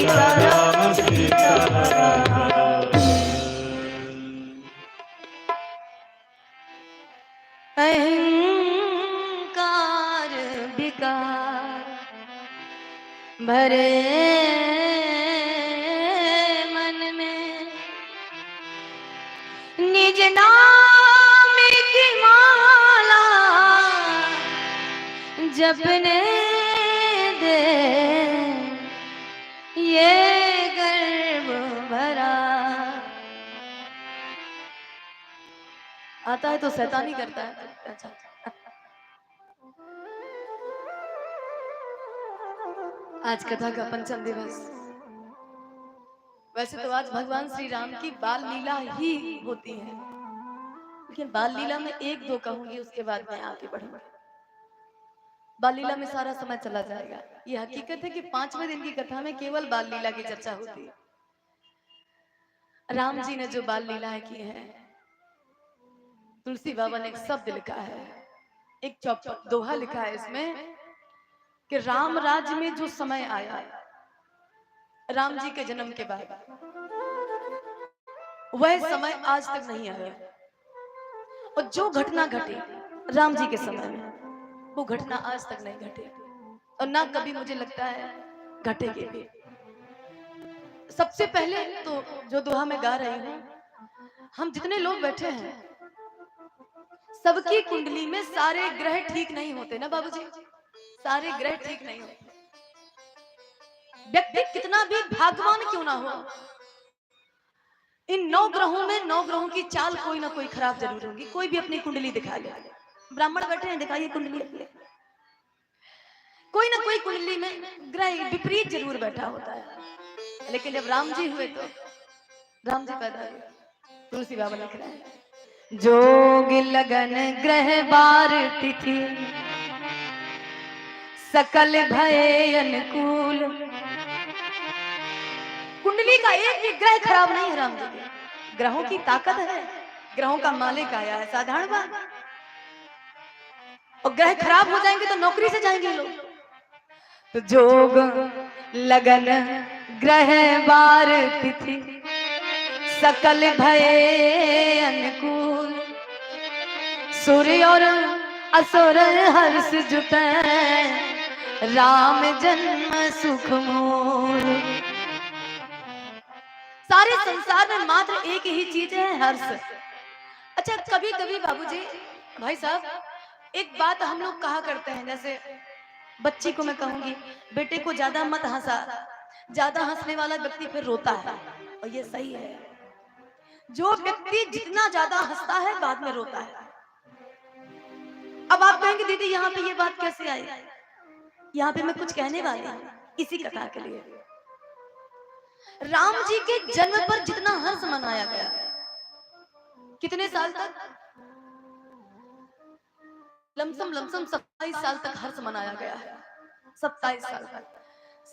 सीताराम सीताराम। अहंकार विकार भरे मन में, निज नाम की माला जपने दे, ये गर्व भरा। आता है तो शैतानी करता है। अच्छा, आज कथा का पंचम दिवस। वैसे तो आज भगवान श्री राम की बाल लीला ही होती है, लेकिन बाल लीला में एक दो कहूंगी, उसके बाद मैं आगे बढ़ूंगी। बाल लीला में सारा समय चला जाएगा। ये हकीकत है कि 5वें दिन की कथा में केवल बाल लीला की चर्चा होती है। राम जी ने जो बाल लीलाएं की हैं, तुलसी बाबा ने एक शब्द लिखा है, एक दोहा लिखा है इसमें कि राम राज्य में जो समय आया राम जी के जन्म के बाद, वह समय आज तक नहीं आया। और जो घटना घटी राम जी के समय में, वो घटना आज तक नहीं घटी और ना कभी मुझे लगता है घटेगी भी। सबसे पहले तो जो दोहा मैं गा रही हूँ, हम जितने लोग बैठे हैं सबकी कुंडली में सारे ग्रह ठीक नहीं होते ना बाबूजी, सारे ग्रह ठीक नहीं होते। व्यक्ति कितना भी भाग्यवान क्यों ना हो, इन 9 ग्रहों में 9 ग्रहों की चाल कोई ना कोई खराब जरूर होगी। कोई भी अपनी कुंडली दिखा ले, ब्राह्मण बैठे हैं दिखाइए कुंडली अपनी, कोई ना कोई कुंडली में ग्रह विपरीत जरूर बैठा होता है। लेकिन जब राम जी हुए तो राम जी पैदा हुए, तुलसी बाबा लिख रहे हैं, जोग लगन ग्रह बार तिथि सकल भय अनुकूल। कुंडली का एक भी ग्रह खराब नहीं है राम जी के। ग्रहों की ताकत है, ग्रहों का मालिक आया है, साधारण बात। और ग्रह खराब हो जाएंगे तो नौकरी से जाएंगे लोग। तो जोग लगन ग्रह बार तिथि सकल भय अनुकूल, सूर्य और असुर हर्ष जुटे राम जन्म सुख मूल। सारे संसार में मात्र एक ही चीज है, हर्ष। अच्छा, कभी कभी बाबूजी भाई साहब एक बात हम लोग कहा करते हैं, जैसे बच्ची को मैं कहूंगी बेटे को ज्यादा मत हंसा, ज्यादा हंसने वाला व्यक्ति फिर रोता है। और ये सही है, जो व्यक्ति जितना ज्यादा हंसता है बाद में रोता है। अब आप कहेंगे दीदी यहाँ पे ये बात कैसे आई, यहाँ पे मैं कुछ कहने वाली हूँ इसी कथा के लिए। राम जी के जन्म पर जितना हर्ष मनाया गया, कितने साल तक, लमसम 27 साल तक हर्ष मनाया गया है। 27 साल तक।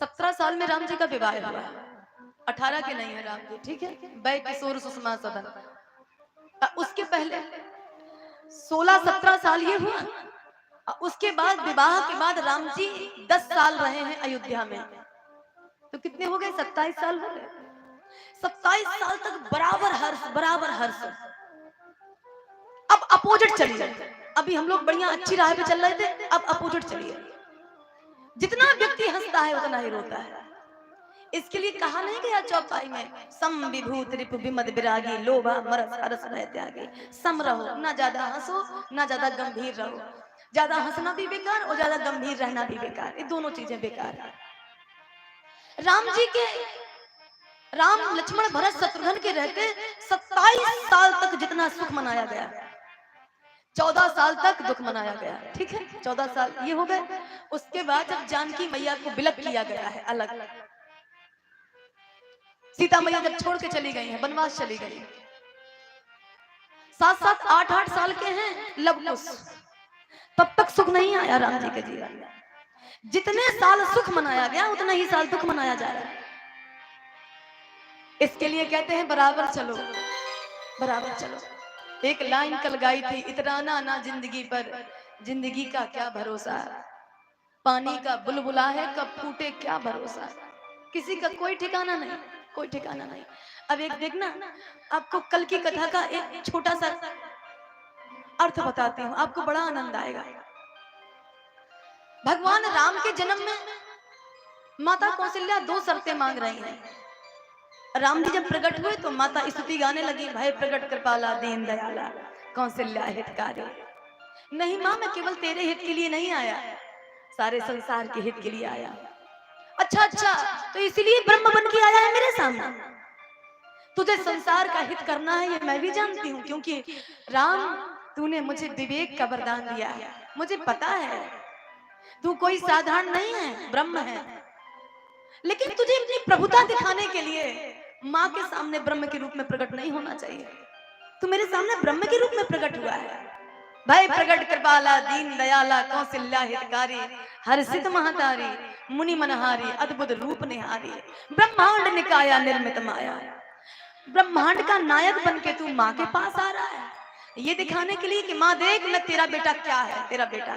17 साल में राम जी का विवाह हुआ, 18 के नहीं है राम जी, ठीक है, वै किशोर सुषमा सदन। उसके पहले 16-17 साल ये हुआ। उसके बाद विवाह के बाद राम जी 10 साल रहे हैं अयोध्या में, तो कितने हो गए, 27 साल हो गए। 27 साल तक बराबर हर्ष, बराबर हर्ष। अब अपोजिट चलिए, अभी हम लोग बढ़िया अच्छी राह पे चल रहे थे, अब अपोजिट चलिए। जितना व्यक्ति हंसता है उतना ही रोता है। इसके लिए कहा नहीं गया चौपाई में, सम विभूत रिपु विमद विरागी लोभा मरस हरस रह त्यागी। सम रहो, ना ज्यादा हंसो ना ज्यादा गंभीर रहो। ज्यादा हंसना भी बेकार और ज्यादा गंभीर रहना भी बेकार, ये दोनों चीजें बेकार है। राम जी के, राम लक्ष्मण भरत शत्रुघ्न के रहते 27 साल तक जितना सुख मनाया गया, 14 साल तक दुख मनाया गया, ठीक है, 14 साल ये हो गए। उसके बाद जब जानकी मैया को विलप किया गया है अलग, सीता मैया जब छोड़ के चली गई है, वनवास चली गई, 7-7 8-8 साल के हैं लवकुश, तब तक सुख नहीं आया राम जी के जीवन में। जितने साल सुख मनाया गया उतना ही साल दुख मनाया जा रहा है। इसके लिए कहते हैं बराबर चलो, बराबर चलो। एक लाइन कल गाई थी, इतराना ना जिंदगी पर, जिंदगी का क्या भरोसा, पानी का बुलबुला है कब फूटे क्या भरोसा। किसी का कोई ठिकाना नहीं, कोई ठिकाना नहीं। अब एक देखना, आपको कल की कथा का एक छोटा सा अर्थ बताती हूँ, आपको बड़ा आनंद आएगा। भगवान राम के जन्म में माता कौशल्या दो शर्तें मांग रही हैं। राम जी जब प्रकट हुए तो माता स्तुति गाने लगी, भय प्रकट कृपाला दीन दयाला कौशल्या हितकारी। नहीं माँ, मैं केवल तेरे हित के लिए नहीं आया, सारे संसार के हित के लिए आया। अच्छा अच्छा, तो इसीलिए ब्रह्म बन के आया है मेरे सामने। तुझे संसार का हित करना है ये मैं भी जानती हूँ, क्योंकि राम तूने मुझे विवेक का वरदान दिया है। मुझे पता है तू कोई साधारण नहीं है, ब्रह्म है। लेकिन तुझे अपनी प्रभुता दिखाने के लिए माँ के सामने ब्रह्म के रूप में प्रकट नहीं होना चाहिए। तू मेरे सामने ब्रह्म के रूप में प्रकट हुआ है। भय प्रकट कृपाला दीन दयाला कौशल्या हितकारी हर्षित महतारी मुनि मनहारी अद्भुत रूप निहारी ब्रह्मांड निकाया निर्मित माया। ब्रह्मांड का नायक बन के तू माँ के पास आ रहा है, ये दिखाने के लिए कि माँ देख मैं तेरा बेटा क्या है, तेरा बेटा।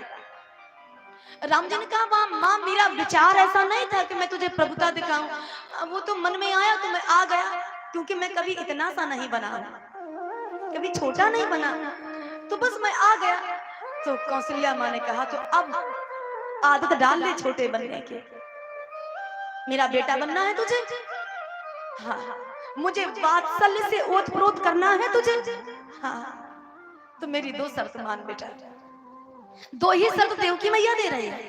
राम जी ने कहा माँ मेरा विचार ऐसा नहीं था कि मैं तुझे प्रभुता दिखाऊं, वो तो मन में आया तो मैं आ गया, क्योंकि मैं कभी इतना सा नहीं बना, कभी छोटा नहीं बना, तो बस मैं आ गया। तो कौशल्या माँ ने कहा तो अब आदत डाल ले छोटे बनने की, मेरा बेटा बनना है तुझे, हाँ मुझे वात्सल्य से ओत-प्रोत करना है तुझे, हाँ तो मेरी दो शर्त मान बेटा। दो ही शर्त देवकी मैया दे रही है।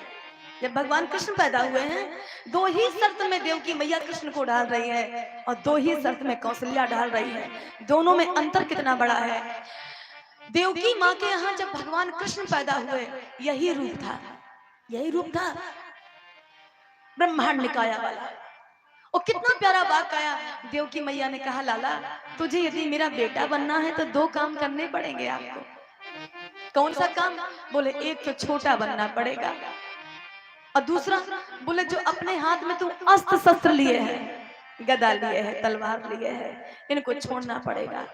जब भगवान कृष्ण पैदा हुए हैं, दो ही शर्त में देवकी मैया कृष्ण को डाल रही है और दो ही शर्त में कौशल्या डाल रही है। दोनों में अंतर कितना बड़ा है। देवकी माँ के यहाँ जब भगवान कृष्ण पैदा हुए यही रूप था, यही रूप था ब्रह्मांड निकाया वाला। और कितना प्यारा वाक्य आया। देवकी मैया ने कहा लाला तुझे यदि मेरा बेटा बनना है तो दो काम करने पड़ेंगे आपको। कौन सा काम? बोले एक तो छोटा बनना पड़ेगा और दूसरा बोले जो अपने हाथ में तुम अस्त्र शस्त्र लिए हैं, गदा लिए है, तलवार लिए है, इनको छोड़ना पड़ेगा।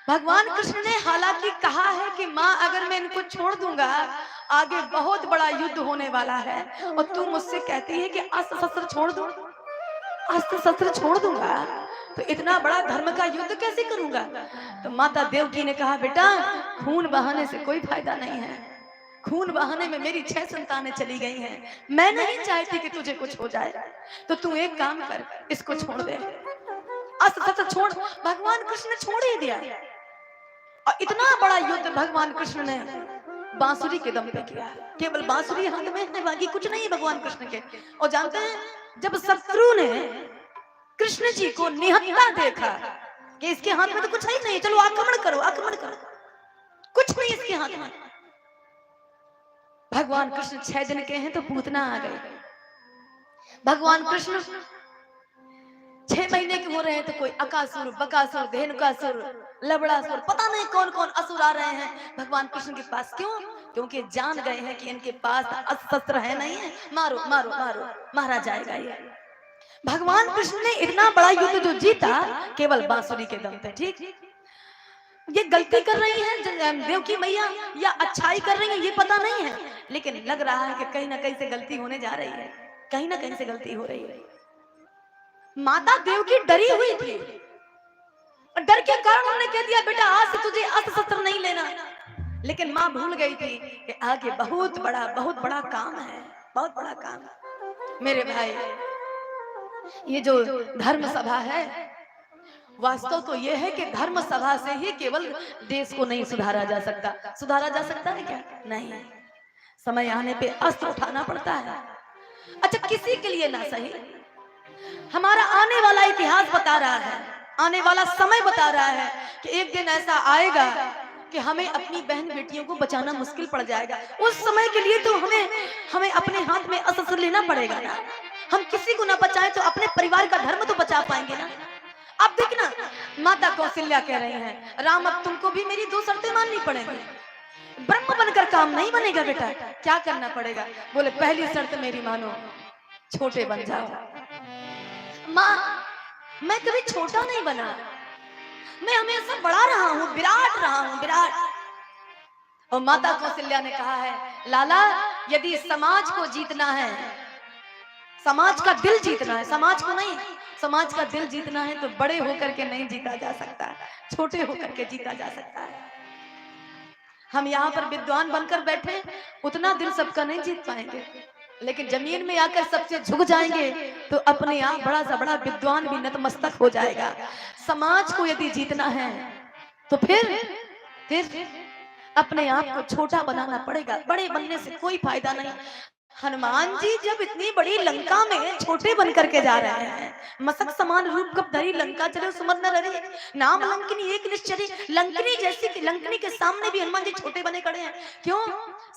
भगवान कृष्ण ने हालांकि कहा है कि माँ अगर मैं इनको छोड़ दूंगा आगे बहुत बड़ा युद्ध होने वाला है, और तू मुझसे कहती है कि अस्त्र शस्त्र छोड़ दूं, अस्त्र शस्त्र छोड़ दूंगा तो इतना बड़ा धर्म का युद्ध कैसे करूंगा? तो माता देवकी ने कहा बेटा खून बहाने से कोई फायदा नहीं है, खून बहाने में मेरी 6 संतानें चली गई हैं, मैं नहीं चाहती कि तुझे कुछ हो जाए, तो तू एक काम कर इसको छोड़ दे, अस्त्र शस्त्र छोड़। भगवान कृष्ण ने छोड़ ही दिया और इतना बड़ा युद्ध भगवान कृष्ण ने बांसुरी के दम पे किया। केवल बांसुरी हाथ में है, बाकी कुछ नहीं है भगवान कृष्ण के। और जानते हैं जब शत्रु ने कृष्ण जी को निहत्था देखा कि इसके हाथ में तो कुछ ही नहीं, चलो आक्रमण करो, आक्रमण करो, कुछ नहीं इसके हाथ में। भगवान कृष्ण 6 दिन के हैं तो पूतना आ गए। भगवान कृष्ण 6 महीने के हो रहे हैं तो कोई अकासुर, बकासुर, धेनुकासुर, लबड़ासुर, पता नहीं कौन कौन असुर आ रहे हैं भगवान कृष्ण के पास। क्यों? क्योंकि जान गए हैं कि इनके पास अस्त्र शस्त्र है नहीं है, मारो मारो मारो, मारा जाएगा ये। भगवान कृष्ण ने इतना बड़ा युद्ध जो जीता केवल बांसुरी के दम पे। ठीक, ये गलती कर रही है देवकी मैया या अच्छाई कर रही है ये पता नहीं है, लेकिन लग रहा है कि कहीं ना कहीं से गलती होने जा रही है, कहीं ना कहीं से गलती हो रही है। माता देवकी डरी हुई थी और डर के कारण उन्होंने कह दिया बेटा आज से तुझे अस्त्र शस्त्र नहीं लेना, लेकिन माँ भूल गई थी कि आगे बहुत बड़ा काम है, बहुत बड़ा काम। मेरे भाई ये जो धर्म सभा है वास्तव तो ये है कि धर्म सभा से ही केवल देश को नहीं सुधारा जा सकता। सुधारा जा सकता है क्या? नहीं, समय आने पे अस्त्र उठाना पड़ता है। अच्छा किसी के लिए ना सही, हमारा आने वाला इतिहास बता रहा है, आने वाला समय बता रहा है कि एक दिन ऐसा आएगा कि हमें अपनी बहन बेटियों को बचाना मुश्किल पड़ जाएगा। उस समय के लिए तो हमें अपने हाथ में अस्त्र लेना पड़ेगा ना। हम किसी को ना बचाएं तो अपने परिवार का धर्म तो बचा पाएंगे ना। अब देखना माता कौशल्या कह रही हैं राम अब तुमको भी मेरी 2 शर्तें माननी पड़ेगी, ब्रह्म बनकर काम नहीं बनेगा बेटा। क्या करना पड़ेगा? बोले पहली शर्त मेरी मानो, छोटे बन जाओ। माँ मैं कभी छोटा नहीं बना, मैं हमेशा बड़ा रहा हूँ, विराट रहा हूँ, विराट। और माता कौशल्या ने कहा है लाला यदि समाज को जीतना है, समाज का दिल जीतना है, समाज को नहीं। समाज का दिल जीतना है तो बड़े होकर के नहीं जीता जा सकता है, छोटे होकर के जीता जा सकता है। हम यहाँ पर विद्वान बनकर बैठे, उतना दिल सबका नहीं जीत पाएंगे, लेकिन जमीन में आकर सबसे झुक जाएंगे तो अपने आप बड़ा सा बड़ा विद्वान भी नतमस्तक हो जाएगा। समाज को यदि जीतना है तो फिर अपने आप को छोटा बनाना पड़ेगा। बड़े बनने से कोई फायदा नहीं। हनुमान जी जब इतनी बड़ी लंका में छोटे बन करके जा रहे हैं, मसक समान रूप कब धरी लंका चले सुमर न रही, नाम लंकिनी एक निश्चरी, लंकिनी जैसी लंकिनी के सामने भी हनुमान जी छोटे बने खड़े हैं। क्यों?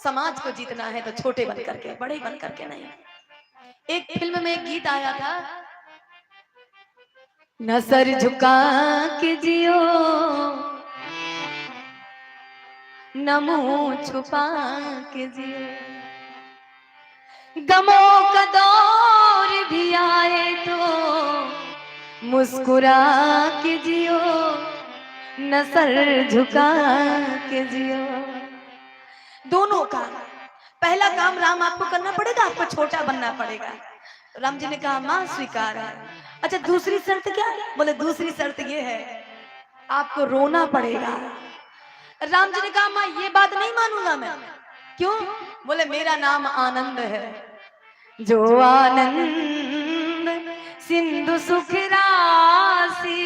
समाज को जीतना है तो छोटे बन करके, बड़े बन करके नहीं। एक फिल्म में एक गीत आया था, न सर झुका के जियो न मुंह छुपा के जियो, गमों का दौर भी आए तो मुस्कुरा के जियो न सर झुका के जियो। दोनों काम, पहला काम राम आपको करना पड़ेगा, आपको छोटा बनना पड़ेगा। राम जी ने कहा मां स्वीकार है। अच्छा दूसरी शर्त क्या है? बोले दूसरी शर्त ये है आपको रोना पड़ेगा। राम जी ने कहा मां ये बात नहीं मानूंगा मैं। क्यों? बोले मेरा नाम आनंद है, जो आनंद सिंधु सुख राशि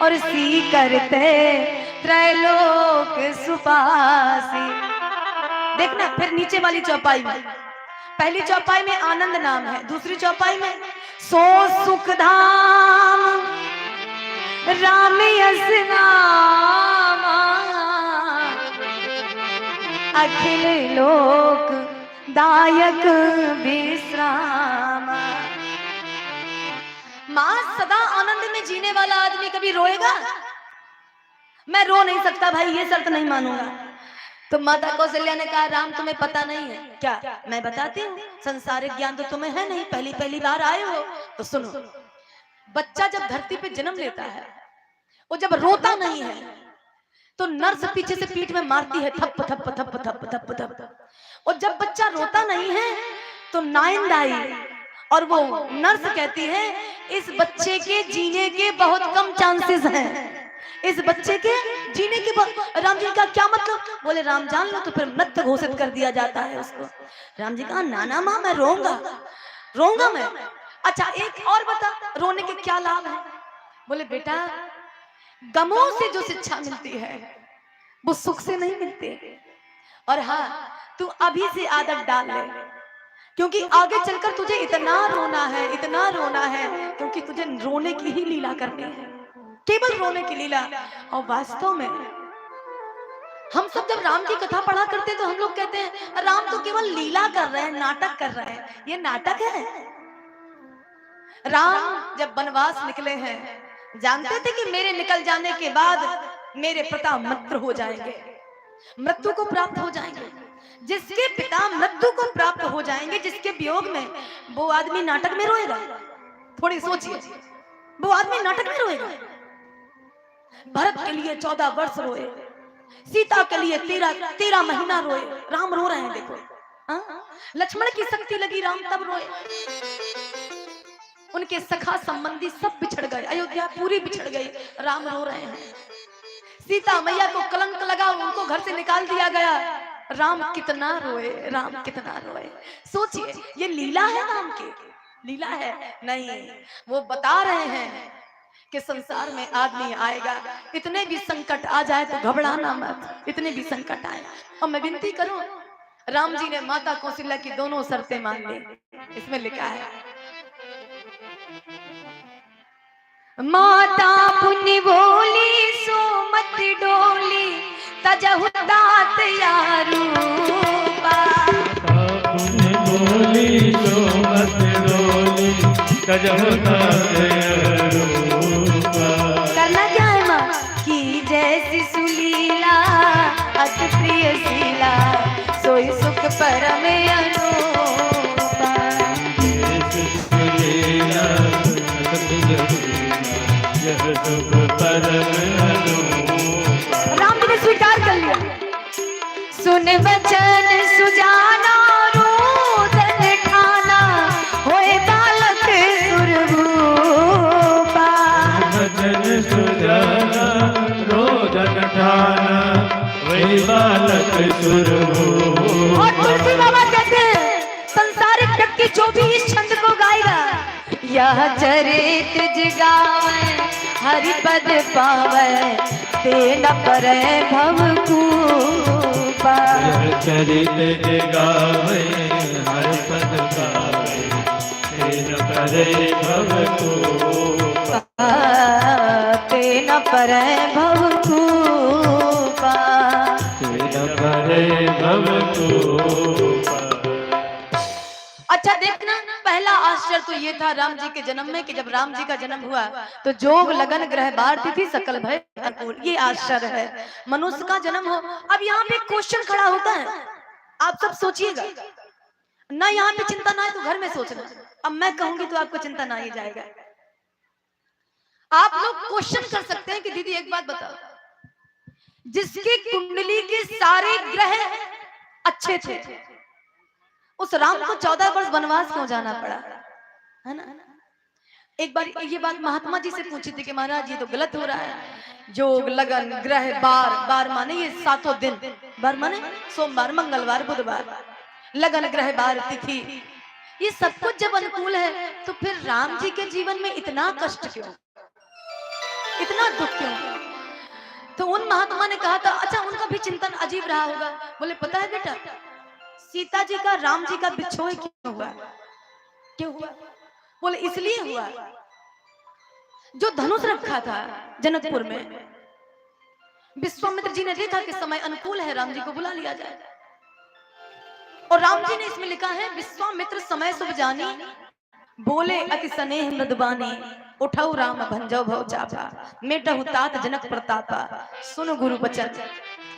और सी करते त्रैलोक सुपासी। देखना फिर नीचे वाली चौपाई में, पहली चौपाई में आनंद नाम है, दूसरी चौपाई में सो सुख धाम राम यस नामा अखिल लोक दायक विश्राम। मां सदा आनंद में जीने वाला आदमी कभी रोएगा? मैं रो नहीं सकता भाई, ये शर्त नहीं मानूंगा। तो माता कौशल्या ने कहा राम तुम्हें पता नहीं है क्या? मैं बताती हूँ, संसारिक ज्ञान तो तुम्हें है नहीं, पहली पहली बार आए हो तो सुनो। बच्चा जब धरती पे जन्म लेता है, वो जब रोता नहीं है तो नर्स पीछे से पीठ में मारती है थप थप थप थप थप थप। और जब बच्चा रोता नहीं है तो नाइंदाई और वो नर्स कहती है इस बच्चे के जीने के बहुत कम चांसेस हैं, इस बच्चे के जीने के। राम जी का क्या मतलब? बोले राम जान लो तो फिर मृत घोषित कर दिया जाता है उसको। राम जी कहा नाना माँ मैं रोऊंगा मैं। अच्छा एक और बता रोने के क्या लाभ है? बोले बेटा गमों से जो शिक्षा मिलती है वो सुख से नहीं मिलती। और हाँ तू अभी से आदत डाल ले, क्योंकि आगे चलकर तुझे इतना रोना है, क्योंकि तुझे रोने की ही लीला करनी है, केवल रोने की लीला। और वास्तव में हम सब जब राम की कथा पढ़ा करते हैं तो हम लोग कहते हैं राम तो केवल लीला कर रहे हैं, नाटक कर रहे हैं। ये नाटक है। राम जब वनवास निकले हैं जानते थे कि मेरे निकल जाने के बाद मेरे पिता मृत्यु हो जाएंगे, मृत्यु को प्राप्त हो जाएंगे। जिसके पिता मृत्यु को प्राप्त हो जाएंगे, जिसके वियोग में वो आदमी नाटक में रोएगा। थोड़ी सोचिए, वो आदमी नाटक में रोएगा। भरत के लिए 14 वर्ष रोए, सीता के लिए 13 महीना रोए। राम रो रहे हैं देखो। लक्ष्मण की शक्ति लगी राम तब रोए। उनके सखा संबंधी सब बिछड़ गए, अयोध्या पूरी बिछड़ गई, राम रो रहे हैं। सीता मैया को कलंक लगा, उनको घर से निकाल दिया गया, राम कितना रोए। सोचिए ये लीला है, राम की लीला है? नहीं, वो बता रहे हैं कि संसार में आदमी आएगा, इतने भी संकट आ जाए तो घबराना मत, इतने भी संकट आए। और मैं विनती करूं, राम जी ने माता कौशल्या की दोनों शर्तें मान ली। इसमें लिखा है माता पुण्य बोली सो मत डोली तजहु तात यारूपा। पुण्य बोली सो मत डोली तजहु तात यारूपा। करना क्या है माँ की जैसी सुलीला अति प्रिय शीला सोई सुख परम अनुपा। राम जी ने स्वीकार कर लिया। सुन वचन सुजाना रोदन ठाना हो जो भी इस छंद को गाएगा, यह चरित जिगावे हरि पद पावे, तेन परे भव कूपा। यह चरित जगावे हर पद पावे, तेन परे भव कूपा। तेन परे भव कूपा। तेन परे भव कूपा। अच्छा देखना, पहला आश्चर्य तो ये था राम जी के जन्म में कि जब राम जी का जन्म हुआ तो जोग लगन ग्रह बार तिथि सकल भय अनुकूल, ये आश्चर्य है। मनुष्य का जन्म हो। अब यहाँ पे क्वेश्चन खड़ा होता है, आप सब सोचिएगा ना, यहाँ पे चिंता ना है तो घर में सोचना। अब मैं कहूंगी तो आपको चिंता ना ही जाएगा। आप लोग क्वेश्चन कर सकते हैं कि दीदी एक बात बताओ, जिसकी कुंडली के सारे ग्रह अच्छे थे, उस राम को 14 वर्ष वनवास क्यों जाना पड़ा, है ना? एक बार ये बात महात्मा जी से पूछी थी कि महाराज ये तो गलत हो रहा है। जोग लगन ग्रह बार, बार माने ये 7 दिन, बार माने सोमवार मंगलवार बुधवार, लगन ग्रह बार तिथि, ये सब कुछ जब अनुकूल है तो फिर राम जी के जीवन में इतना कष्ट क्यों, इतना दुख क्यों? तो उन महात्मा ने कहा था, अच्छा उनका भी चिंतन अजीब रहा होगा। बोले पता है बेटा, सीता जी का राम जी का बिछोह क्यों हुआ? क्यों हुआ? बोले इसलिए हुआ, जो धनुष रखा था जनकपुर में, विश्वामित्र जी ने देखा कि समय अनुकूल है, राम जी को बुला लिया जाए। और राम जी ने इसमें लिखा है, विश्वामित्र समय शुभ जानी, बोले अति स्नेह मृदुबानी, उठाऊ राम भंजो भव चापा, मेटहु तात जनक प्रतापा, सुन गुरु बचन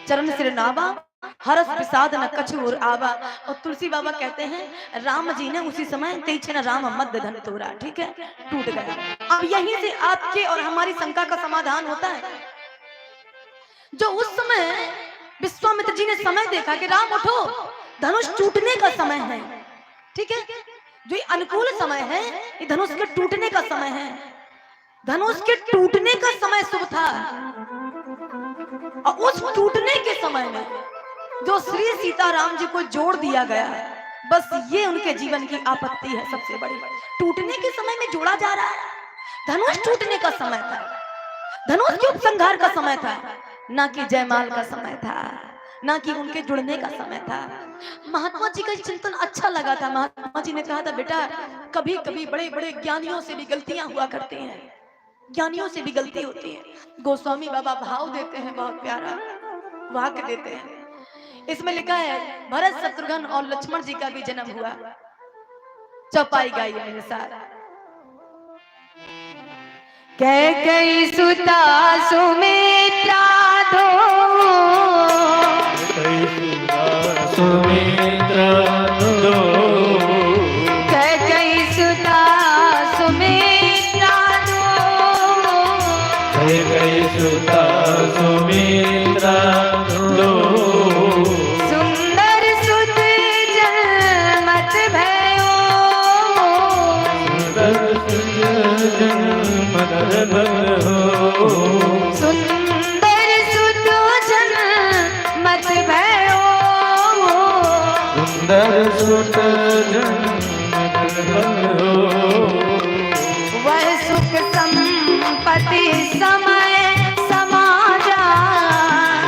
चरण सिर नावा, हरस विषाद न कछुर आवा। और तुलसी बाबा कहते हैं राम जी ने उसी समय तीक्षण राम मध्य धन तोड़ा, ठीक है, टूट गया। अब यहीं से आपके और हमारी शंका का समाधान होता है। जो उस समय विश्वामित्र जी ने समय देखा कि राम उठो, धनुष टूटने का समय है, ठीक है, जो ये अनुकूल समय है, ये धनुष के टूटने का समय है। धनुष के टूटने का समय शुभ था, और उस टूटने के समय में जो श्री सीताराम जी को जोड़ दिया गया है, बस ये उनके जीवन की आपत्ति है सबसे बड़ी। टूटने के समय में जोड़ा जा रहा है, धनुष टूटने का समय था, धनुष के उपसंहार का समय था, ना कि जयमाल का समय था, ना कि उनके जुड़ने का समय था। महात्मा जी का चिंतन अच्छा लगा था। महात्मा जी ने कहा था, बेटा कभी कभी बड़े बड़े ज्ञानियों से भी गलतियां हुआ करती हैं, ज्ञानियों से भी गलती होती है। गोस्वामी बाबा भाव देते हैं, बहुत प्यारा वाक्य देते हैं। इसमें लिखा है, भरत शत्रुघ्न और लक्ष्मण जी का भी जन्म हुआ। चौपाई गाई मेरे साथ। कैकेयी सुता सुमित्रा दो, सुमित्रा दो, कैकेयी सुता सुमित्रा दो, कैकेयी सुता सुमित्रा दो, सुंदर सुत जन्मत भयो, सुंदर जन्मत भयो, सुंदर सुत जन्मत भयो, सुंदर सुत जन्मत भयो, वह सुख संपत्ति समय समाजा,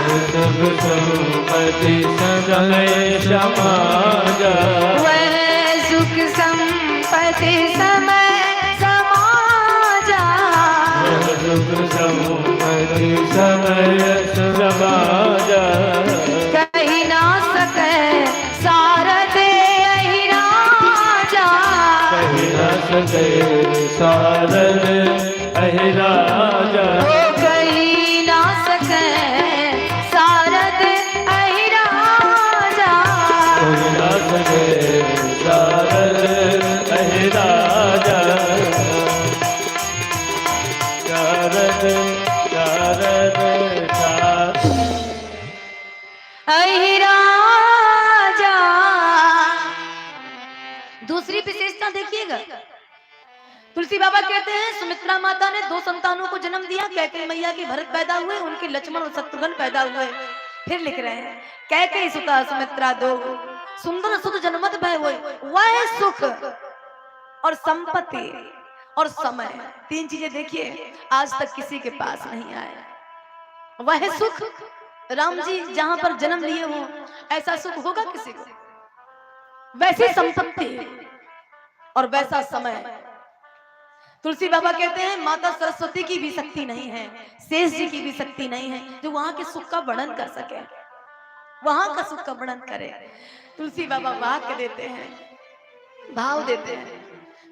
सुख संपत्ति समय समाजा, वह सुख संपत्ति समय समाजा, सुख संपत्ति समय समाजा, कही ना सके सारद यही राजा, कही न सके सारद अहि राजा, ओ कही ना सके सारद यही राजा, कही न सके सारद अहि राजा, शारद शारद यही राजा। दूसरी विशेषता देखिएगा, तुलसी बाबा कहते हैं सुमित्रा माता ने 2 संतानों को जन्म दिया। कैकेयी मैया के भरत पैदा हुए, उनके लक्ष्मण और शत्रुघ्न पैदा हुए। फिर लिख रहे हैं, कैकेयी सुता सुमित्रा दो, सुंदर सुध जनमत भय होय, वह सुख और संपत्ति और समय, तीन चीजें देखिए आज तक किसी के पास नहीं आए। वह सुख, राम जी जहां पर जन्म लिए हो ऐसा सुख होगा किसी को, वैसी संपत्ति और वैसा समय। तुलसी बाबा कहते हैं माता सरस्वती की भी शक्ति नहीं है, शेष जी की भी शक्ति नहीं है जो वहां के सुख का वर्णन कर सके, वहां का सुख का वर्णन करे। तुलसी बाबा वाक्य देते हैं, भाव देते हैं,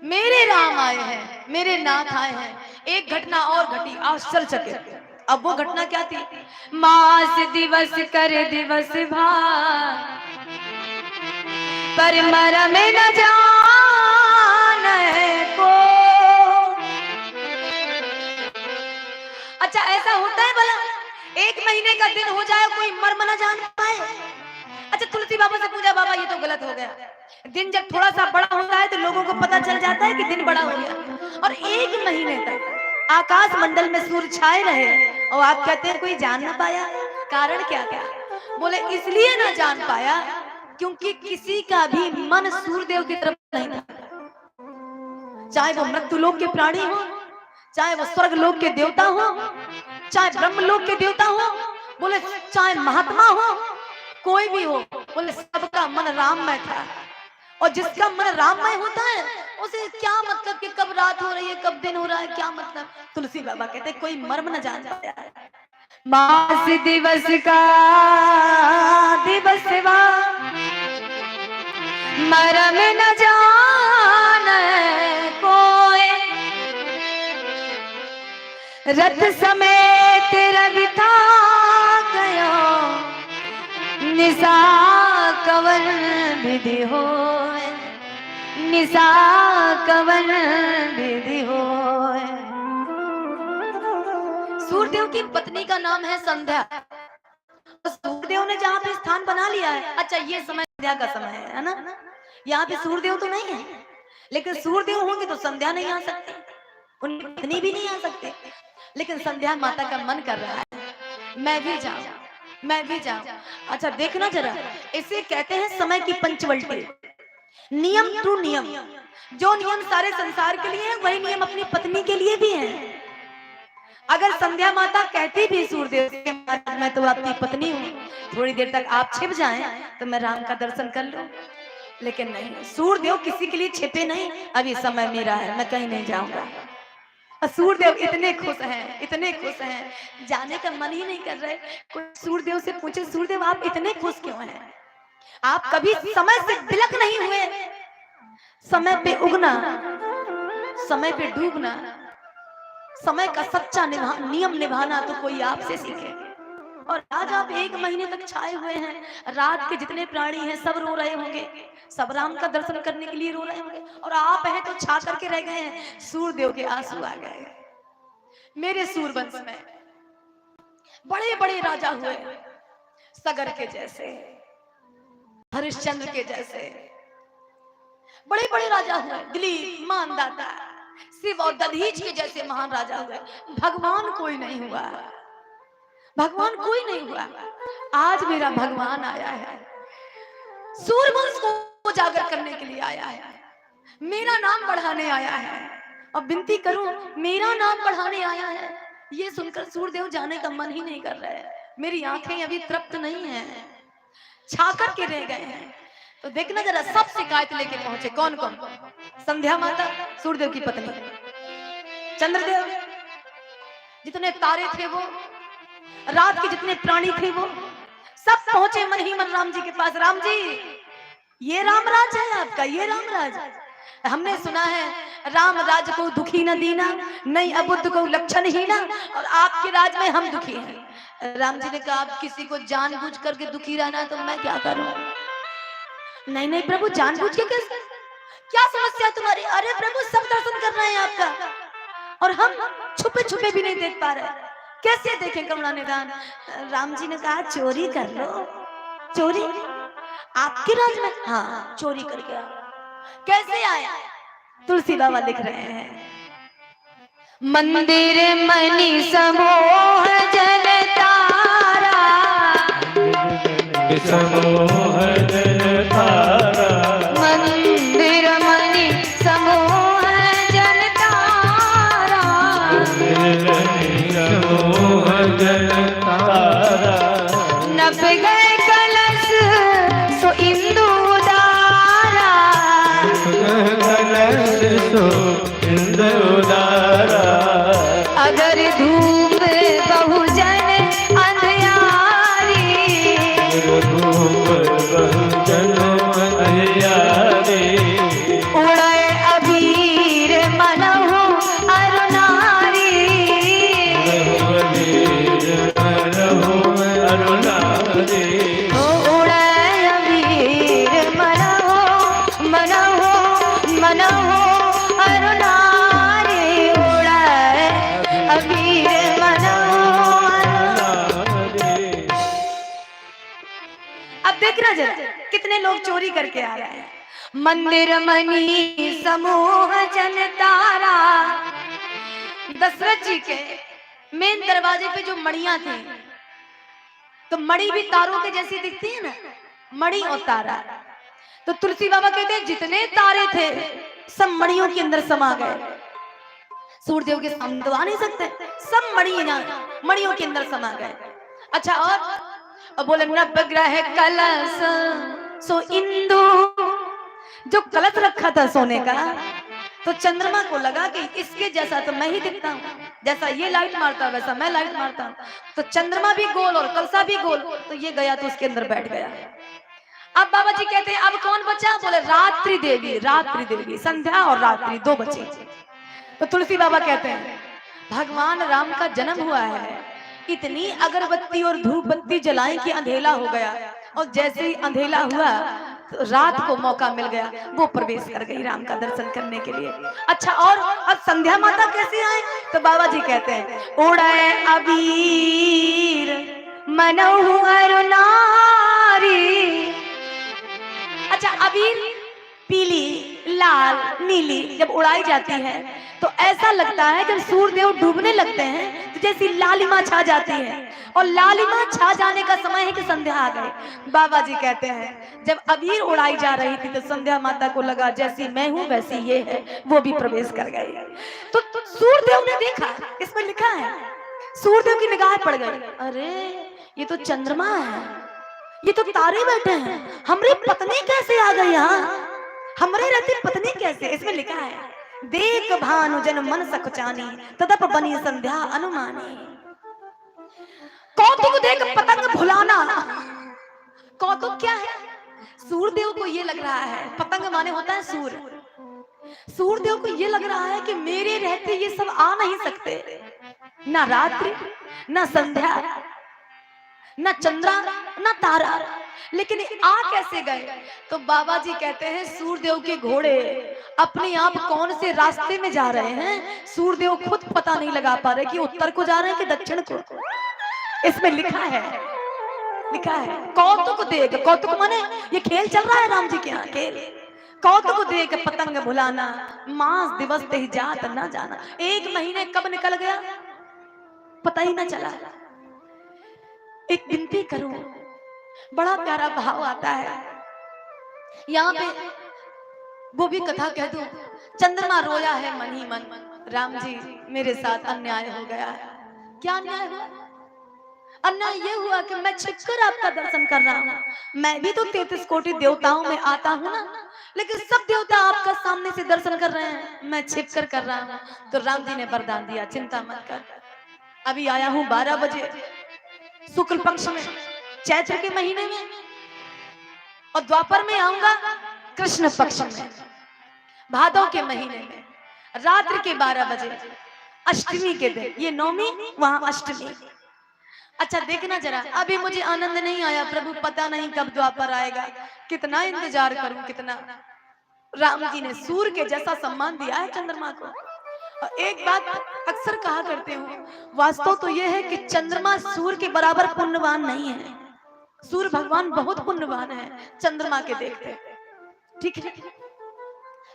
मेरे राम आए हैं, मेरे नाथ आए हैं। एक घटना और घटी आश्चर्यचकित। अब वो घटना क्या थी? मास दिवस कर दिवस भार, पर मरम न जाने को। अच्छा ऐसा होता है भला? एक महीने का दिन हो जाए कोई मर्म न जान पाए? अच्छा तुलसी बाबा से पूछा, बाबा ये तो गलत हो गया। दिन जब थोड़ा सा बड़ा होता है तो लोगों को पता चल जाता है कि दिन बड़ा हो गया, और एक महीने तक आकाश मंडल में सूर्य छाए रहे और आप कहते हैं कोई जान ना पाया। कारण क्या क्या? बोले इसलिए ना जान पाया क्योंकि किसी का भी मन सूर्यदेव की तरफ नहीं था। चाहे वो मृत्युलोक के प्राणी हो, चाहे वो स्वर्ग लोक के देवता हो, चाहे ब्रह्म लोक के देवता हो, बोले चाहे महात्मा हो, कोई भी हो, बोले सबका मन राममय था। और जिसका मन राममय होता है उसे क्या मतलब कि कब रात हो रही है कब दिन हो रहा है, क्या मतलब? तुलसी बाबा कहते हैं कोई मर्म न जान पाया है। मास दिवस का दिवस वा, मरम न जाने कोई। रथ समेत रवि था गयो, निशा कवन विधि होय, निशा कवन विधि होय। सूर्यदेव की पत्नी का नाम है संध्या। सूर्यदेव ने जहाँ पे स्थान बना लिया है, अच्छा ये समय संध्या का समय है ना? यहाँ पे सूर्यदेव तो नहीं है, लेकिन सूर्यदेव होंगे तो संध्या नहीं आ सकती, उनकी पत्नी भी नहीं आ सकती। लेकिन संध्या माता का मन कर रहा है मैं भी जाऊं, मैं भी जाऊं। अच्छा देखना जरा, इसे कहते हैं समय की पंचवल्टी, नियम टू नियम। जो नियम सारे संसार के लिए है वही नियम अपनी पत्नी के लिए भी है। अगर संध्या माता कहती भी सूर्यदेव से महाराज मैं तो आपकी पत्नी हूँ, थोड़ी देर तक आप छिप जाएं तो मैं राम का दर्शन कर लूं, लेकिन नहीं, सूर्यदेव किसी के लिए छिपे नहीं। अभी समय मेरा है, मैं कहीं नहीं जाऊंगा। सूर्यदेव इतने खुश हैं, इतने खुश हैं, जाने का मन ही नहीं कर रहे। कोई सूर्यदेव से पूछे सूर्यदेव आप इतने खुश क्यों हैं? आप कभी समय से बिलक नहीं हुए। समय पे उगना, समय पे डूबना, समय का सच्चा नियम निभाना तो कोई आपसे सीखे। और आज आप एक महीने तक छाए हुए हैं, रात के जितने प्राणी हैं सब रो रहे होंगे, सब राम का दर्शन करने के लिए रो रहे होंगे, और आप हैं तो छा करके रह गए हैं। सूर्यदेव के आंसू आ गए। मेरे सूर्यवंश में बड़े बड़े राजा हुए, सगर के जैसे, हरिश्चंद्र के जैसे बड़े बड़े राजा हुए, दिलीप, मानदाता, शिव और दधीच के जैसे महान राजा हुए। भगवान कोई नहीं हुआ, भगवान कोई नहीं हुआ। आज मेरा भगवान आया है, सूर्यवंश को उजागर करने के लिए आया है, मेरा नाम बढ़ाने आया है। और विनती करूं, मेरा नाम बढ़ाने आया है, ये सुनकर सूर्यदेव जाने का मन ही नहीं कर रहे हैं। मेरी आंखें अभी तृप्त नहीं है, छा करके रह गए हैं। तो देखना जरा, सब शिकायत लेके पहुंचे। कौन कौन? संध्या माता, सूर्यदेव की पत्नी, चंद्रदेव, जितने तारे थे वो, रात के जितने प्राणी थे वो, सब पहुंचे मन ही मन राम जी के पास। राम जी, ये रामराज है आपका, ये रामराज। हमने सुना है राम राज को दुखी न दीना, नहीं अबुद्ध को लक्षण ही ना, और आपके राज में हम दुखी हैं। राम जी ने कहा आप किसी को जानबूझ करके दुखी रहना है तो मैं क्या करूं? नहीं नहीं प्रभु, जानबूझ के कैसे? क्या समस्या तुम्हारी? अरे प्रभु सब दर्शन कर रहे हैं आपका और हम छुपे छुपे भी नहीं देख पा रहे, कैसे देखें करुणा निदान? राम जी ने कहा चोरी कर लो। चोरी आपके राज में? हाँ चोरी करके आओ। कैसे आया? तुलसी बाबा लिख रहे हैं, मंदिर मणि समोह जन तारा, समोह जन तारा, देखना जरा कितने लोग चोरी करके आ रहे हैं। मंदिर मणि समूह जन तारा। दशरथ जी के मेन दरवाजे पे जो मणियां थी, तो मणि भी तारों के जैसी दिखती है ना, मणि और तारा। तो तुलसी बाबा कहते हैं जितने तारे थे सब मणियों के अंदर समा गए। सूर्यदेव के सामने तो आ नहीं सकते, सब मणियों के अंदर समा गए। अच्छा, और बोले नवग्रह कलश सो इंदु, जो कलश रखा था सोने का, तो चंद्रमा को लगा कि इसके जैसा तो मैं ही दिखता हूँ, जैसा ये लाइट मारता वैसा मैं लाइट मारता हूँ। तो चंद्रमा भी गोल और कलसा भी गोल, तो ये गया तो उसके अंदर बैठ गया। अब बाबा जी कहते हैं अब कौन बचा? बोले रात्रि देवी, रात्रि देवी, संध्या और रात्रि दो बचे। तो तुलसी बाबा कहते हैं भगवान राम का जन्म हुआ है, इतनी अगरबत्ती और धूप बत्ती जलाएं कि अंधेला हो गया, और जैसे ही अंधेला हुआ तो रात को मौका मिल गया, वो प्रवेश कर गई राम का दर्शन करने के लिए। अच्छा, और अब संध्या माता कैसे आए? तो बाबा जी कहते हैं उड़े अबीर मनहु अरुणारी। अच्छा, अबीर पीली लाल नीली जब उड़ाई जाती है तो ऐसा लगता है जब सूर्यदेव डूबने लगते हैं तो जैसी लालिमा छा जाती है, और लालिमा छा जाने का समय है कि संध्या आ गई। बाबा जी कहते हैं जब अबीर उड़ाई जा रही थी तो संध्या माता को लगा जैसी मैं हूं वैसी ये है, वो भी प्रवेश कर गई। तो सूर्यदेव ने देखा, इसमें लिखा है सूर्यदेव की निगाह पड़ गई, अरे ये तो चंद्रमा है, ये तो तारे बैठे हैं, हमारी पत्नी कैसे आ गई यहाँ, हमारे रहते पत्नी कैसे? इसमें लिखा है देख भानु जन मन सकुचानी तदप बनी संध्या अनुमानी। कौतुक देख पतंग भुलाना। कौतुक क्या है? सूर्यदेव को ये लग रहा है, पतंग माने होता है सूर्य, सूर्यदेव को ये लग रहा है कि मेरे रहते ये सब आ नहीं सकते, ना रात्रि ना संध्या ना चंद्रा ना तारा, लेकिन आ कैसे गए? तो बाबा जी कहते हैं सूर्यदेव के घोड़े अपने आप कौन से रास्ते में जा रहे हैं, सूर्यदेव खुद पता नहीं लगा पा रहे कि उत्तर को जा रहे हैं कि दक्षिण को। इसमें लिखा है कौतुक देख, कौतुक माने ये खेल चल रहा है राम जी के यहाँ खेल। कौतुक देख पतंग भुलाना, मास दिवस ते जात न जाना। एक महीने कब निकल गया पता ही ना चला। एक विनती करूं, बड़ा प्यारा भाव आता है यहाँ पे, वो भी कथा कह दूं। चंद्रमा रोया है मन ही मन, राम जी मेरे साथ अन्याय हो गया है। क्या अन्याय हुआ? अन्याय ये हुआ कि मैं छिपकर आपका दर्शन कर रहा हूँ। मैं भी तो 33 कोटि देवताओं में आता हूँ ना, लेकिन सब देवता आपका सामने से दर्शन कर रहे हैं, मैं छिपकर कर रहा हूँ। तो राम जी ने वरदान दिया चिंता मत कर, अभी आया हूँ 12 बजे शुक्ल पक्ष में चैत्र के महीने में, और द्वापर में आऊंगा कृष्ण पक्ष में भादव के महीने में रात्रि के 12 बजे अष्टमी के दिन। ये नौमी वहां अष्टमी। अच्छा देखना जरा, अभी मुझे आनंद नहीं आया प्रभु, पता नहीं कब द्वापर आएगा, कितना इंतजार करूं कितना। राम जी ने सूर्य के जैसा सम्मान दिया है चंद्रमा को। और एक बात अक्सर कहा करते हूँ, वास्तव तो यह है कि चंद्रमा सूर्य के बराबर पुण्यवान नहीं है। सूर्य भगवान बहुत पुण्यवान है चंद्रमा के देखते, ठीक है।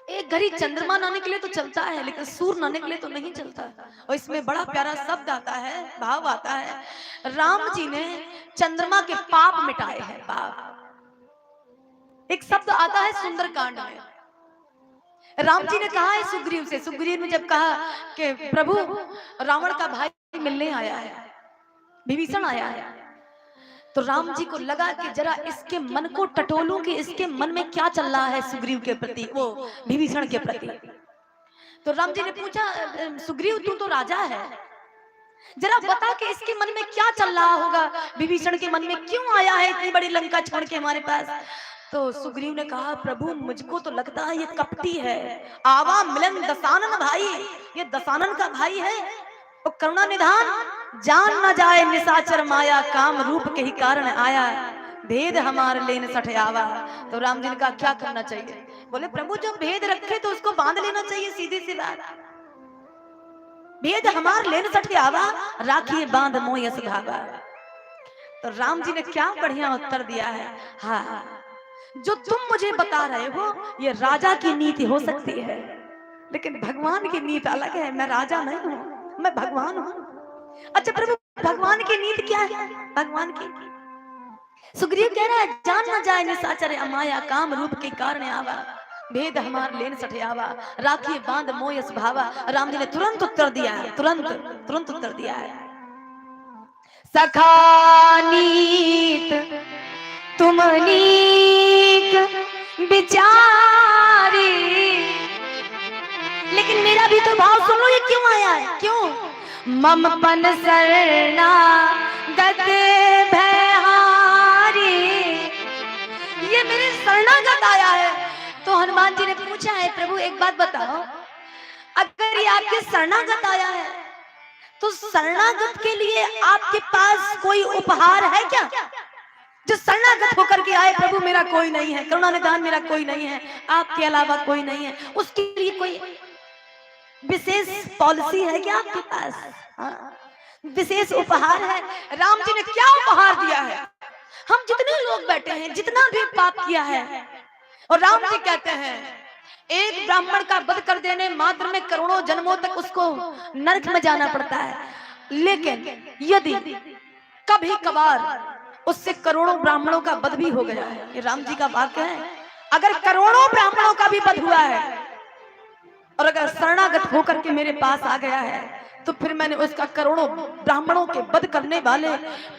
एक घड़ी चंद्रमा ना निकले तो चलता है, लेकिन सूर्य ना निकले तो नहीं चलता। और इसमें बड़ा प्यारा शब्द आता है, भाव आता है। राम जी ने चंद्रमा के पाप मिटाए हैं, पाप। एक शब्द आता है सुंदरकांड में, राम जी ने कहा है सुग्रीव से, सुग्रीव ने जब कहा कि प्रभु रावण का भाई मिलने आया है, विभीषण आया है, तो राम जी को लगा कि जरा इसके मन को टटोलूं कि इसके मन में क्या चल रहा है सुग्रीव के प्रति, वो विभीषण के प्रति। तो राम जी ने पूछा सुग्रीव तू तो राजा है, जरा बता कि इसके मन में क्या चल रहा होगा, विभीषण के मन में क्यों आया है इतनी बड़ी लंका छोड़ के हमारे पास। तो सुग्रीव ने कहा प्रभु मुझको तो लगता है ये कपटी है, आवा मिलन दसानन भाई, ये दसानन का भाई है। और करुणा निधान जान न जाए निशाचर माया, काम रूप के ही कारण आया, भेद हमारे लेन सठ आवा। तो राम जी ने कहा क्या करना चाहिए? बोले प्रभु जो भेद रखे तो उसको बांध लेना चाहिए, सीधी सी बात। भेद हमार लेन सठ आवा, राखिए बांध मोह यस धावा। तो राम जी ने क्या बढ़िया उत्तर दिया है, हाँ जो तुम मुझे बता रहे हो ये राजा की नीति हो सकती है, लेकिन भगवान की नीति अलग है। मैं राजा नहीं हूँ, मैं भगवान हूँ। अच्छा प्रभु, भगवान की नीति क्या है? भगवान की सुग्रीव कह रहा है, जान न जाए निशाचर अमाया, काम रूप के कारण आवा, भेद हमार लेन सठियावा, राखी बांध मोय स्वभावा। राम जी ने तुरंत उत्तर दिया है, तुरंत उत्तर दिया है। सखा नीत तुम नीक बिचारी, लेकिन मेरा भी तो भाव सुनो, ये क्यों आया है? क्यों? ममपन सरना गत भयहारी, ये मेरे शरणागत आया है। तो हनुमान जी ने पूछा है, प्रभु एक बात बताओ, अगर ये आपके शरणागत आया है तो शरणागत के लिए आपके पास कोई उपहार है क्या? जो शरणागत होकर के आए, प्रभु मेरा कोई नहीं है, करुणा निधान मेरा कोई नहीं है, आपके अलावा कोई नहीं है, उसके लिए कोई विशेष पॉलिसी है क्या आपके पास? हाँ, विशेष उपहार है? राम जी ने क्या उपहार दिया है? हम जितने लोग बैठे हैं, जितना भी पाप किया है, और राम जी कहते हैं एक ब्राह्मण का वध कर देने मात्र में करोड़ों जन्मों तक उसको नरक में जाना पड़ता है, लेकिन यदि कभी कभार उससे करोड़ों ब्राह्मणों का वध भी हो गया है, ये राम जी का वाक्य है, अगर करोड़ों ब्राह्मणों का भी वध हुआ है और अगर शरणागत होकर के मेरे पास आ गया है, तो फिर मैंने उसका करोड़ों ब्राह्मणों के वध करने वाले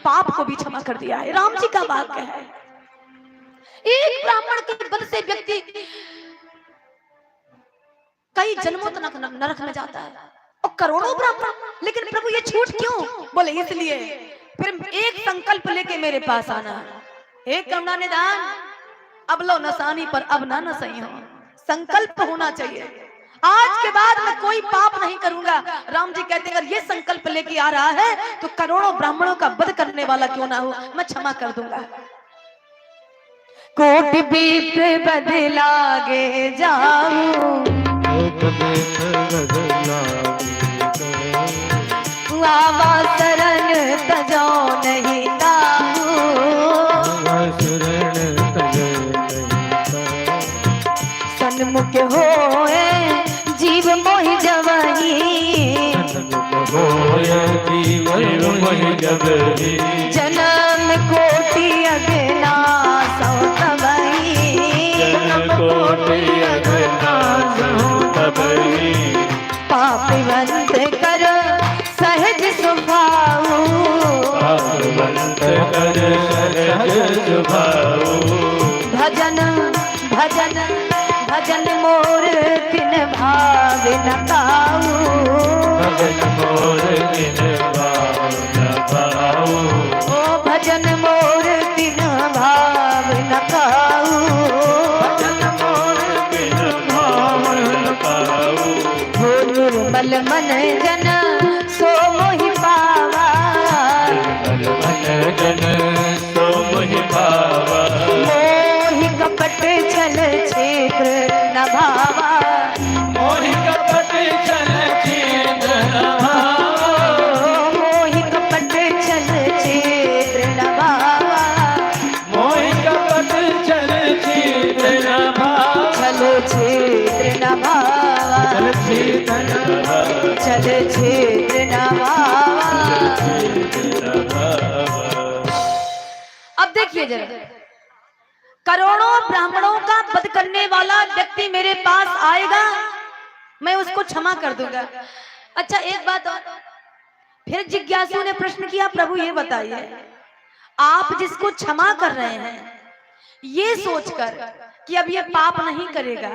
पाप को भी क्षमा कर दिया है। राम जी का वाक्य है। एक ब्राह्मण के वध से व्यक्ति कई जन्मों तक नरक में जाता है, और करोड़ों ब्राह्मण, लेकिन प्रभु ये छूट क्यों? बोले इसलिए फिर एक संकल्प लेके मेरे पास आना, एक करुणा निधान अब लो नसानी पर अब ना नसई हो, संकल्प होना चाहिए, आज के बाद मैं कोई पाप नहीं करूंगा। राम जी कहते हैं अगर ये संकल्प लेके आ रहा है तो करोड़ों ब्राह्मणों का वध करने वाला क्यों ना हो, मैं क्षमा कर दूंगा। कोट बीत बदलागे जाऊं, आवा शरण तजो नहीं ताऊ, सन्मुख होए जीव मोहि जवही, जन्म कोटि अगना सौ तबही, पापवंत कर सहज स्वभाव, भजन भजन भजन मोर तिन भाव न पाऊ, ओ भजन मोर तिन भाव न पाऊ, हो निर्मल मन जन सो मोहि पावा, मोहि कपट छल क्षेत्र न भावा, मोहि कपट छल क्षेत्र न भावा, छल क्षेत्र न भावा। अब देखिए जरा, करोड़ों ब्राह्मणों का वध करने वाला व्यक्ति मेरे पास आएगा, मैं उसको क्षमा कर दूंगा। अच्छा एक बात और, फिर जिज्ञासु ने प्रश्न किया, प्रभु ये बताइए आप जिसको क्षमा कर रहे हैं ये सोचकर कि अब ये पाप नहीं करेगा,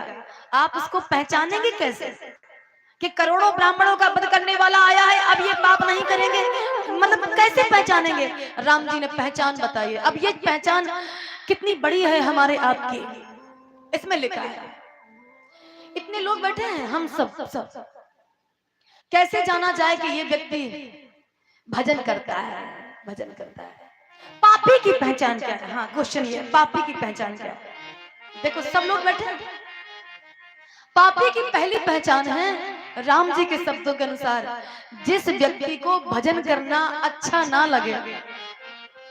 आप उसको पहचानेंगे कैसे कि करोड़ों ब्राह्मणों का वध करने वाला आया है, अब ये पाप नहीं करेंगे, मतलब कैसे पहचानेंगे? राम जी ने पहचान बताई। अब ये पहचान कितनी बड़ी है हमारे आपकी, इसमें लिखा है, इतने लोग बैठे हैं, हम सब कैसे जाना जाए कि ये व्यक्ति भजन करता है, भजन करता है? पापी की पहचान क्या है? हाँ क्वेश्चन ये, पापी की पहचान क्या है? देखो सब लोग बैठे हैं, पापी की पहली पहचान है राम जी के शब्दों के अनुसार, जिस व्यक्ति को भजन करना अच्छा ना लगे,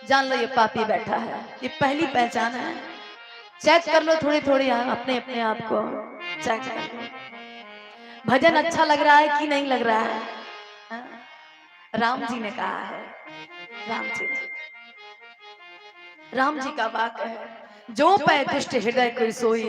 जान लो ये पापी बैठा है, ये पहली पहचान है। चेक कर लो थोड़ी थोड़ी अपने अपने आप को चेक कर लो। भजन अच्छा लग रहा है कि नहीं लग रहा है? हाँ? राम जी ने कहा है, राम जी का वाक्य है, जो पै दुष्ट हृदय कोई सोई,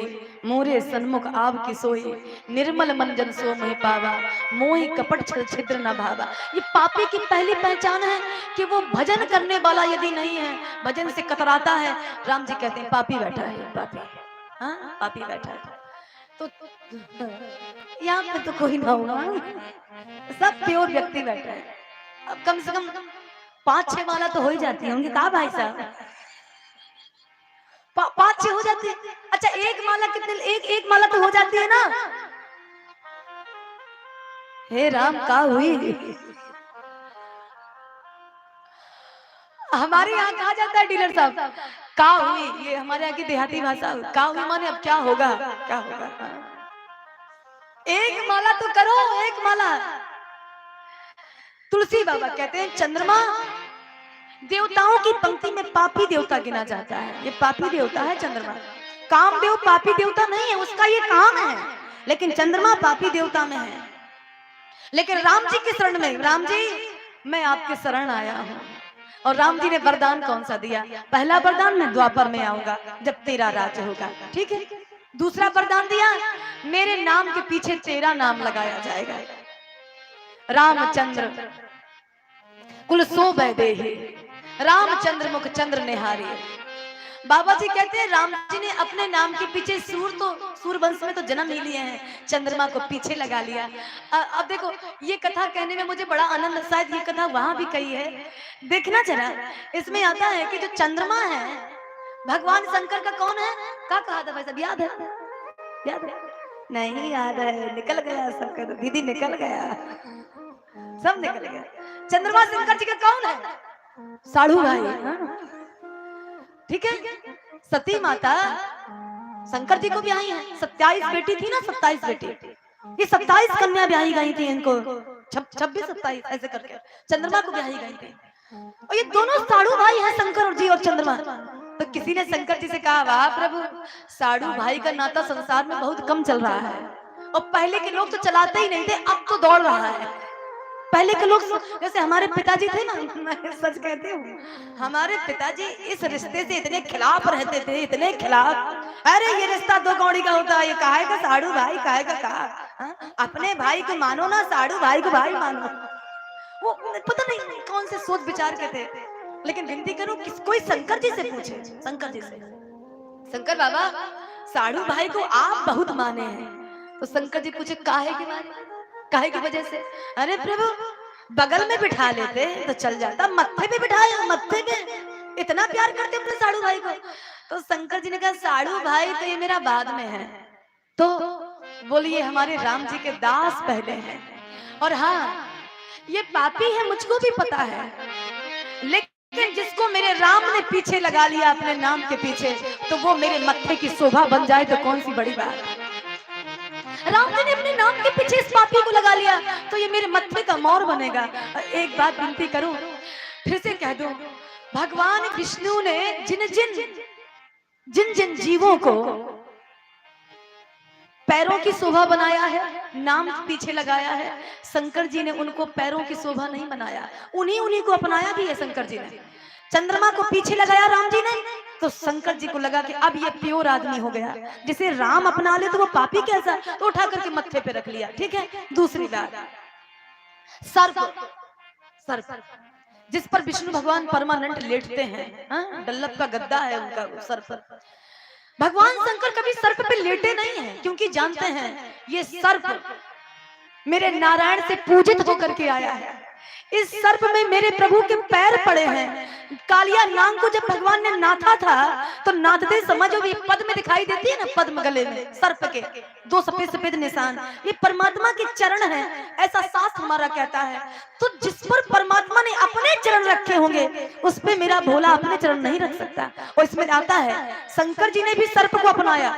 मोरे सन्मुख आव की सोई, निर्मल मन जन सो मोहि पावा, मोहि कपट छल छिद्र न भावा। ये पापी की पहली पहचान है कि वो भजन करने वाला यदि नहीं है, भजन से कतराता है, राम जी कहते हैं पापी बैठा है, पापी। हाँ, पापी बैठा है। तो यहाँ पे तो कोई ना होगा, सब प्योर व्यक्ति बैठे हैं। अब कम से कम 5-6 माला तो हो ही जाती होंगी, कहा भाई साहब? 5-6 हो जाती है। अच्छा, एक माला कितने? एक माला तो हो जाती है ना। हे राम, का हुई? हमारे यहाँ कहा जाता है डीलर साहब, का हुई, ये हमारे यहाँ की देहाती भाषा, का हुई माने अब क्या होगा, क्या होगा। एक माला तो करो, एक माला। तुलसी बाबा कहते हैं चंद्रमा देवताओं की पंक्ति में पापी देवता गिना जाता है। ये पापी देवता है चंद्रमा। कामदेव पापी देवता नहीं है, उसका ये काम है, लेकिन चंद्रमा पापी देवता में है। लेकिन राम जी के शरण में, राम जी मैं आपके शरण आया हूँ। और राम जी ने वरदान कौन सा दिया? पहला वरदान, मैं द्वापर में आऊंगा जब तेरा राज्य होगा, ठीक है। दूसरा वरदान दिया, मेरे नाम के पीछे तेरा नाम लगाया जाएगा। रामचंद्र कुल सो बैदेही, रामचंद्र मुख चंद्र निहारी। बाबा जी कहते हैं राम जी ने अपने नाम के पीछे सूर वंश में तो जन्म ही लिए हैं, चंद्रमा को पीछे लगा लिया। अब देखो, ये कथा कहने में मुझे बड़ा आनंद, शायद ये कथा वहां भी कही है, देखना जरा। इसमें आता है कि जो चंद्रमा है भगवान शंकर का कौन है? क्या कहा था भाई साहब, याद है? याद है? नहीं याद है, निकल गया सबका, तो दीदी निकल गया, सब निकल गया। चंद्रमा शंकर जी का कौन है? साढ़ू भाई, ठीक है। सती माता शंकर जी को ब्याही है, 27 बेटी थी ना, 27 बेटी, ये 27 कन्या ब्याही गई थी इनको, 26-27 ऐसे करके चंद्रमा को ब्याही गई थी। और ये दोनों साढ़ू भाई हैं, शंकर जी और चंद्रमा। तो किसी ने शंकर जी से कहा, वाह प्रभु, साढ़ू भाई का नाता संसार में बहुत कम चल रहा है, और पहले के लोग तो चलाते ही नहीं थे, अब तो दौड़ रहा है। पहले के लोग, जैसे हमारे पिताजी थे ना, मैं सच कहती हूँ, हमारे पिताजी इस रिश्ते से इतने खिलाफ रहते थे, इतने खिलाफ। अरे ये रिश्ता 2 कौड़ी का होता है, ये काहे का साढ़ू भाई, काहे का कहा, अपने भाई को मानो ना, साढ़ू भाई को भाई मानो। वो पता नहीं कौन से सोच विचार के थे। लेकिन विनती करूं, कोई शंकर जी से पूछे, शंकर जी से, शंकर बाबा साढ़ू भाई को आप बहुत माने हैं, तो शंकर जी पूछे काहे के माने, काहे की वजह से? अरे प्रभु, बगल में बिठा लेते तो चल जाता, मत्थे पे बिठाए, मत्थे पे, इतना प्यार करते अपने साढ़ू भाई को। तो शंकर जी ने कहा, साढ़ू भाई तो ये मेरा बाद में है, तो बोलिए हमारे राम जी के दास पहले हैं। और हाँ, ये पापी है मुझको भी पता है, लेकिन जिसको मेरे राम ने पीछे लगा लिया अपने नाम के पीछे, तो वो मेरे मत्थे की शोभा बन जाए तो कौन सी बड़ी बात। राम जी ने अपने नाम के पीछे इस पापी को लगा लिया, तो ये मेरे मत्थे का मोर बनेगा। एक बात विनती करूं, फिर से कह दूं, भगवान विष्णु ने जिन जिन जीवों को पैरों की शोभा बनाया है, नाम पीछे लगाया है, शंकर जी ने उनको पैरों की शोभा नहीं बनाया, उन्हीं को अपनाया भी है शंकर जी ने। चंद्रमा को पीछे लगाया राम जी ने, तो शंकर जी को लगा कि अब ये प्योर आदमी हो गया, जिसे राम अपना ले तो वो पापी कैसा, तो उठा करके मत्थे पे रख लिया, ठीक है। दूसरी बात, सर्प जिस पर विष्णु भगवान परमानेंट लेटते हैं, डल्लभ का गद्दा है उनका सर पर। भगवान शंकर कभी सर्प पे लेटे नहीं हैं, क्योंकि जानते हैं ये सर्प मेरे नारायण से पूजित होकर के आया है। इस सर्प में मेरे प्रभु के पैर पड़े हैं। कालिया नाग को जब भगवान ने नाथा था, तो नाथते समय जो ये पद्म दिखाई देती है ना, पद्म गले में सर्प के 2 सफेद सफेद निशान, ये परमात्मा के चरण हैं, ऐसा शास्त्र हमारा कहता है। तो जिस पर परमात्मा ने अपने चरण रखे होंगे, उस पे मेरा भोला अपने चरण नहीं रख सकता। और इसमें आता है शंकर जी ने भी सर्प को अपनाया,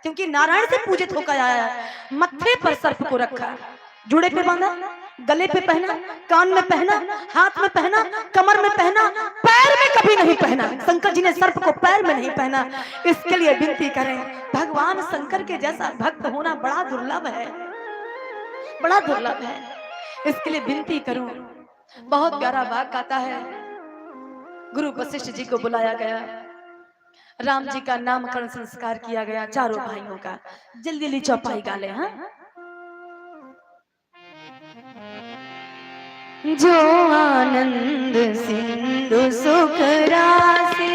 क्योंकि नारायण से पूजित होकर आया, मत्थे पर सर्प को रखा, जुड़े पे बांधा, गले पे पहना, कान में पहना, हाथ में पहना, कमर में पहना, पैर में कभी नहीं पहना। शंकर जी ने सर्प को पैर में नहीं पहना। इसके लिए विनती करें, भगवान शंकर के जैसा भक्त होना बड़ा दुर्लभ है, बड़ा दुर्लभ है। इसके लिए विनती करूं। बहुत प्यारा वाक्य आता है। गुरु वशिष्ठ जी को बुलाया गया, राम जी का नामकरण संस्कार किया गया चारों भाइयों का। जल्दी जल्दी चौपाई गाले। हाँ, जो आनंद सिंधु सुख राशि,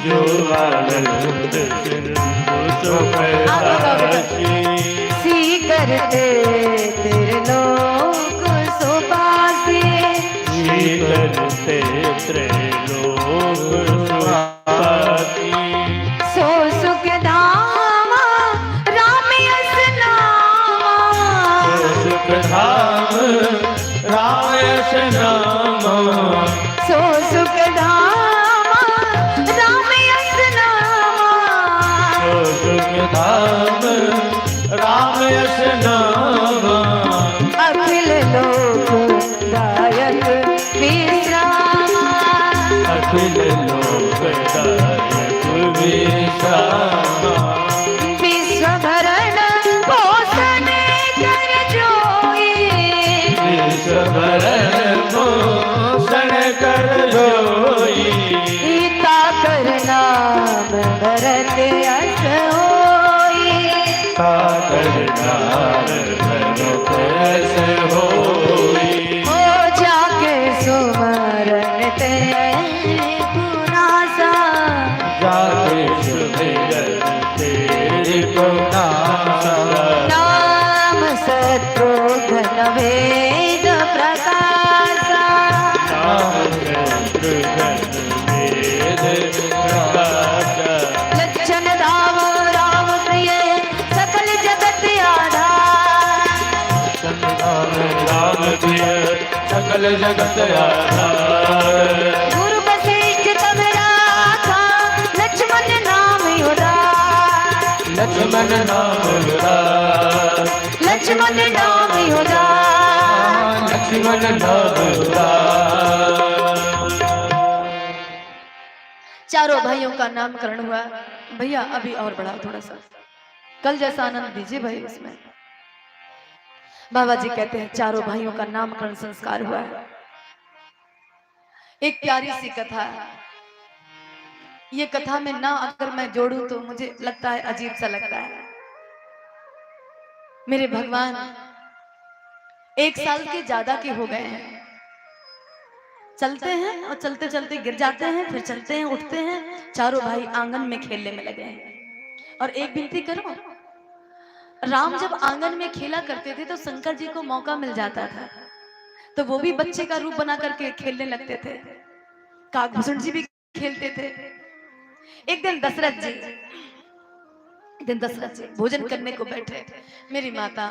जो आनंद सिंधु सुख राशि, सी करते त्रिलोक सुबासी, सी करते त्रिलोक सुबासी, सो सुख धामा राम यस नामा, सो सुख धाम राम यस नामा, सो सुख धामा राम यस नामा, सो सुख धाम राम यस नामा, अखिल लोक दायक विश्रामा, अखिल लोकदायक विश्रामा, विश्व भरण पोषण कर जोई, विश्व भरण पोषण कर जोई, गीता कर नाम भरत अस होई, सागर नाम भरत अस होई, हो जाके सुमरन ते पुनासा, जाके सुमिरन तेरी पुनासा, नाम शत्रुघ्न वेद प्रकाशा, नाम शत्रुघ्न वेद प्रकाशा, लक्षण धाम राम प्रिय सकल जगत आधार, राम प्रिय सकल जगत आधार, गुरु वशिष्ठ तब राखा लक्ष्मण नाम उदार, लक्ष्मण नाम उदार, लक्ष्मण नाम उदार, लक्ष्मण नाम उदार। चारों भाइयों का नामकरण हुआ। भैया अभी और बढ़ाओ थोड़ा सा, कल जैसा आनंद दीजिए भाई इसमें। बाबा जी कहते हैं चारों भाइयों का नामकरण संस्कार हुआ है। एक प्यारी सी कथा है। ये कथा में ना अगर मैं जोड़ूं तो मुझे लगता है अजीब सा लगता है। मेरे भगवान 1 साल के ज्यादा के हो गए हैं, चलते हैं और चलते चलते गिर जाते हैं, फिर चलते हैं उठते हैं। चारों भाई आंगन में खेलने में लगे हैं। और एक विनती करो, राम जब आंगन में खेला करते थे तो शंकर जी को मौका मिल जाता था तो वो भी बच्चे का रूप बना करके खेलने लगते थे। काकभूषण जी भी खेलते थे। एक दिन दशरथ जी भोजन करने को बैठे। मेरी माता,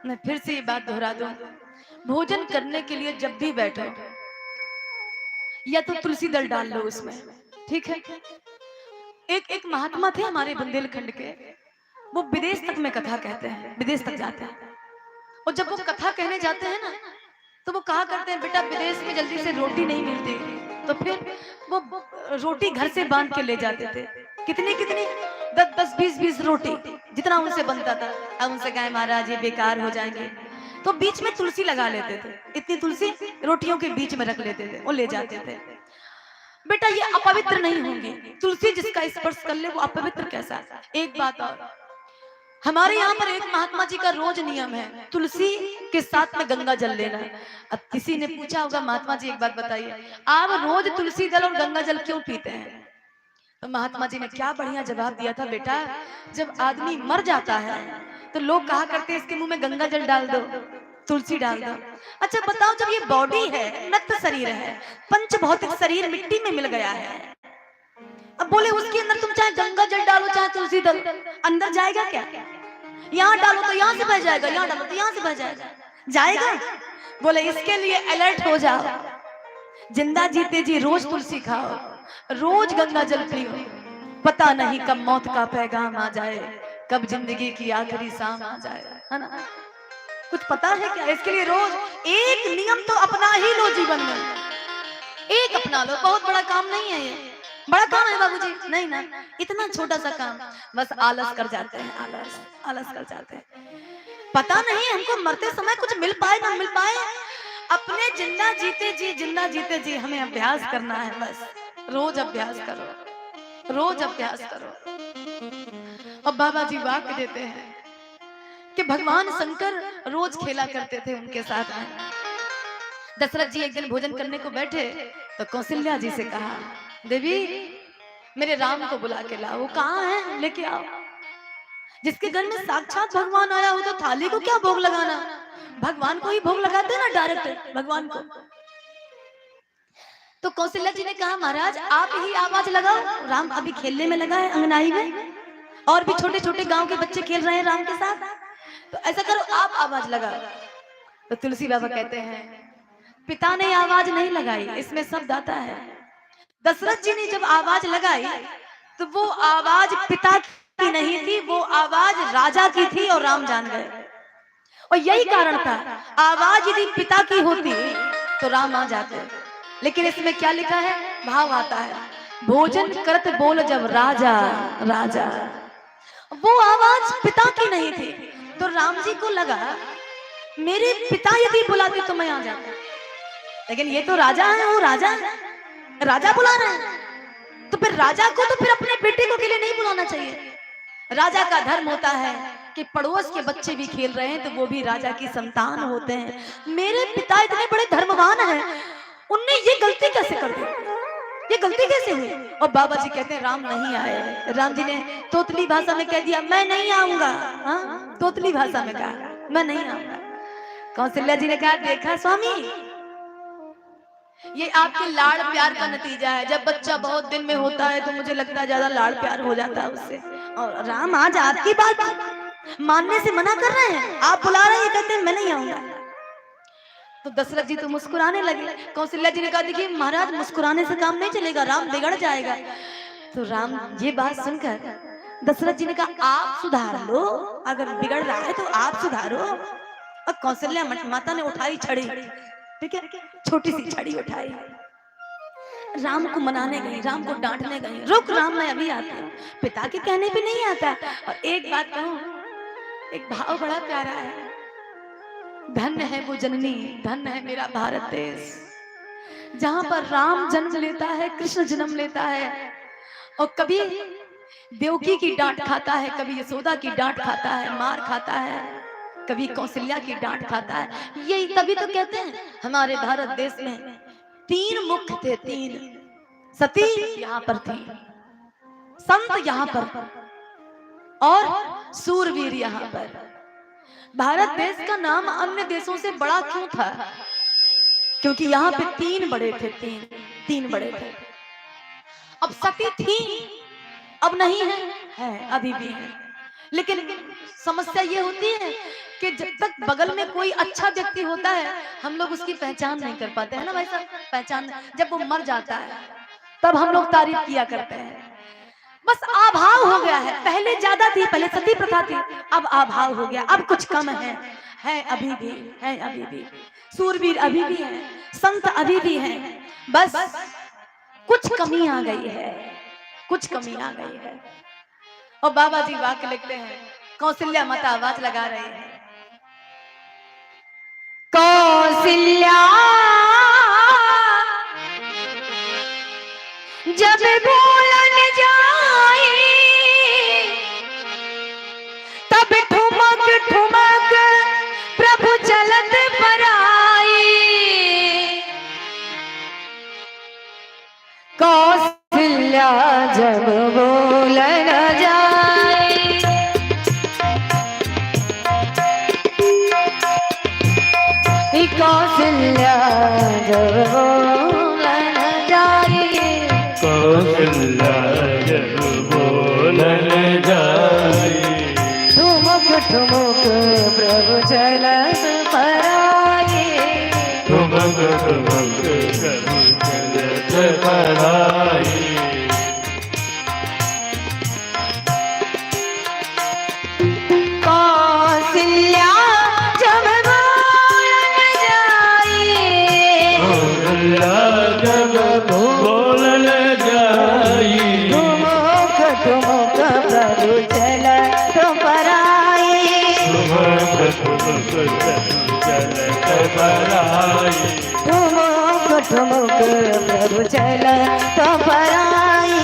मैं फिर से ये बात दोहरा दूं, भोजन करने के लिए जब भी बैठो या तो तुलसी दल डाल लो उसमें, ठीक है। एक महात्मा थे हमारे बुंदेलखंड के, वो विदेश तक में कथा कहते हैं, विदेश तक जाते हैं। और जब वो कथा कहने जाते हैं ना तो वो कहा करते हैं, बेटा विदेश में जल्दी से रोटी नहीं मिलती, तो फिर वो रोटी घर से बांध के ले जाते थे। कितनी 10 20 रोटी जितना उनसे बनता था। अब उनसे कहे महाराज ये बेकार हो जाएंगे, तो बीच में तुलसी लगा लेते थे। इतनी तुलसी रोटियों के बीच में रख लेते थे, वो ले जाते थे। बेटा ये अपवित्र नहीं होंगी, तुलसी जिसका स्पर्श कर ले वो अपवित्र कैसा। एक बात और, हमारे यहाँ पर एक महात्मा जी का रोज नियम है, तुलसी के साथ में गंगा जल लेना। अब किसी ने पूछा होगा, महात्मा जी एक बात बताइए, आप रोज तुलसी जल और गंगा जल क्यों पीते हैं? तो महात्मा जी ने क्या बढ़िया जवाब दिया था, बेटा जब आदमी मर जाता है तो लोग कहा करते हैं इसके मुंह में गंगा जल डाल दो, तुलसी डाल दो। अच्छा बताओ, जब ये बॉडी है, मृत शरीर है, पंच भौतिक शरीर मिट्टी में मिल गया है, अब बोले उसके अंदर तुम चाहे गंगा जल डालो चाहे तुलसी दल, अंदर जाएगा क्या? यहाँ डालो तो यहाँ से बह जाएगा, यहाँ डालो तो यहाँ से बह जाएगा, जाएगा? बोले इसके लिए अलर्ट हो जाओ, जिंदा जीते जी रोज तुलसी खाओ, रोज गंगा जल पियो, पता नहीं कब मौत का पैगाम आ जाए, कब जिंदगी की आखिरी शाम आ जाए, है ना। कुछ पता है क्या? इसके लिए रोज एक नियम तो अपना ही लो जीवन में, एक अपना लो। बहुत बड़ा काम नहीं है ये, बड़ा काम है बाबूजी, नहीं ना, इतना छोटा सा काम, बस आलस कर जाते हैं, आलस आलस कर जाते हैं। पता नहीं हमको मरते समय कुछ मिल पाए ना मिल पाए, अपने जिंदा जीते जी हमें अभ्यास करना है। बस रोज अभ्यास करो, रोज अभ्यास करो। और बाबा जी वाक्य देते हैं कि भगवान शंकर रोज खेला करते थे उनके साथ में। दशरथ जी एक दिन भोजन करने को बैठे तो कौशल्या जी से कहा, देवी मेरे राम को बुला के लाओ। वो कहाँ है? लेके आओ। जिसके घर में साक्षात भगवान आया हो तो थाली को क्या भोग लगाना, भगवान को ही भोग लगाते ना डायरेक्ट भगवान को। तो कौशल्या जी ने कहा, महाराज आप ही आवाज लगाओ, राम अभी खेलने में लगा है अंगनाई में, और भी छोटे छोटे गांव के बच्चे खेल रहे हैं राम के साथ, तो ऐसा करो आप आवाज लगाओ। तो तुलसी बाबा कहते हैं, पिता ने आवाज नहीं लगाई, इसमें शब्द आता है। दशरथ जी ने जब आवाज लगाई तो वो आवाज पिता की नहीं थी, वो आवाज राजा की थी, और राम जान गए। और यही कारण था, आवाज यदि पिता की होती तो राम आ जाते। लेकिन इसमें क्या लिखा है? भाव आता है, भोजन करत बोल जब राजा राजा। वो आवाज पिता की नहीं थी, तो राम जी को लगा मेरे पिता यदि बुलाते तो मैं आ जाता, लेकिन ये तो राजा है, वो राजा है, राजा बुला रहे हैं, तो फिर राजा को तो फिर अपने बेटे को के लिए नहीं बुलाना चाहिए। राजा का धर्म होता है कि पड़ोस के बच्चे भी खेल रहे हैं तो वो भी राजा की संतान होते हैं। मेरे पिता इतने बड़े धर्मवान हैं, उनने ये गलती कैसे कर दी, ये गलती कैसे हुई? और बाबा जी कहते हैं राम नहीं आए। राम जी ने तोतली भाषा में कह दिया, मैं नहीं आऊंगा। हाँ, तोतली भाषा में कहा, मैं नहीं आऊंगा। कौशल्या जी ने कहा, देखा स्वामी, ये आपके लाड़ प्यार का नतीजा है। जब बच्चा बहुत दिन में होता है तो मुझे लगता है ज्यादा लाड़ प्यार हो जाता है उससे। और राम आज आपकी बात मानने से मना कर रहे हैं, आप बुला रहे हैं, कहते हैं मैं नहीं आऊंगा। तो दशरथ जी तो मुस्कुराने लगे। कौशल्या जी ने कहा, देखिए महाराज मुस्कुराने से काम नहीं चलेगा, राम बिगड़ जाएगा। तो राम ये बात सुनकर दशरथ जी ने कहा, आप सुधार लो, अगर बिगड़ रहा है तो आप सुधारो। और कौशल्या माता ने उठाई छड़ी, ठीक है, छोटी सी छड़ी उठाई, राम को मनाने गई, राम को डांटने गई, रुक राम मैं अभी आती हूँ। पिता के कहने पे नहीं आता। और एक बात कहूँ, एक भाव बड़ा प्यारा है, धन्य है वो जननी, धन्य है मेरा भारत देश, जहां पर राम जन्म लेता है, कृष्ण जन्म लेता है, और कभी देवकी की डांट खाता है, कभी यशोदा की डांट खाता है, मार खाता है, कभी कौशल्या की डांट खाता है। यही तभी तो कहते हैं हमारे भारत देश में 3 मुख्य थे, 3 सती यहाँ पर थी, संत यहाँ पर, और सूरवीर यहाँ पर। भारत देश का नाम अन्य देशों से बड़ा क्यों था? क्योंकि यहाँ पे 3 बड़े थे, 3 बड़े थे। अब सती थी, अब नहीं है अभी भी है। लेकिन समस्या ये होती है कि जब तक बगल में कोई अच्छा व्यक्ति होता है हम लोग उसकी पहचान नहीं कर पाते हैं ना भाई साहब। पहचान जब वो मर जाता है तब हम लोग तारीफ किया करते हैं। बस अभाव हो गया है, पहले ज्यादा थी, पहले सती प्रथा थी, अब अभाव हो गया, अब कुछ कम है अभी भी, है अभी भी, सूरवीर अभी भी है, संत अभी भी है, बस कुछ कमी आ गई है, कुछ कमी आ गई है। और बाबा जी वाक्य लिखते हैं, कौशल्या माता आवाज लगा रही है, कौशल्या जब बोलन जाए तब ठुमक ठुमक प्रभु चलत पराए। कौशल्या जब बोलन जाए कौशल्या जब बोलन जाए, कौशल्या जब बोलन जाए, ठुमक ठुमक प्रभु चलत पराए। ठुमक ठुमक प्रभु चलत पराए। कौशल्या जब कौशल्या जब बोलन जाई ठुमुक ठुमुक प्रभु चल तो पराई ठुमक ठुमक चलत बराई ठुमुक ठुमुक प्रभु चल तो पराई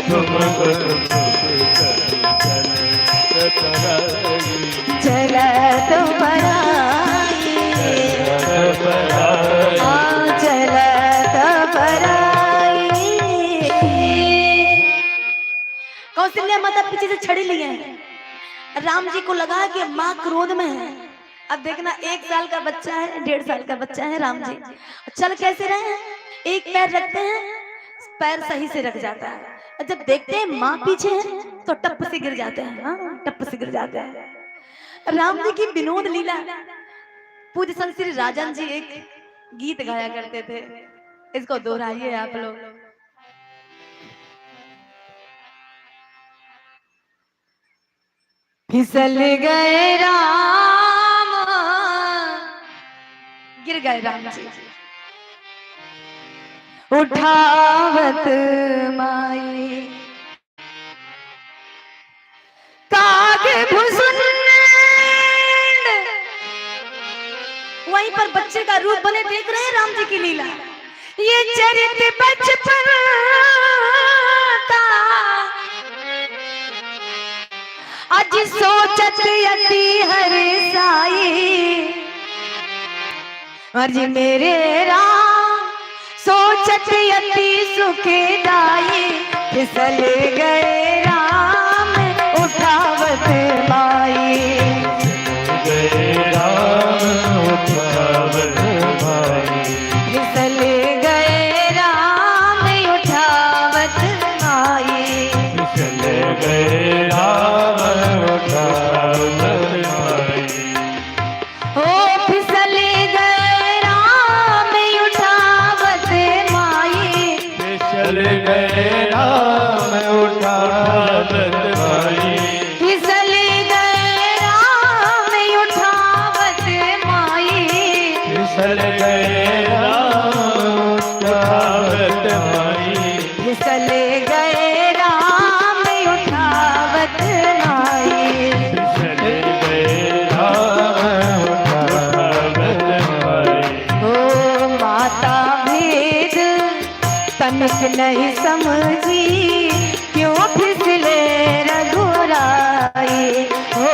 ठुमक ठुमक चलत बराई चल तो पराई चल तो पराई। कौशल्या माता पीछे से छड़ी लिए हैं। राम जी को लगा कि माँ क्रोध में है। अब देखना 1 साल का बच्चा है, 1.5 साल का बच्चा है राम जी, चल कैसे रहे हैं, एक पैर रखते हैं, पैर सही से रख जाता है, और जब देखते हैं माँ पीछे है तो टप से गिर जाते हैं। हाँ, टप से गिर जाते हैं। राम जी की विनोद लीला पूज्य संत श्री राजन जी एक गीत गाया करते थे, इसको दोहराइए आप लोग। फिसल गए राम, गिर गए राम जी, उठावत माई कागे भुसुंड। वहीं पर बच्चे का रूप बने देख रहे हैं राम जी की लीला। ये चरित्र बचपन का आज सोचत यति हर साई, अर्ज मेरे राम सोचत यति सुखदाई। फिसल गए राम उठावत माई गए राम उठावत माई फिसल गए राम उठावत माई। फिसल गए राम उठावत माई ओ फिसल गए राम उठावत माई। फिसल गए राम उठावत माई फिसल गए राम उठावत माई। फिसल गए राम उठावत माई फिसल गए राम उठावत माई। फिसल गए राम उठावत माई ओ माता भेद तनिक नहीं समझी, क्यों फिसले रघुराई। ओ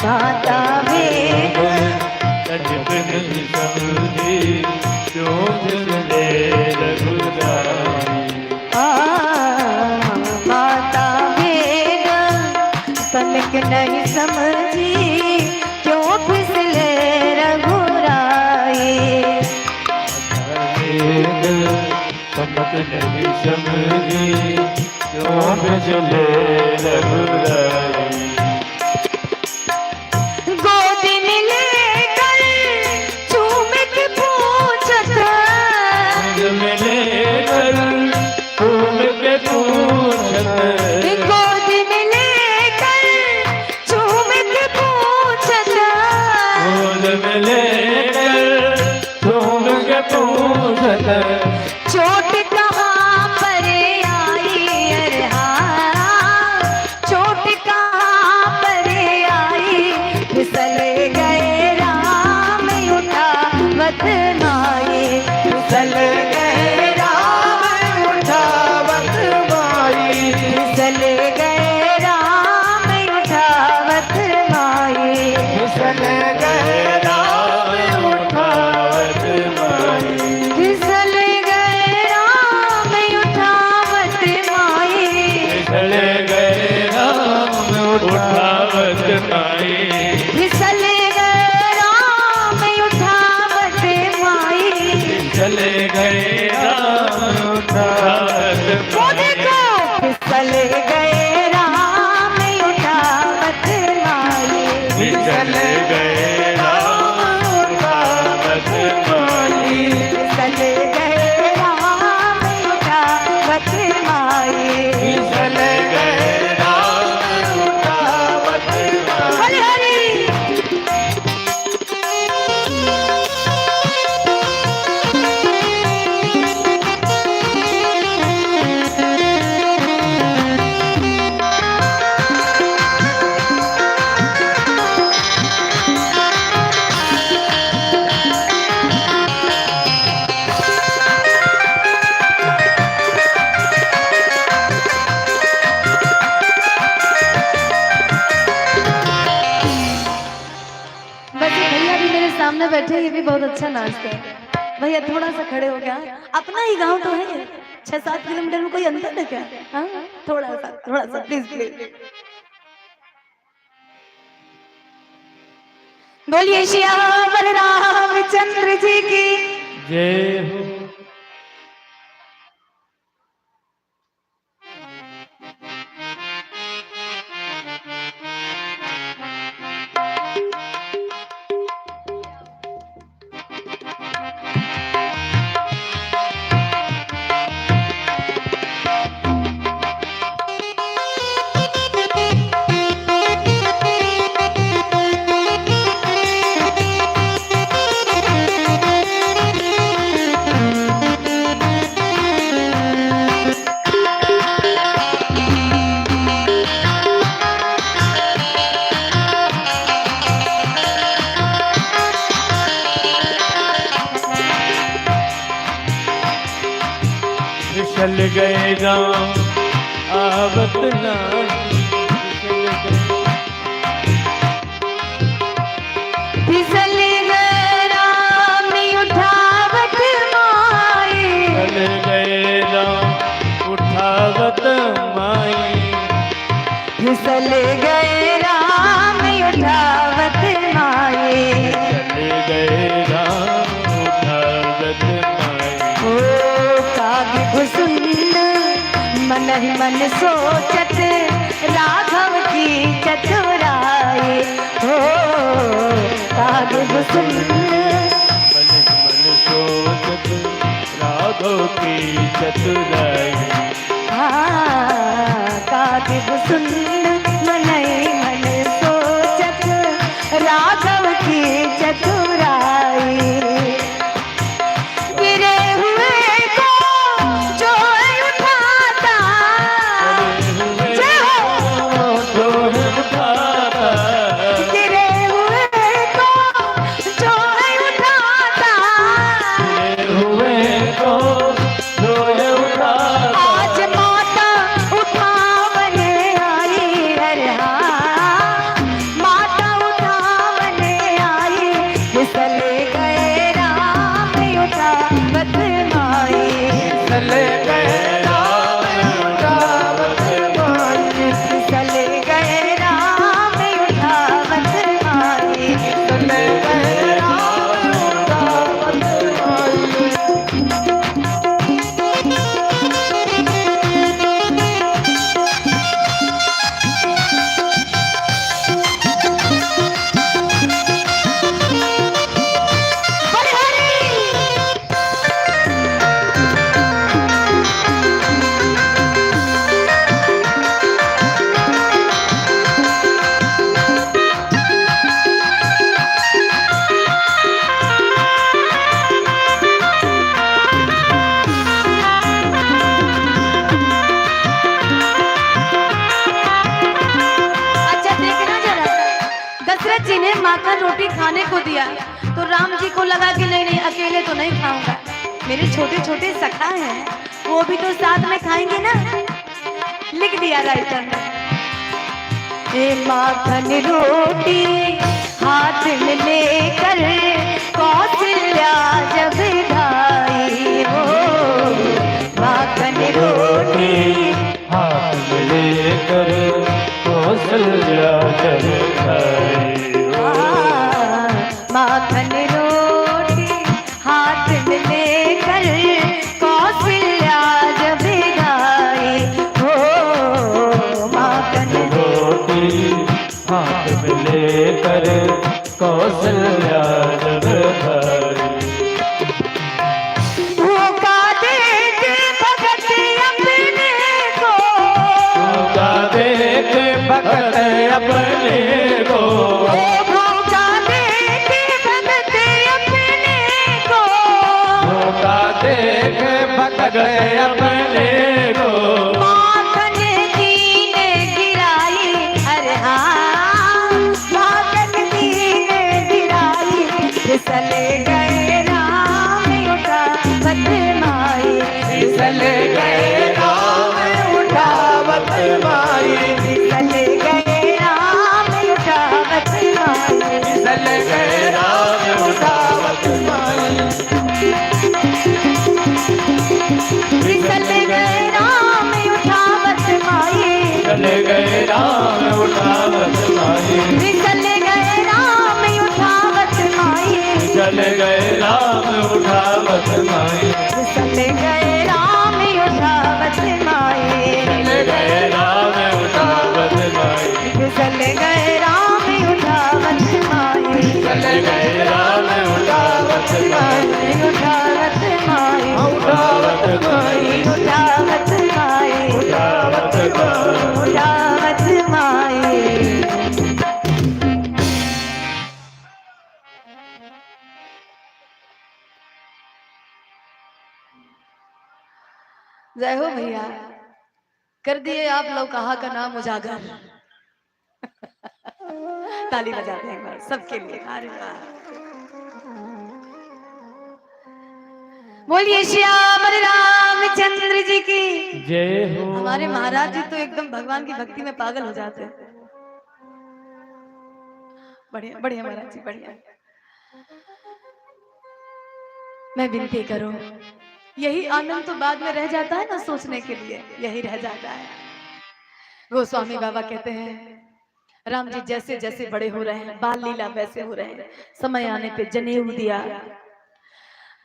माता भेद तनिक नहीं समझी, क्यों फिसले रघुराई। माता भेद तनिक नहीं समझी, क्यों फिसले रघुराई। तमक नहीं समझी, क्यों फिसले रघुराई। गोदी में लेकर चूम के पूछत, में लेकर घूम के पूछत गोदी में लेकर चूम के पूछत। गोद में लेकर घूम के पूछत चोट कहाँ पर आई, अरे हाँ चोट कहाँ पर आई। फिसल गए राम उठावत माई। फिसल गए राम उठावत माई। फिसल गए राम उठावत माई। फिसल गए राम उठावत माई फिसल गए राम उठावत माई। फिसल गए राम उठावत माई फिसल गए राम उठावत माई। फिसल गए राम उठावत वो देखो फिसल गए राम उठावत माई। फिसल गए राम उठावत माई फिसल गए राम उठावत माई। फिसल गए राम उठावत माई हरि हरि बहुत अच्छा नाचते हैं। भैया थोड़ा सा खड़े हो गया, अपना ही गांव तो है, 6-7 किलोमीटर में कोई अंतर है क्या? हाँ थोड़ा सा प्लीज प्लीज। बोलिए श्याम रामचंद्र जी की जय हो। फिसल गए राम आवत नाही, फिसल गए राम उठावत माई, फिसल गए राम उठावत माई, फिसल गए राम उठावत माई, फिसल गए राम उठावत माई। ओ काग घुसुंड मन ही मन सोचत राघव की चतुराई, हो काग घुसुंड मन मन सोचत राघव की चतुराई, काग घुसुंड मन ही मन सोचत राघव की चतुराई, गिरे हुए को जो उठाता, जो उठाता, गिरे हुए को जो उठाता, हुए को जो उठाता, आज माता उठावने आई, अरे हाँ माता उठावने आई, फिसल गए राम उठावत माई, फिसल गए राम उठावत माई, फिसल गए राम उठावत माई, फिसल गए राम उठावत माई। हरि हरि। अच्छा देखना जरा, दशरथ जी ने माखन रोटी खाने को दिया तो राम जी को लगा कि नहीं नहीं अकेले तो नहीं खाऊंगा, मेरे छोटे छोटे सखा हैं वो भी तो साथ में खाएंगे ना। लिख दिया राइटर ने, ये माखन रोटी हाथ में लेकर कौशल्या जब धाई, हो माखन रोटी हाथ में लेकर कौशल्या जब खाई, माखन रोटी हाथ में लेकर कौशल्या जब गाई, हो माखन रोटी हाथ में लेकर कौशल्या जब खाई, भूखा देख भगत अपने को, भूखा देख भगत अपने को, भूखा देख भगत अपने को, भूखा देख भगत अपने को, माखन दीने गिराई, अरे हाँ माखन दीने गिराई, फिसल गए राम उठावत माई, फिसल गए राम उठावत माई, फिसल गए राम उठावत माई, फिसल गए राम उठावत उठावत माई फिसल गए राम उठावत माए चल गए राम उठावत माई फिसल गए राम उठावत माए चल गए राम उठावत माई उठावत माए उठावत माई उठावत माए उठावत माई उठावत माए। जय हो भैया, कर दिए आप लोग कहा का नाम उजागर। ताली बजाते हैं एक बार सबके लिए। अरे वाह। बोलिए श्याम रामचंद्र जी की। जय हो हमारे महाराज जी तो एकदम भगवान की भक्ति में पागल हो जाते हैं। बढ़िया बढ़िया महाराज जी बढ़िया। मैं विनती करूं, यही आनंद तो बाद में रह जाता है ना, सोचने के लिए यही रह जाता है। गोस्वामी बाबा कहते हैं राम जी जैसे जैसे बड़े हो रहे हैं, बाल लीला वैसे हो रहे हैं, समय आने पे जनेऊ दिया,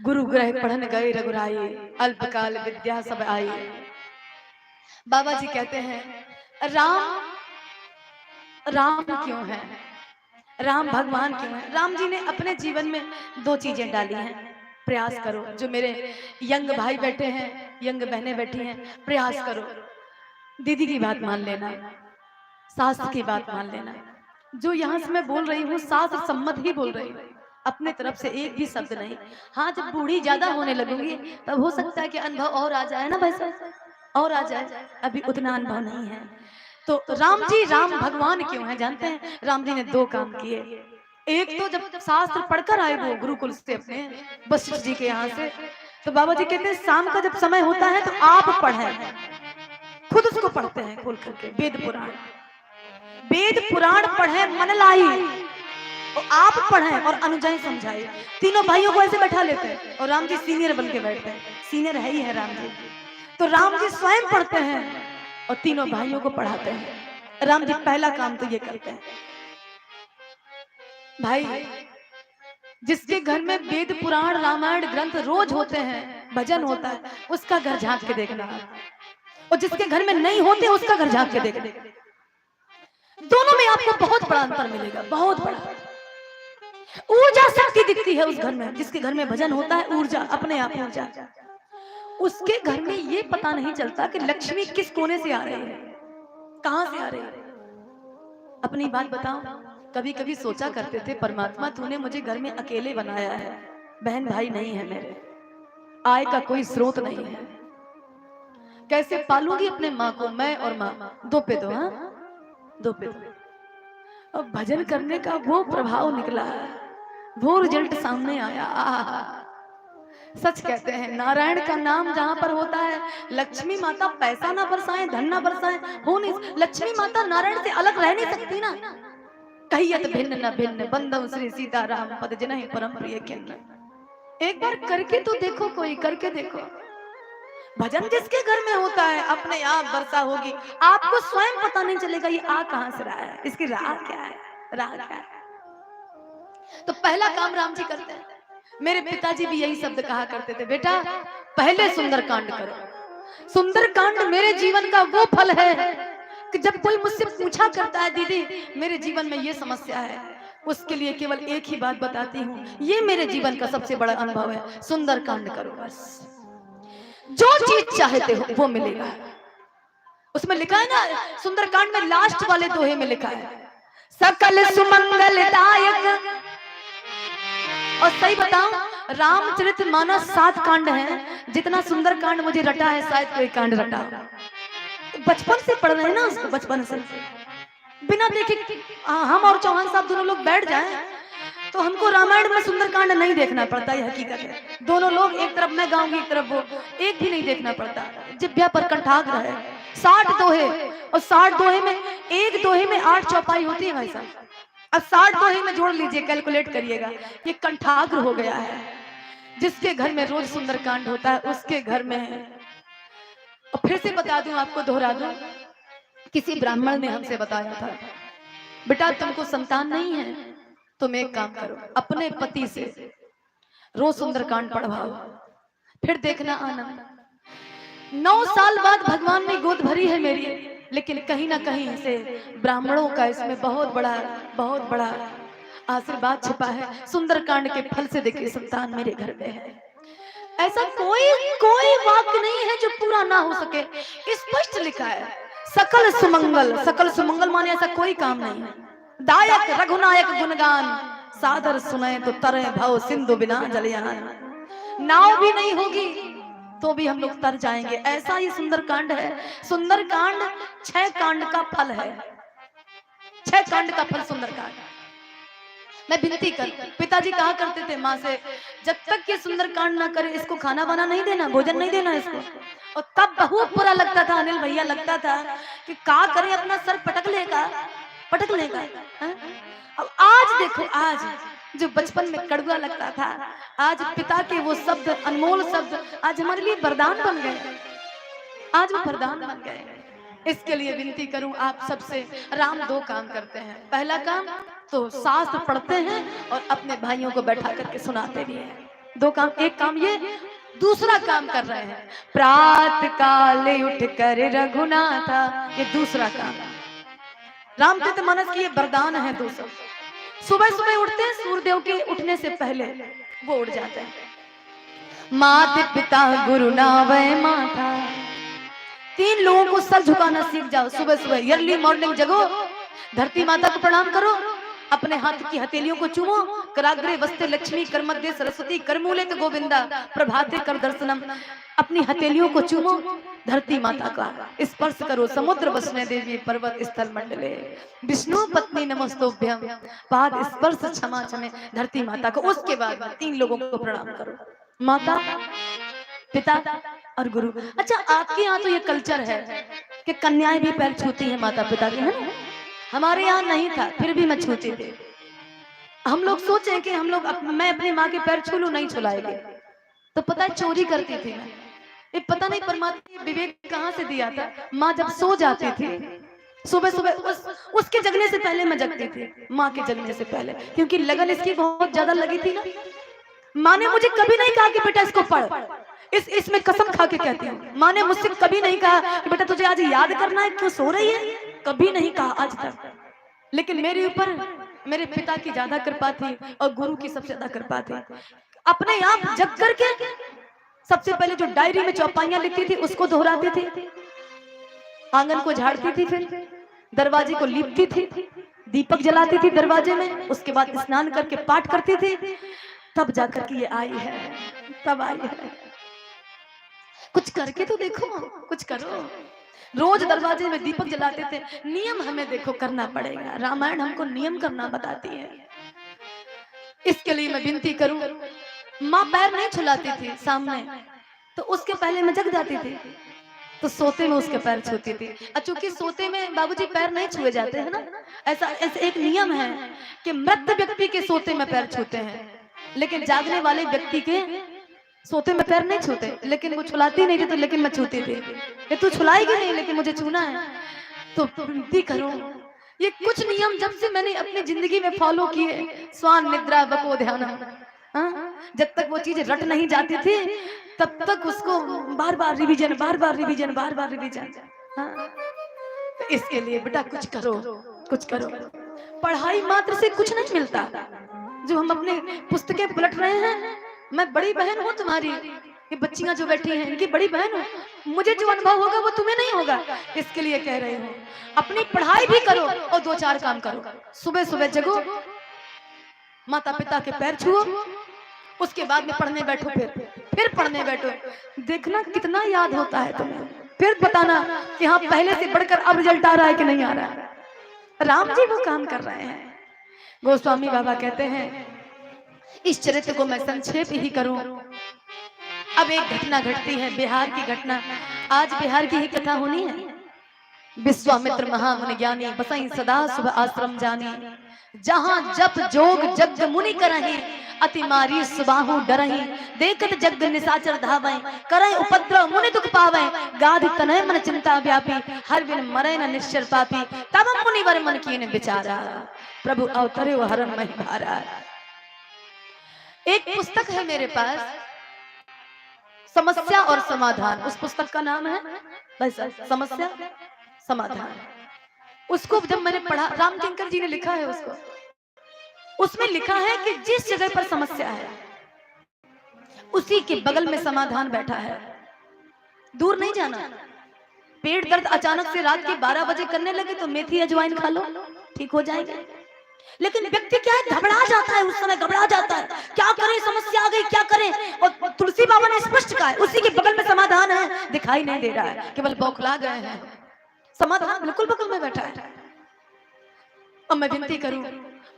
गुरु ग्रह पढ़न गए रघुराई, अल्पकाल विद्या सब आई। बाबा जी कहते हैं राम राम क्यों है, राम भगवान क्यों है। राम जी ने अपने जीवन में दो चीजें डाली हैं। प्रयास करो, जो मेरे यंग भाई बैठे हैं, यंग बहनें बैठी हैं, प्रयास करो, दीदी की बात मान लेना, शास्त्र की बात मान लेना। जो यहाँ से मैं बोल रही हूँ शास्त्र सम्मत ही बोल रही हूँ, अपने तरफ से एक भी शब्द नहीं। हाँ जब बूढ़ी ज्यादा होने लगूंगी तब हो सकता है कि अनुभव और आ जाए ना भाई साहब, और आ जाए, अभी उतना अनुभव नहीं है। तो राम जी राम भगवान क्यों है जानते हैं? राम जी ने दो काम किए। एक तो जब शास्त्र पढ़कर आए वो गुरुकुल से अपने वशिष्ठ जी के यहाँ से, तो बाबा जी कहते हैं शाम का जब समय होता है तो आप पढ़ें, खुद उसको पढ़ते हैं खोल करके वेद पुराण पढ़े मन लाई, और आप पढ़ें और अनुजाई समझाए। तीनों भाइयों को ऐसे बैठा लेते हैं और राम जी सीनियर बन के बैठते हैं, सीनियर है ही है राम जी। तो राम जी स्वयं पढ़ते हैं और तीनों भाइयों को पढ़ाते हैं। राम जी पहला काम तो ये करते हैं। भाई जिसके घर में वेद पुराण रामायण ग्रंथ रोज होते हैं, भजन होता है, उसका घर झांक के देखना, और जिसके घर में नहीं होते उसका घर झांक के देखना। दोनों में आपको बहुत बड़ा अंतर मिलेगा, बहुत बड़ा। ऊर्जा शक्ति दिखती है उस घर में, जिसके घर में भजन होता है ऊर्जा, अपने आप ऊर्जा। उसके घर में ये पता नहीं चलता कि लक्ष्मी किस कोने से आ रही है, कहां से आ रही है। अपनी बात बताओ, कभी कभी सोचा करते थे परमात्मा तूने मुझे घर में अकेले बनाया है, बहन भाई नहीं है मेरे, आय का कोई स्रोत नहीं है, कैसे पालूंगी अपने माँ को, मैं और माँ दो पे दो, हाँ दो पे दो। अब भजन करने का वो प्रभाव निकला है, वो रिजल्ट सामने आया। सच कहते हैं नारायण का नाम जहां पर होता है, लक्ष्मी माता पैसा ना बरसाए, धन ना बरसाए, हो नहीं। लक्ष्मी माता नारायण से अलग रह नहीं सकती ना। कहियत भिन्न न भिन्न बंदम श्री सीताराम पद जिन्हि परम प्रिय किन्न। एक बार करके तो देखो, कोई करके देखो। भजन जिसके घर में होता है अपने आप वर्षा होगी, आपको स्वयं पता नहीं चलेगा ये आ कहां से रहा है, इसकी राह क्या है, राह क्या है। तो पहला काम राम जी करते हैं। मेरे पिताजी भी यही शब्द कहा करते थे, बेटा पहले सुंदरकांड करो। सुंदरकांड मेरे जीवन का वो फल है कि जब कोई मुझसे पूछा करता है दीदी मेरे जीवन में ये समस्या है, उसके लिए केवल एक ही बात बताती हूँ, ये मेरे जीवन का सबसे बड़ा अनुभव है, सुंदरकांड करो बस। जो चीज चाहते हो वो मिलेगा। उसमें लिखा है ना, सुंदरकांड में लास्ट वाले दोहे में लिखा है सकल सुमंगलदायक। और सही बताऊं, रामचरित मानस 7 कांड हैं, जितना सुंदरकांड मुझे रटा है शायद कोई कांड रटा। बचपन से पढ़ रहे हैं ना उसको, बचपन से बिना देखे। हम और चौहान साहब दोनों लोग बैठ जाएं तो हमको रामायण में सुंदरकांड नहीं देखना पड़ता, ये हकीकत है। दोनों लोग, एक तरफ मैं गाऊंगी एक तरफ वो, एक भी नहीं देखना पड़ता। जिभ्या पर कंठाग्र है, 60 दोहे, और 60 दोहे में एक दोहे में 8 चौपाई होती है भाई साहब। अब 60 दोहे में जोड़ लीजिए, कैलकुलेट करिएगा, ये कंठाग्र हो गया है। जिसके घर में रोज सुंदरकांड होता है उसके घर में है। और फिर से बता दूं, आपको दोहरा दूं, किसी ब्राह्मण ने हमसे बताया था, बेटा तुमको संतान नहीं है, तुम एक काम करो, अपने पति से रोज सुंदरकांड पढ़वाओ, फिर देखना आनंद। 9 साल बाद भगवान ने गोद भरी है मेरी, लेकिन कहीं ना कहीं से ब्राह्मणों का इसमें बहुत बड़ा आशीर्वाद छिपा है। सुंदरकांड के फल से देखिए संतान मेरे घर में है। ऐसा कोई वाक्य नहीं है जो पूरा ना हो सके, स्पष्ट लिखा है सकल सुमंगल माने ऐसा कोई काम नहीं है। दायक रघुनायक गुणगान सादर सुने तो तरे भव सिंधु बिना जलयान। नाव भी नहीं होगी तो भी हम लोग तर जाएंगे, ऐसा ही सुंदरकांड है। सुंदरकांड 6 कांड का फल है, 6 कांड का फल सुंदरकांड। मैं विनती कर, पिताजी कहा करते थे माँ से, जब तक ये सुंदरकांड ना करे इसको खाना वाना नहीं देना, भोजन नहीं देना इसको। और तब बहुत बुरा लगता था अनिल भैया, लगता था कि का करे, अपना सर पटक लेगा। हाँ? अब आज देखो, आज जो बचपन में कड़वा लगता था, आज पिता के वो शब्द, अनमोल शब्द आज हमारे लिए वरदान बन गए, आज वो वरदान बन गए। इसके लिए विनती करूं आप सबसे, राम 2 काम करते हैं। पहला काम तो शास्त्र पढ़ते हैं और अपने भाइयों को बैठा करके सुनाते भी हैं। 2 काम, एक काम ये, दूसरा काम कर रहे हैं प्रात काले उठ कर रघुनाथा, ये दूसरा काम। रामचरितमानस की ये वरदान है। दूसरा, सुबह सुबह उठते हैं, सूर्यदेव के उठने से पहले वो उठ जाते हैं। माता पिता गुरु नावै माथा, 3 लोगों को सर झुकाना सीख जाओ। सुबह सुबह अर्ली मॉर्निंग जगो, धरती माता को प्रणाम करो, अपने हाथ की हथेलियों को चूमो। कराग्रे वस्ते लक्ष्मी, कर मध्य सरस्वती, कर मूले गोविंदा, प्रभाते कर दर्शनम। अपनी हथेलियों को चूमो, धरती माता का स्पर्श करो। समुद्र बसने देवी, पर्वत स्थल मंडले, विष्णु पत्नी नमस्तोभ्यम, पाद स्पर्श क्षमा क्षमे, धरती माता को। उसके बाद 3 लोगों को प्रणाम करो, माता पिता और गुरु। अच्छा, आपके यहाँ तो ये कल्चर है कि कन्याएं भी पैर छूती है माता पिता के, है ना? हमारे यहाँ नहीं था, फिर भी मैं छूती थी। हम लोग सोचे कि हम लोग मैं अपनी माँ के पैर छू लूं, नहीं छुलाएगी तो पता है चोरी करती थी मैं। ये पता नहीं परमात्मा ने विवेक कहाँ से दिया था। माँ जब सो जाती थी सुबह सुबह, उसके जगने से पहले मैं जगती थी, माँ के जगने से पहले, क्योंकि लगन इसकी बहुत ज्यादा लगी थी ना। माँ ने मुझे कभी नहीं कहा कि बेटा इसको पढ़, इसमें कसम खा के कहती हूँ, माँ ने मुझसे कभी नहीं कहा कि बेटा तुझे आज याद करना है, क्यों सो रही है, कभी नहीं कहा आज तक। लेकिन मेरे ऊपर मेरे पिता की ज्यादा कृपा थी और गुरु की सबसे ज्यादा कृपा थी। अपने आप जग करके सबसे पहले जो डायरी में चौपाइयां लिखती थी उसको दोहराती थी, आंगन को झाड़ती थी, फिर दरवाजे को लीपती थी, दीपक जलाती थी दरवाजे में, उसके बाद स्नान करके पाठ करती थी, तब जाकर के ये आई है, तब आई है। कुछ करके तो देखो, कुछ करो। रोज दरवाजे में दीपक जलाते थे। नियम हमें देखो करना पड़ेगा, रामायण हमको नियम करना बताती है। इसके लिए मैं विनती करूं, माँ पैर नहीं छुलाती थी सामने, तो उसके पहले मैं जग जाती थी, तो सोते में उसके पैर छूती थी। चूंकि सोते में बाबूजी पैर नहीं छुए जाते हैं ना, ऐसा एक नियम है कि मृत व्यक्ति के सोते में पैर छूते हैं, लेकिन जागने वाले व्यक्ति के सोते में पैर नहीं छूते। लेकिन वो छुलाती नहीं थी, तो लेकिन मैं छूती थी। ये तू छुलाएगी नहीं, लेकिन मुझे छूना है, तो विनती करो। ये कुछ नियम जब से मैंने अपनी जिंदगी में फॉलो किए, स्वान निद्रा बको ध्यान, जब तक वो चीज रट नहीं जाती थी तब तक उसको बार बार रिवीजन, बार बार रिवीजन, बार बार रिवीजन। तो इसके लिए बेटा कुछ करो, कुछ करो। पढ़ाई मात्र से कुछ नहीं मिलता। जो हम अपने पुस्तकें पलट रहे हैं, मैं बड़ी बहन हूँ तुम्हारी, ये बच्चियां जो बैठी हैं इनकी बड़ी बहन हूँ, मुझे जो अनुभव होगा वो तुम्हें नहीं होगा। इसके लिए कह रही हूँ, अपनी पढ़ाई भी करो और 2-4 काम करो। सुबह सुबह जगो, माता पिता के पैर छुओ, उसके बाद में पढ़ने बैठो, फिर पढ़ने बैठो। देखना कितना याद होता है तुम्हें, फिर बताना कि हाँ पहले से बढ़कर अब रिजल्ट आ रहा है कि नहीं आ रहा है। राम जी वो काम कर रहे हैं। गोस्वामी बाबा कहते हैं, इस चरित्र को मैं संक्षेप ही करूं। अब एक घटना घटती है, बिहार की घटना। आज बिहार की ही कथा होनी है। विश्वामित्र महामुनि ज्ञानी, बसई सदा सुबह आश्रम जानी, जहां जप जोग जग मुनि करहि, अति मारी सुबाहु डरहि, देखत जग निशाचर धावै, करय उपद्रव मुनि दुख पावै, गाधि तनय मन चिंता व्यापी, हर बिन मरै न निश्चर पापी, तब मुनि वर मन कीन विचारा, प्रभु अवतरे हरण महि भारा। एक पुस्तक है मेरे पास, समस्या और समाधान। उस पुस्तक का नाम है बस समस्या समाधान। उसको जब मैंने पढ़ा, रामकिंकर जी ने लिखा है उसको, उसमें लिखा है कि जिस जगह पर समस्या है उसी के बगल में समाधान बैठा है, दूर नहीं जाना। पेट दर्द अचानक से रात के 12 बजे करने लगे तो मेथी अजवाइन खा लो, ठीक हो जाएगा। लेकिन व्यक्ति क्या है, घबरा जाता है, उस समय घबरा जाता है, क्या करें, समस्या आ गई, क्या करें। और तुलसी बाबा ने स्पष्ट कहा है उसी के बगल में समाधान है, दिखाई नहीं दे रहा है, केवल बौखला गए हैं, समाधान बिल्कुल बगल में बैठा है। अब मैं विनती करूं,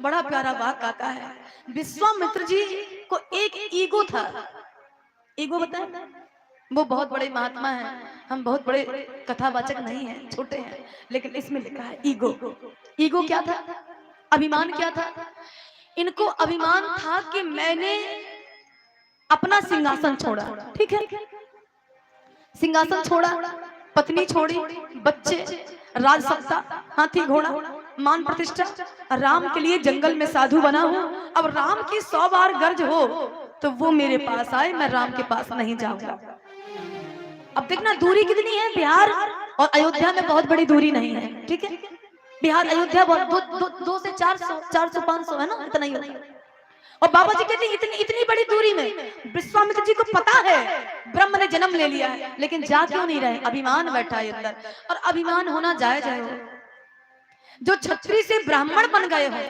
बड़ा प्यारा वाक्य आता है, विश्वामित्र जी को एक ईगो था। ईगो बताए, वो बहुत बड़े महात्मा हैं, हम बहुत बड़े कथावाचक नहीं हैं, छोटे हैं, लेकिन इसमें लिखा है ईगो। ईगो क्या था, अभिमान क्या था। इनको अभिमान था कि मैंने अपना सिंहासन छोड़ा, ठीक है, सिंहासन छोड़ा, पत्नी छोड़ी, बच्चे, राजसत्ता, हाथी घोड़ा, मान प्रतिष्ठा, राम के लिए जंगल में साधु बना हूं। अब राम की 100 बार गर्ज हो तो वो मेरे पास आए, मैं राम के पास नहीं जाऊंगा। अब देखना दूरी कितनी है, बिहार और अयोध्या में बहुत बड़ी दूरी नहीं है, ठीक है, बिहार अयोध्या बहुत 2 से 400 500 है ना, इतना ही होता है। और बाबा जी कहते हैं इतनी बड़ी दूरी में विश्वामित्र जी को पता है ब्रह्म ने जन्म ले लिया है, लेकिन जा क्यों नहीं रहे, अभिमान बैठा है अंदर। और अभिमान होना जायज है। जो छत्री से ब्राह्मण बन गए हो,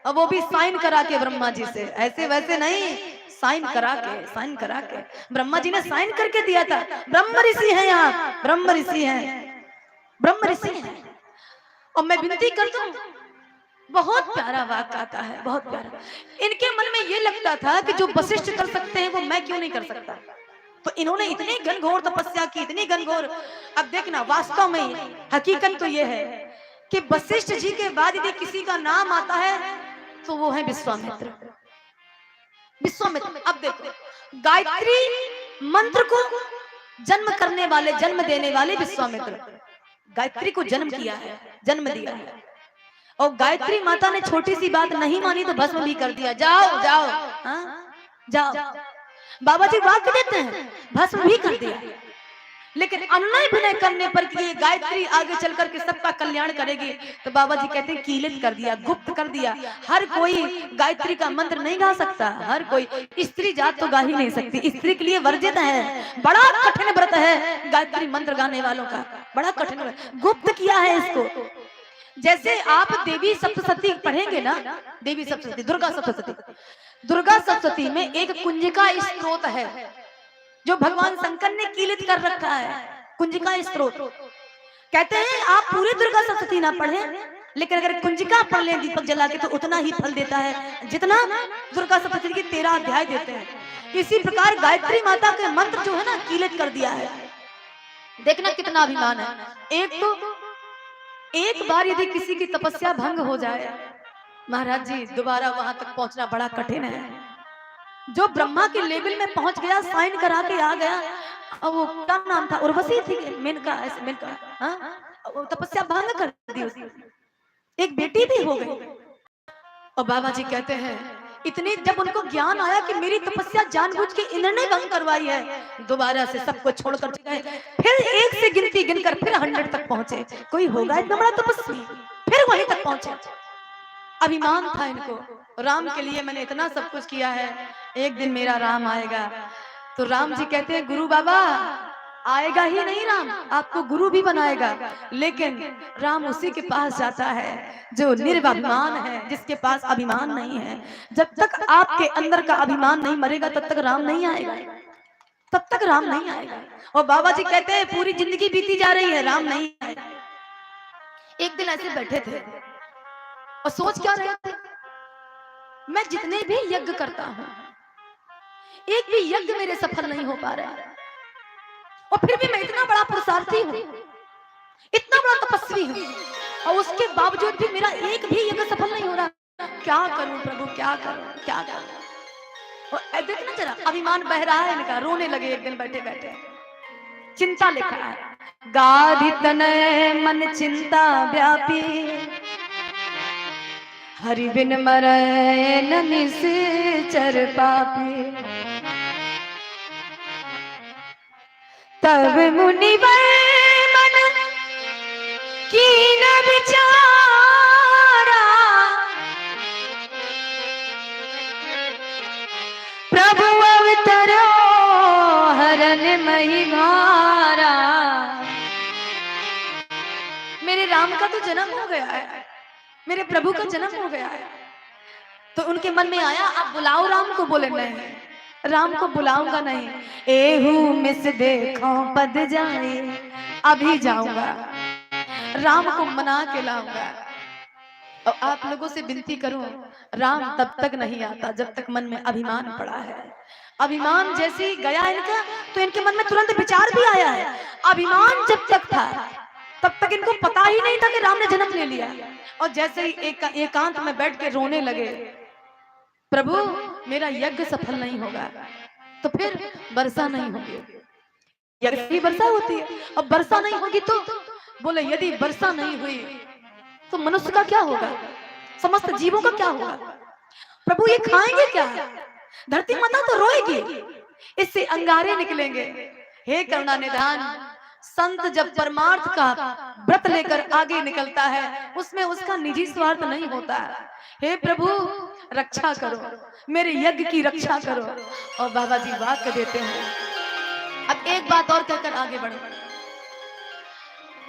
और वो भी साइन करा के ब्रह्मा जी से, ऐसे वैसे नहीं, साइन करा के ब्रह्मा जी ने साइन करके दिया था। ब्रह्म ऋषि है, यहाँ ब्रह्म ऋषि है, ब्रह्म ऋषि है। और मैं विनती करता हूँ, बहुत प्यारा वाक्य आता है, बहुत प्यारा। इनके मन में ये लगता था कि जो वशिष्ठ कर सकते हैं वो मैं क्यों नहीं कर सकता, तो इन्होंने इतनी घनघोर तपस्या की, इतनी घनघोर। अब देखना, वास्तव में हकीकत तो ये है कि वशिष्ठ जी के बाद यदि किसी का नाम आता है तो वो है विश्वामित्र। विश्वामित्र, अब देखो, गायत्री मंत्र को जन्म करने वाले, जन्म देने वाले विश्वामित्र, गायत्री को जन्म किया है, जन्म दिया है। और गायत्री माता ने छोटी सी बात नहीं मानी तो भस्म भी कर दिया, जाओ जाओ, हाँ जाओ। बाबा जी वाक्य देते हैं, भस्म भी कर दिया। लेकिन अनुनय विनय करने पर कि ये गायत्री आगे चल करके सबका कल्याण करेगी, तो बाबा जी कहते हैं कीलित कर दिया, गुप्त कर दिया। हर कोई गायत्री का मंत्र नहीं गा सकता, हर कोई, स्त्री जात तो गा ही नहीं सकती, स्त्री के लिए वर्जित है, बड़ा कठिन व्रत है गायत्री मंत्र गाने वालों का, बड़ा कठिन व्रत, गुप्त किया है इसको। जैसे आप देवी सप्तशती पढ़ेंगे ना, देवी सप्तशती, दुर्गा सप्तशती, दुर्गा सप्तशती में एक कुंजिका स्त्रोत है जो भगवान शंकर ने कीलित कर रखा है, कुंजिका स्त्रोत। कहते हैं आप पूरी दुर्गा सप्तशती ना पढ़ें, लेकिन अगर कुंजिका पढ़ लें दीपक जला के तो उतना ही फल देता है जितना दुर्गा सप्तशती के 13 अध्याय देते हैं। इसी प्रकार गायत्री माता के मंत्र जो है ना, कीलित कर दिया है। देखना कितना अभिमान है। एक बार यदि किसी की तपस्या भंग हो जाए, महाराज जी दोबारा वहां तक पहुंचना बड़ा कठिन है। जो ब्रह्मा के लेवल में पहुंच गया, साइन करा के आ गया, और वो क्या नाम था, उर्वशी थी, मेनका, ऐसे मेनका, हाँ, तपस्या भंग कर दी उसकी, एक बेटी भी हो गई। और बाबा जी कहते हैं इतनी, जब उनको ज्ञान आया कि मेरी तपस्या जानबूझ के इन्होंने भंग करवाई है, दोबारा से सबको छोड़कर गए, फिर 1 से गिनती गिनकर फिर 100 तक पहुंचे। कोई होगा इतना बड़ा तपस्वी, फिर वहीं तक पहुंचे। अभिमान था इनको, राम के लिए मैंने इतना सब कुछ किया है, एक दिन मेरा राम आएगा। तो राम जी कहते हैं, गुरु बाबा आएगा ही नहीं, राम आपको गुरु भी बनाएगा, लेकिन राम उसी के पास जाता है जो निर्भिमान है, जिसके पास अभिमान नहीं है। जब तक आपके अंदर का अभिमान नहीं मरेगा तब तक राम नहीं आएगा, तब तक राम नहीं आएगा। और बाबा जी कहते हैं पूरी जिंदगी बीती जा रही है, राम नहीं आएगा। एक दिन ऐसे बैठे थे और सोच क्या रहे थे, मैं जितने भी यज्ञ करता हूं, एक भी यज्ञ मेरे सफल नहीं हो पा रहा है, और फिर भी मैं इतना बड़ा पुरुषार्थी हूं, इतना बड़ा तपस्वी हूं, और उसके बावजूद भी मेरा एक भी यज्ञ सफल नहीं हो रहा। क्या करूं प्रभु, क्या करूं, क्या करूं। और देखना जरा, अभिमान बह रहा है इनका, रोने लगे एक दिन बैठे बैठे। चिंता लिखा है, गाढ़ी तनय मन चिंता व्यापी, हरि बिन मरै न निश्चर पापी, तब मुनिवर मन कीन विचारा, प्रभु अवतरो हरन मही भारा। मेरे राम का तो जन्म हो गया है, मेरे प्रभु का जन्म हो गया है। तो उनके मन में आया आप बुलाओ राम को, बोले नहीं राम को बुलाऊंगा नहीं, एहू मिस देखो पद जाए, अभी जाऊंगा राम को मना के लाऊंगा। और आप लोगों से विनती करूं, राम तब तक नहीं आता जब तक मन में अभिमान पड़ा है। अभिमान जैसे ही गया इनका तो इनके मन में तुरंत विचार भी आया है। अभिमान जब तक था तब तक इनको पता ही नहीं था कि राम ने जन्म ले लिया। और जैसे ही एकांत में बैठ के रोने लगे, प्रभु मेरा यज्ञ सफल नहीं होगा तो फिर वर्षा नहीं होगी, यज्ञ की वर्षा होती है और वर्षा नहीं होगी तो बोले यदि वर्षा नहीं हुई तो मनुष्य का क्या होगा, समस्त जीवों का क्या होगा, प्रभु ये खाएंगे क्या, धरती माता तो रोएगी, इससे अंगारे निकलेंगे। हे करुणा निधान, संत जब परमार्थ का व्रत लेकर आगे निकलता है उसमें उसका निजी स्वार्थ नहीं होता है। हे प्रभु रक्षा करो, मेरे यज्ञ की रक्षा करो। और बाबा जी वाक्य देते हैं। अब एक बात और कहकर आगे बढ़ो।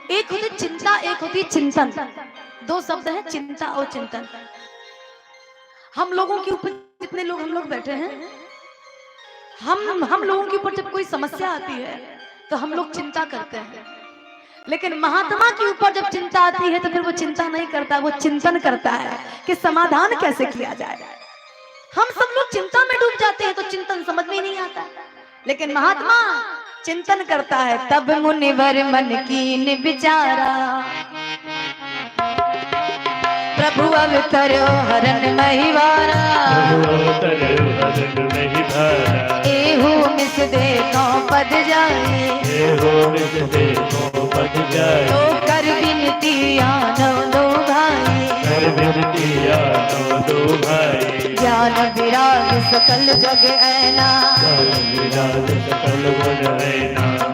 एक होती चिंता, एक होती चिंतन, दो शब्द हैं चिंता और चिंतन। हम लोगों के ऊपर जितने लोग हम लोग बैठे हैं, हम लोगों के ऊपर जब कोई समस्या आती है तो हम लोग चिंता करते हैं, लेकिन महात्मा के ऊपर जब चिंता आती है तो फिर वो चिंता नहीं करता, वो चिंतन करता है कि समाधान कैसे किया जाए। हम सब लोग चिंता में डूब जाते हैं तो चिंतन समझ में नहीं आता, लेकिन महात्मा चिंतन करता है। तब मुनिवर मन कीन विचारा, प्रभु अवतरो हरन महिवारा, एहू मिस देखो पद जाए, तो कर विनती आनो दो भाई, ज्ञान विराग सकल जग ऐना,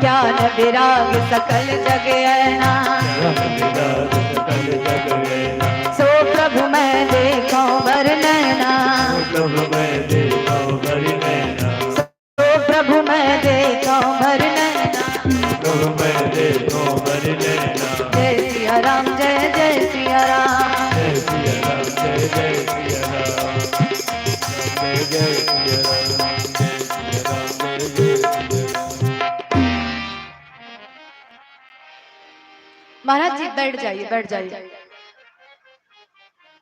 ज्ञान विराग सकल जग ऐना, सो प्रभु मैं देखो बर नैना, सो प्रभु मैं देखो बर नैना, जय सिया राम जय जय सिया राम, जय सिया राम जय जय सिया राम, जय जय सिया राम, जय सिया राम जय जय सिया राम। महाराज जी बैठ जाइए, बैठ जाइए।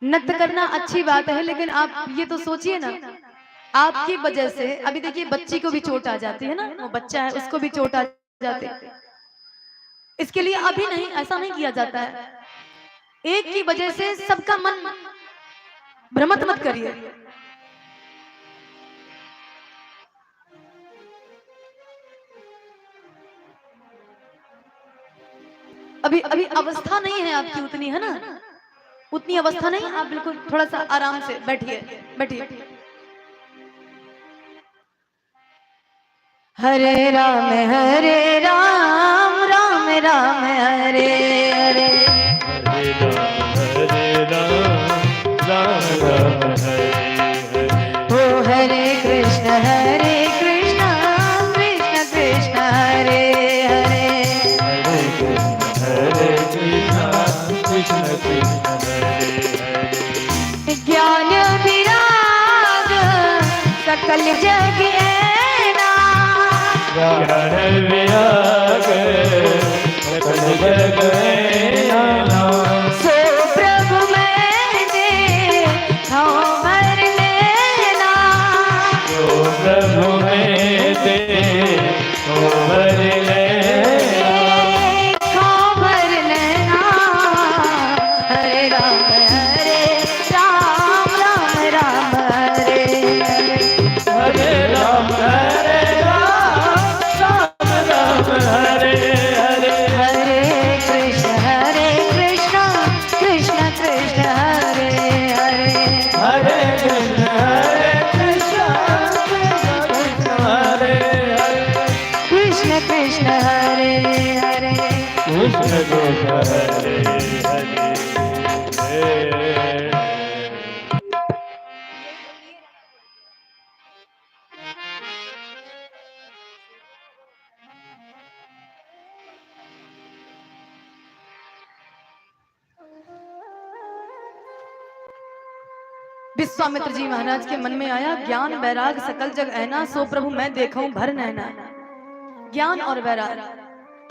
नृत्य करना अच्छी बात है, लेकिन आप ये तो सोचिए ना, आपकी वजह से अभी देखिए बच्ची को भी चोट आ जाती है ना, वो बच्चा है उसको भी चोट आ जाती है। इसके लिए अभी नहीं, ऐसा नहीं किया जाता है। एक की वजह से सबका मन भ्रमित मत करिए। अभी अभी अवस्था नहीं है आपकी उतनी, है ना, उतनी अवस्था नहीं। आप बिल्कुल थोड़ा सा आराम से बैठिए, बैठिए। हरे राम राम राम हरे हरे, हरे राम राम राम हरे हरे, ओ हरे कृष्ण कृष्ण कृष्ण हरे हरे, हरे कृष्ण कृष्ण कृष्ण हरे हरे, ज्ञान विराग सकल जग ऐना, ज्ञान विराग सकल जग ऐना, सो प्रभु मैं देखो बर नैना, जो प्रभु में देखो बर नैना, देखो बर नैना, हरे राम राम राम हरे हरे, हरे राम राम राम हरे हरे, हरे कृष्ण कृष्ण कृष्ण हरे हरे कृष्ण कृष्ण हरे हरे। विश्वामित्र जी महाराज के मन में आया, ज्ञान वैराग सकल जग ऐना, सो प्रभु मैं देखा हूं भर नैना। ज्ञान और वैराग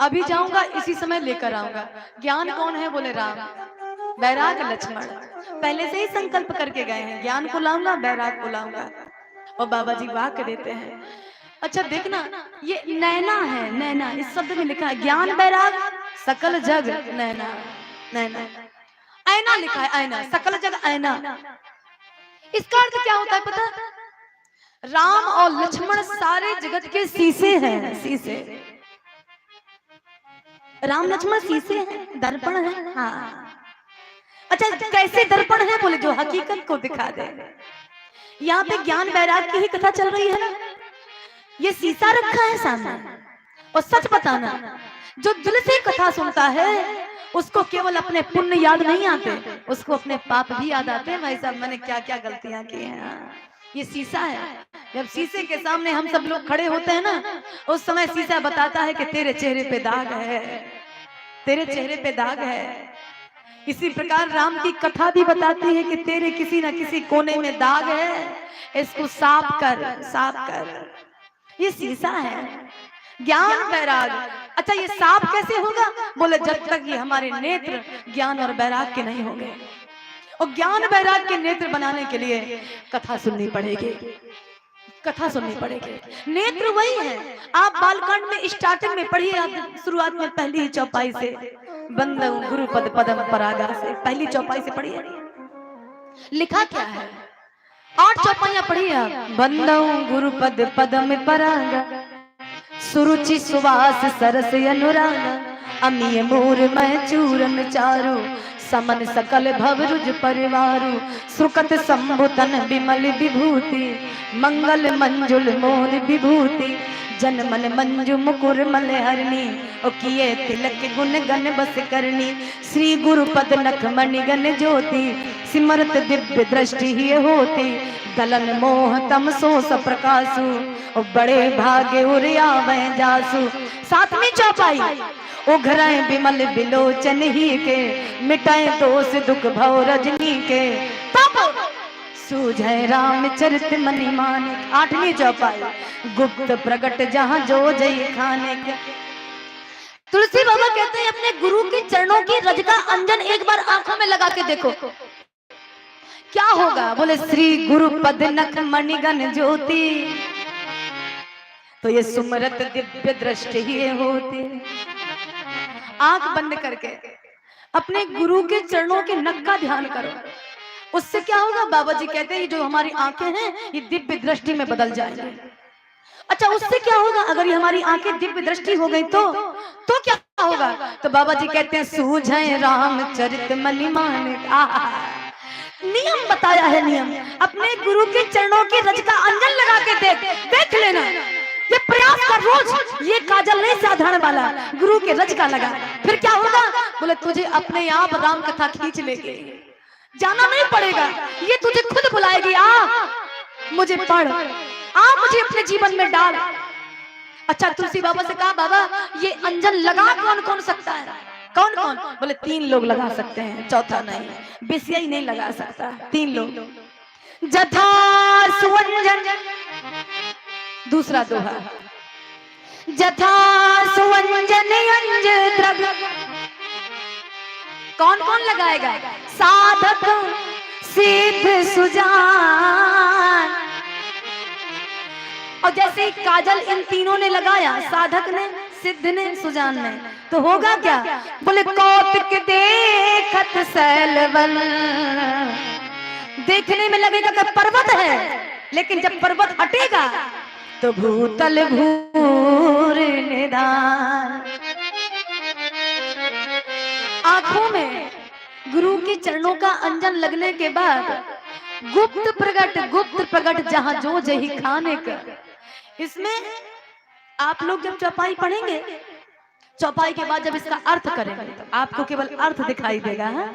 अभी जाऊंगा, इसी समय लेकर आऊंगा। ज्ञान कौन है? बोले राम। वैराग लक्ष्मण। पहले से ही संकल्प करके गए हैं, ज्ञान को लाऊंगा, वैराग को लाऊंगा। और बाबा जी वाक्य देते हैं। अच्छा देखना, ये नैना है, नैना इस शब्द में लिखा है, ज्ञान वैराग सकल जग नैना। नैना ऐना लिखा है, ऐना सकल जग ऐना। इसका अर्थ क्या होता है पता? राम और लक्ष्मण सारे जगत के शीशे हैं, शीशे। राम लक्ष्मण शीशे हैं, दर्पण है। हाँ, अच्छा कैसे दर्पण है? बोले जो हकीकत को दिखा दे। यहाँ पे ज्ञान वैराग की ही कथा चल रही है ना। ये शीशा रखा है सामने, और सच बताना, जो दिल से कथा सुनता है उसको केवल अपने पुण्य याद नहीं आते, उसको अपने पाप भी याद आते हैं। भाई साहब मैंने क्या क्या गलतियां की हैं। ये शीशा है। जब शीशे के सामने हम सब लोग खड़े होते हैं ना, उस समय शीशा बताता है कि तेरे चेहरे पे दाग है, तेरे चेहरे पे दाग है। इसी प्रकार राम की कथा भी बताती है कि तेरे किसी न किसी कोने में दाग है, इसको साफ कर, साफ कर। ये शीशा है ज्ञान वैराग। अच्छा ये साफ कैसे होगा? बोले जब तक ये हमारे नेत्र ज्ञान और वैराग के नहीं होंगे। और ज्ञान वैराग के नेत्र बनाने के लिए कथा सुननी पड़ेगी, कथा सुननी पड़ेगी। नेत्र वही है, आप बालकांड में स्टार्टिंग में पढ़िए, आप शुरुआत में पहली चौपाई से, बंदौ गुरु पद पदम परागा से, पहली चौपाई से पढ़िए। लिखा क्या है? 8 चौपाइयां पढ़िए आप। बंदौ गुरु पद पदम परागा, सुरुचि सुवास सरस अनुराग, अमीय मूर मैं चूरन चारु, समन सकल भवरुज परिवारु, सुकत संभुतन विमल विभूति, मंगल मंजुल मोद विभूति, जन मन मंजु मुकुर मल हरणी, ओ किए तिलक गुण गण बस करनी, श्री गुरु पद नख मणि गण ज्योति, सिमरत दिव्य दृष्टि ही होती, दलन मोह तम सो सप्रकाशु, और बड़े भाग्य उरिया वह जासु। 7वीं चौपाई, उघराए विमल बिलोचन ही के, मिटाए दोष दुख भव रजनी के, तब सूझे रामचरित मनि मानिक। 8वीं चौपाई, गुप्त प्रगट जहां जो जय खाने के। तुलसी बाबा कहते हैं अपने गुरु के चरणों की रज का अंजन एक बार आंखों में लगा के देखो, क्या होगा? बोले श्री गुरु पद नख मणिगण ज्योति, तो ये सुमरत दिव्य दृष्टि ही होती। आंख बंद करके अपने गुरु के चरणों के नख का ध्यान करो, उससे क्या होगा? बाबा जी कहते हैं जो हमारी आंखें हैं ये दिव्य दृष्टि में बदल जाएंगी। अच्छा उससे क्या होगा? अगर ये हमारी आंखें दिव्य दृष्टि हो गई तो क्या होगा? तो बाबा जी कहते हैं सूझे रामचरित मनि मानिक। नियम बताया है, नियम। अपने गुरु के चरणों की रज का अंजन लगा के देख लेना, ये प्रयास कर रोज। ये काजल नहीं साधारण वाला, गुरु के रज का लगा, फिर क्या होगा? बोले तुझे अपने आप राम कथा खींच लेगी, जाना नहीं पड़ेगा, ये तुझे खुद बुलाएगी। आ मुझे पढ़, आ मुझे अपने जीवन में डाल। अच्छा तुलसी बाबा से कहा बाबा ये अंजन लगा कौन कौन सकता है? कौन कौन? बोले 3 लोग लगा सकते हैं, चौथा नहीं, बेसिया ही नहीं लगा सकता। 3 लोग। जथा सुअंजन, दूसरा दोहा, जथा सुअंजन अंज द्रग। कौन कौन लगाएगा? साधक सिद्ध सुजान। और जैसे ही काजल इन तीनों ने लगाया, साधक ने, सिद्ध ने, सुजान ने, तो होगा क्या? बोले कौतुक देखत सैलवन। देखने में लगेगा कि पर्वत है, लेकिन जब पर्वत हटेगा तो भूतल भूर निदान। आंखों में गुरु के चरणों का अंजन लगने के बाद गुप्त प्रगट जहां जो जही खाने का। इसमें आप लोग जब चौपाई पढ़ेंगे, चौपाई के बाद जब इसका अर्थ करेंगे तो आपको केवल अर्थ दिखाई देगा, है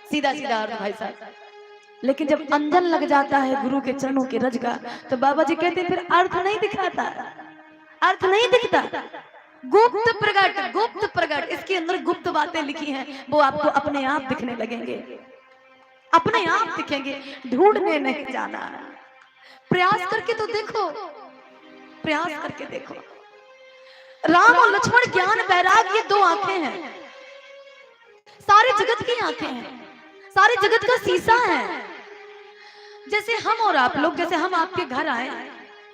सीधा सीधा अर्थ भाई साहब। लेकिन जब अंजन लग जाता है गुरु के चरणों के रज का, तो बाबा जी कहते हैं फिर अर्थ नहीं दिखाता, अर्थ नहीं दिखता। गुप्त प्रगट, गुप्त प्रगट, इसके अंदर गुप्त बातें लिखी हैं, वो आपको अपने आप दिखने लगेंगे, अपने आप दिखेंगे, ढूंढने नहीं जाना। प्रयास करके तो देखो, प्रयास करके देखो। राम और लक्ष्मण ज्ञान वैराग्य ये दो आंखें हैं, सारे जगत की आंखें हैं, सारे जगत का शीशा है। जैसे हम और आप लोग, जैसे हम आपके घर आए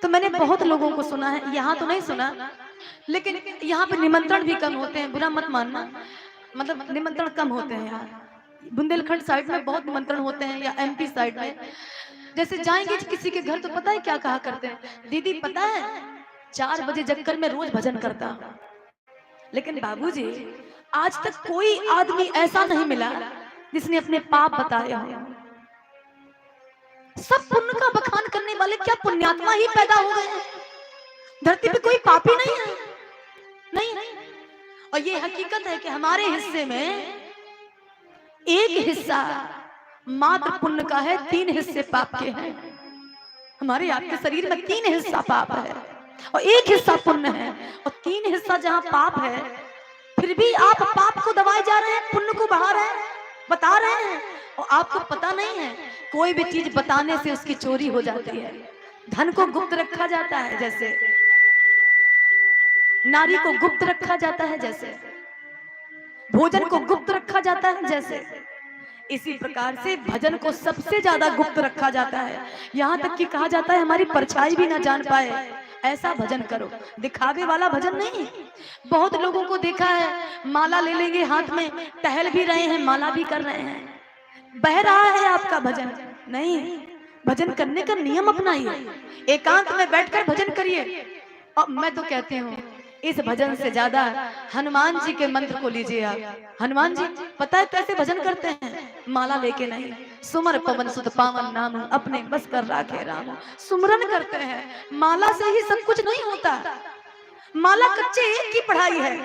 तो मैंने बहुत लोगों को सुना है, यहाँ तो नहीं सुना, लेकिन यहाँ पे निमंत्रण भी कम होते हैं, बुरा मत मानना, मतलब निमंत्रण कम होते हैं यहाँ। बुंदेलखंड साइड में बहुत निमंत्रण होते हैं, या एमपी साइड में जैसे जाएंगे किसी के घर तो पता है क्या कहा करते हैं, दीदी पता है 4 बजे जगकर मैं रोज भजन करता हूँ। लेकिन बाबूजी आज तक कोई आदमी ऐसा नहीं मिला जिसने अपने पाप बताए हो। सब पुण्य का बखान करने वाले क्या पुण्यात्मा ही पैदा हो गए हैं, धरती पे कोई पापी नहीं है, नहीं। और ये हकीकत है कि हमारे हिस्से में एक हिस्सा मात्र पुण्य का है, 3 हिस्से पाप के हैं। हमारे आपके शरीर में 3 हिस्सा पाप है और 1 हिस्सा पुण्य है, और 3 हिस्सा जहां पाप है फिर भी आप पाप को दबाए जा रहे हैं, पुण्य को बढ़ा रहे हैं, बता रहे हैं। और आपको पता नहीं है कोई भी चीज बताने से उसकी चोरी हो जाती है। धन को गुप्त रखा जाता है, जैसे नारी को गुप्त रखा जाता है, जैसे भोजन को गुप्त रखा जाता है, जैसे इसी प्रकार से भजन को सबसे ज्यादा गुप्त रखा जाता है। यहाँ तक कि कहा जाता है हमारी परछाई भी ना जान पाए, ऐसा भजन करो, दिखावे वाला भजन नहीं। बहुत लोगों को देखा है माला ले लेंगे हाथ में, टहल भी रहे हैं, माला भी कर रहे हैं, बह रहा है आपका भजन। नहीं, भजन करने का नियम अपनाइए, एकांत में बैठकर भजन करिए। और मैं तो कहती हूँ इस भजन से ज्यादा हनुमान जी के मंत्र को लीजिए आप। हनुमान जी पता है कैसे भजन करते हैं? माला लेके नहीं, सुमर पवन सुत पावन नाम अपने बस कर राखे राम। सुमरन करते हैं, माला से ही सब कुछ नहीं होता। माला कच्चे एक की पढ़ाई है,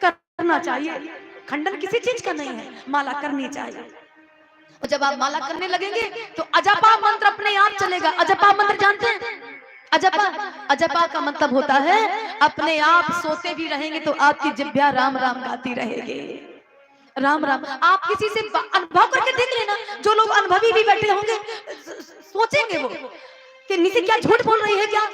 करना चाहिए, खंडन किसी चीज का नहीं है, माला करनी चाहिए। और जब आप माला करने लगेंगे तो अजपा मंत्र अपने आप चलेगा। अजपा मंत्र जानते हैं? अजपा, अजपा का मतलब होता है अपने आप सोते भी रहेंगे तो आपकी जिह्वा राम राम गाती रहेगी, राम राम। आप किसी से अनुभव करके देख लेना, जो लोग अनुभवी भी बैठे होंगे सोचेंगे वो कि नीचे क्या झूठ बोल रही है, क्या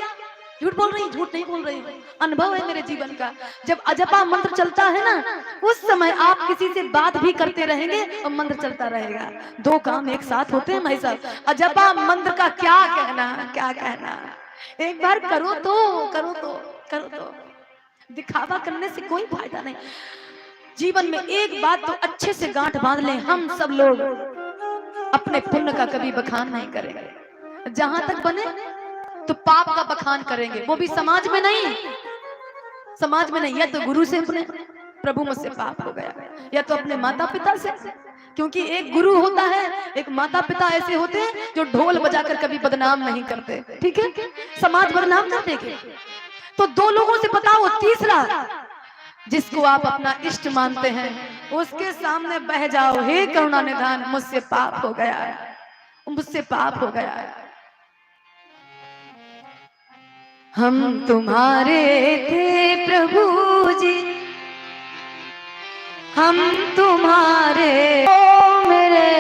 झूठ बोल रही है? झूठ नहीं बोल रही है, अनुभव है मेरे जीवन का। जब अजपा मंत्र चलता है ना, उस समय आप किसी से बात भी करते रहेंगे और मंत्र चलता रहेगा। 2 काम एक साथ होते हैं भाई साहब। अजपा मंत्र का क्या कहना, क्या कहना। एक बार करो तो, करो तो, करो तो। दिखावा करने से कोई फायदा नहीं। जीवन में एक बात तो अच्छे से गांठ बांध लें, हम सब लोग अपने पुण्य का कभी बखान नहीं करेंगे। जहां तक बने तो पाप का बखान करेंगे, वो भी समाज में नहीं, समाज में नहीं। या तो गुरु से अपने प्रभु मुझसे पाप हो गया, या तो अपने माता पिता से, क्योंकि एक गुरु होता है, एक माता पिता ऐसे होते हैं जो ढोल बजाकर कभी बदनाम नहीं करते, ठीक है? समाज बदनाम कर देंगे। तो 2 लोगों से बताओ, तीसरा जिसको आप अपना इष्ट मानते हैं उसके सामने बह जाओ, हे करुणा निधान मुझसे पाप हो गया है, मुझसे पाप हो गया है। हम तुम्हारे थे प्रभु जी, हम तुम्हारे, ओ मेरे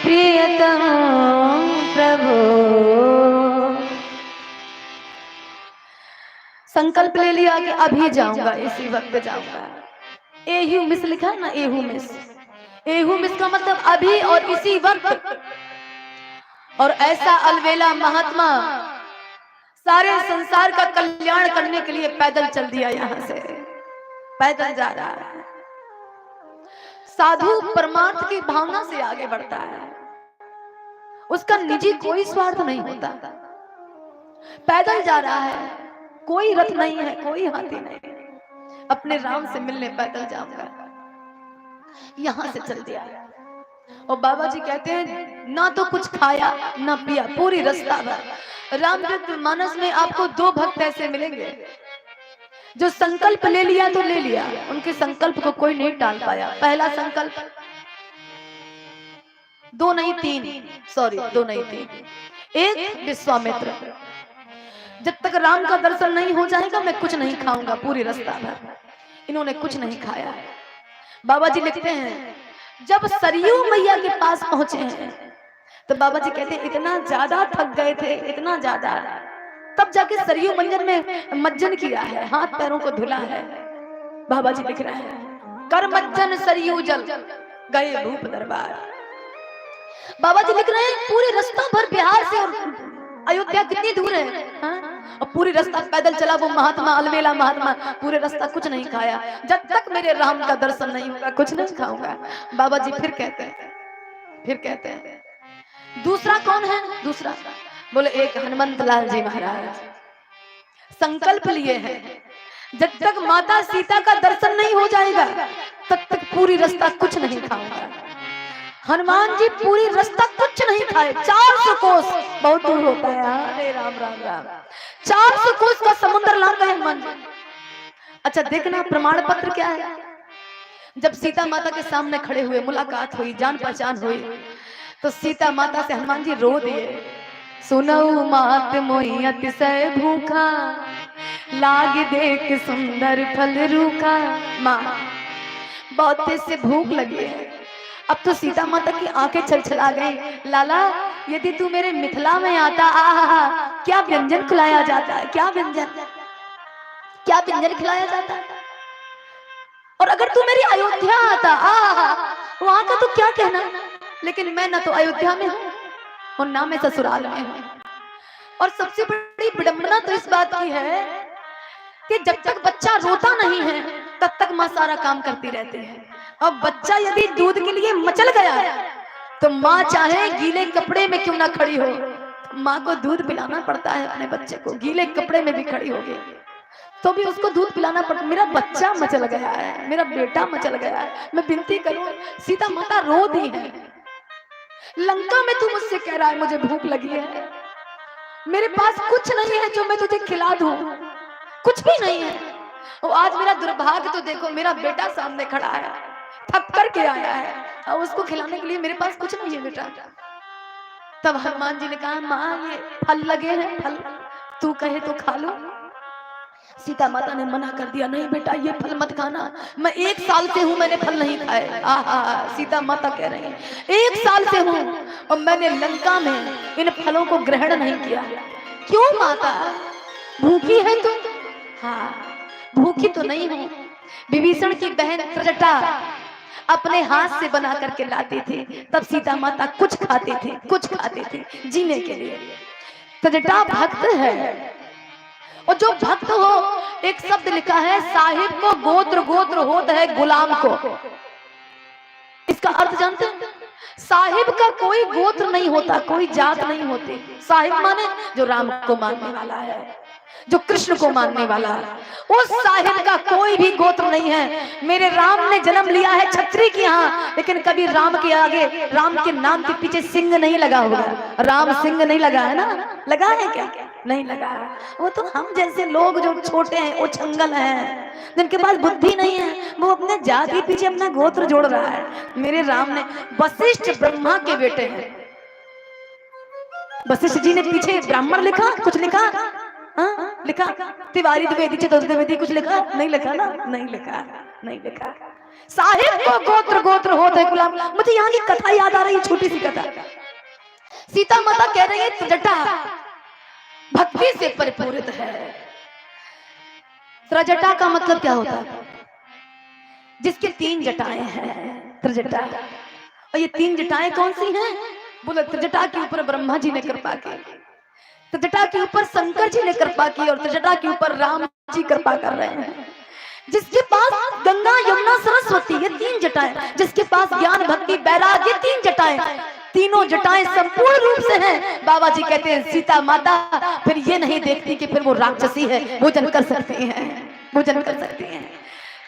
प्रियतम प्रभु। संकल्प ले लिया कि अभी जाऊंगा, इसी वक्त जाऊंगा। एहू मिस लिखा है ना, एहू मिस। एहू मिस का मतलब अभी और इसी वक्त। और ऐसा अलवेला महात्मा सारे संसार का कल्याण करने के लिए पैदल चल दिया, यहां से पैदल जा रहा है। साधु परमार्थ की भावना से आगे बढ़ता है, उसका निजी कोई स्वार्थ नहीं होता। पैदल जा रहा है, कोई रथ नहीं है, कोई हाथी नहीं, अपने राम से मिलने पैदल जाऊंगा, यहां से चल दिया। और बाबा जी कहते हैं ना तो कुछ खाया ना पिया, पूरी रास्ता भर। रामचरितमानस में आपको 2 भक्त ऐसे मिलेंगे, जो संकल्प ले लिया तो ले लिया, उनके संकल्प को कोई नहीं टाल पाया। पहला संकल्प, दो नहीं तीन, एक विश्वामित्र, जब तक राम का दर्शन नहीं हो जाएगा मैं कुछ नहीं खाऊंगा पूरी रास्ता भर। इन्होंने कुछ नहीं खाया। बाबा जी लिखते हैं जब सरयू मैया के पास पहुंचे हैं तो बाबा जी कहते हैं इतना ज्यादा थक गए थे, इतना ज्यादा, तब जाके सरयू मंजन में मज्जन किया है, हाथ पैरों को धुला है। बाबा जी लिख रहे हैं कर मज्जन सरयू जल गए भूप दरबार। बाबा जी लिख रहे हैं पूरे रास्ता भर बिहार से और अयोध्या कितनी दूर है, हाँ? और पूरी रास्ता पैदल चला वो महात्मा, अलवेला महात्मा, पूरे रास्ता कुछ नहीं खाया। जब तक मेरे राम का दर्शन नहीं होगा कुछ नहीं खाऊंगा। बाबा जी फिर कहते हैं दूसरा कौन है? दूसरा बोले एक हनुमंत लाल जी महाराज संकल्प लिए हैं जब तक माता सीता का दर्शन नहीं हो जाएगा तब तक पूरी रास्ता कुछ नहीं खाऊंगा। हनुमान जी पूरी रास्ता कुछ नहीं खाए। 400 कोस बहुत दूर होता है, अरे राम राम राम, 400 कोस का समुद्र लांग गए हनुमान जी। अच्छा देखना प्रमाण पत्र क्या है। जब सीता माता के सामने खड़े हुए, मुलाकात हुई, जान पहचान हुई, तो सीता माता से हनुमान जी रो दिए। सुनऊ मात मोहि अतिशय भूखा, लाग देख सुंदर फल रूखा। माँ बहुत तेज से भूख लगी है। अब तो सीता माता की आंखें छलछला गई। लाला यदि तू मेरे मिथिला में आता, आहा क्या व्यंजन खिलाया जाता है, क्या व्यंजन खिलाया जाता है। और अगर तू मेरी अयोध्या आता, आहा वहां का तो क्या कहना। लेकिन मैं ना तो अयोध्या में हूँ और ना मैं ससुराल में हूँ। और सबसे बड़ी विडंबना तो इस बात की है कि जब तक बच्चा रोता नहीं है तब तक माँ सारा काम करती रहती है। अब बच्चा यदि दूध के लिए मचल गया तो माँ चाहे गीले कपड़े में क्यों ना खड़ी हो, माँ को दूध पिलाना पड़ता है अपने बच्चे को। गीले कपड़े में भी खड़ी होगी तो भी उसको दूध पिलाना पड़ता। मेरा बच्चा मचल गया है, मेरा बेटा मचल गया है, मैं विनती करूं। सीता माता रो दी है। लंका में तू मुझसे कह रहा है मुझे भूख लगी है, मेरे पास कुछ नहीं है जो मैं तुझे खिला दूं, कुछ भी नहीं है। और आज मेरा दुर्भाग्य तो देखो, मेरा बेटा सामने खड़ा है, थक कर के आया है, और उसको खिलाने के लिए मेरे पास कुछ नहीं है बेटा। तब हनुमान जी ने कहा माँ ये फल लगे हैं, फल तू कहे तो खा लो। सीता माता ने मना कर दिया, नहीं बेटा ये फल मत खाना, मैं 1 साल से हूँ मैंने फल नहीं खाए। आहा सीता माता कह रही है 1 साल से हूँ और मैंने लंका में इन फलों को ग्रहण नहीं किया। क्यों माता भूखी है तू? हाँ भूखी तो नहीं हूँ। विभीषण की बहन त्रजटा अपने हाथ से बना करके लाते थे, तब सीता माता कुछ खाते थे जीने के लिए। त्रजटा भक्त है, और जो भक्त हो, एक शब्द लिखा है साहिब को गोत्र गोत्र होता है गुलाम को। इसका अर्थ जानते हैं? साहिब का कोई गोत्र नहीं होता, कोई जात नहीं होती। साहिब माने जो राम को मानने वाला है, जो कृष्ण को मानने वाला है, उस साहिब का कोई भी गोत्र नहीं है। मेरे राम ने जन्म लिया है छत्री के यहाँ, लेकिन कभी राम के आगे, राम के नाम के पीछे सिंह नहीं लगा हुआ। राम सिंह नहीं लगा है ना? लगा है क्या? नहीं लगा है। वो तो हम जैसे लोग जो छोटे हैं, वो छंगल हैं, जिनके पास बुद्धि नहीं है, वो अपने जात के पीछे अपना गोत्र जोड़ रहा है। मेरे राम ने, वशिष्ठ ब्रह्मा के बेटे हैं। वशिष्ठ जी ने पीछे ब्राह्मण लिखा, कुछ लिखा? हाँ लिखा। तिवारी द्विवेदी चतुर्वेदी कुछ लिखा? नहीं लिखा ना, नहीं लिखा। साहिब को गोत्र गोत्र होता है गुलाम। मुझे यहाँ की कथा याद आ रही है, छोटी सी कथा। सीता माता कह रही है त्रजटा भक्ति से परिपूरित है। त्रजटा का मतलब क्या होता है? जिसके 3 जटाएं हैं, त्रजटा। और ये 3 जटाएं कौन सी हैं? बोले त्रजटा के ऊपर ब्रह्मा जी ने कृपा की, त्रजटा के ऊपर शंकर जी ने कृपा की, और त्रजटा के ऊपर राम जी कृपा कर रहे हैं। जिसके पास गंगा यमुना सरस्वती, ये 3 जटाएं, जिसके पास ज्ञान भक्ति वैराग्य, 3 जटाएं, तीनों जटाएं संपूर्ण रूप से हैं। बाबा जी कहते हैं सीता माता फिर ये नहीं देखती कि फिर वो राक्षसी है, भोजन कर सकती हैं।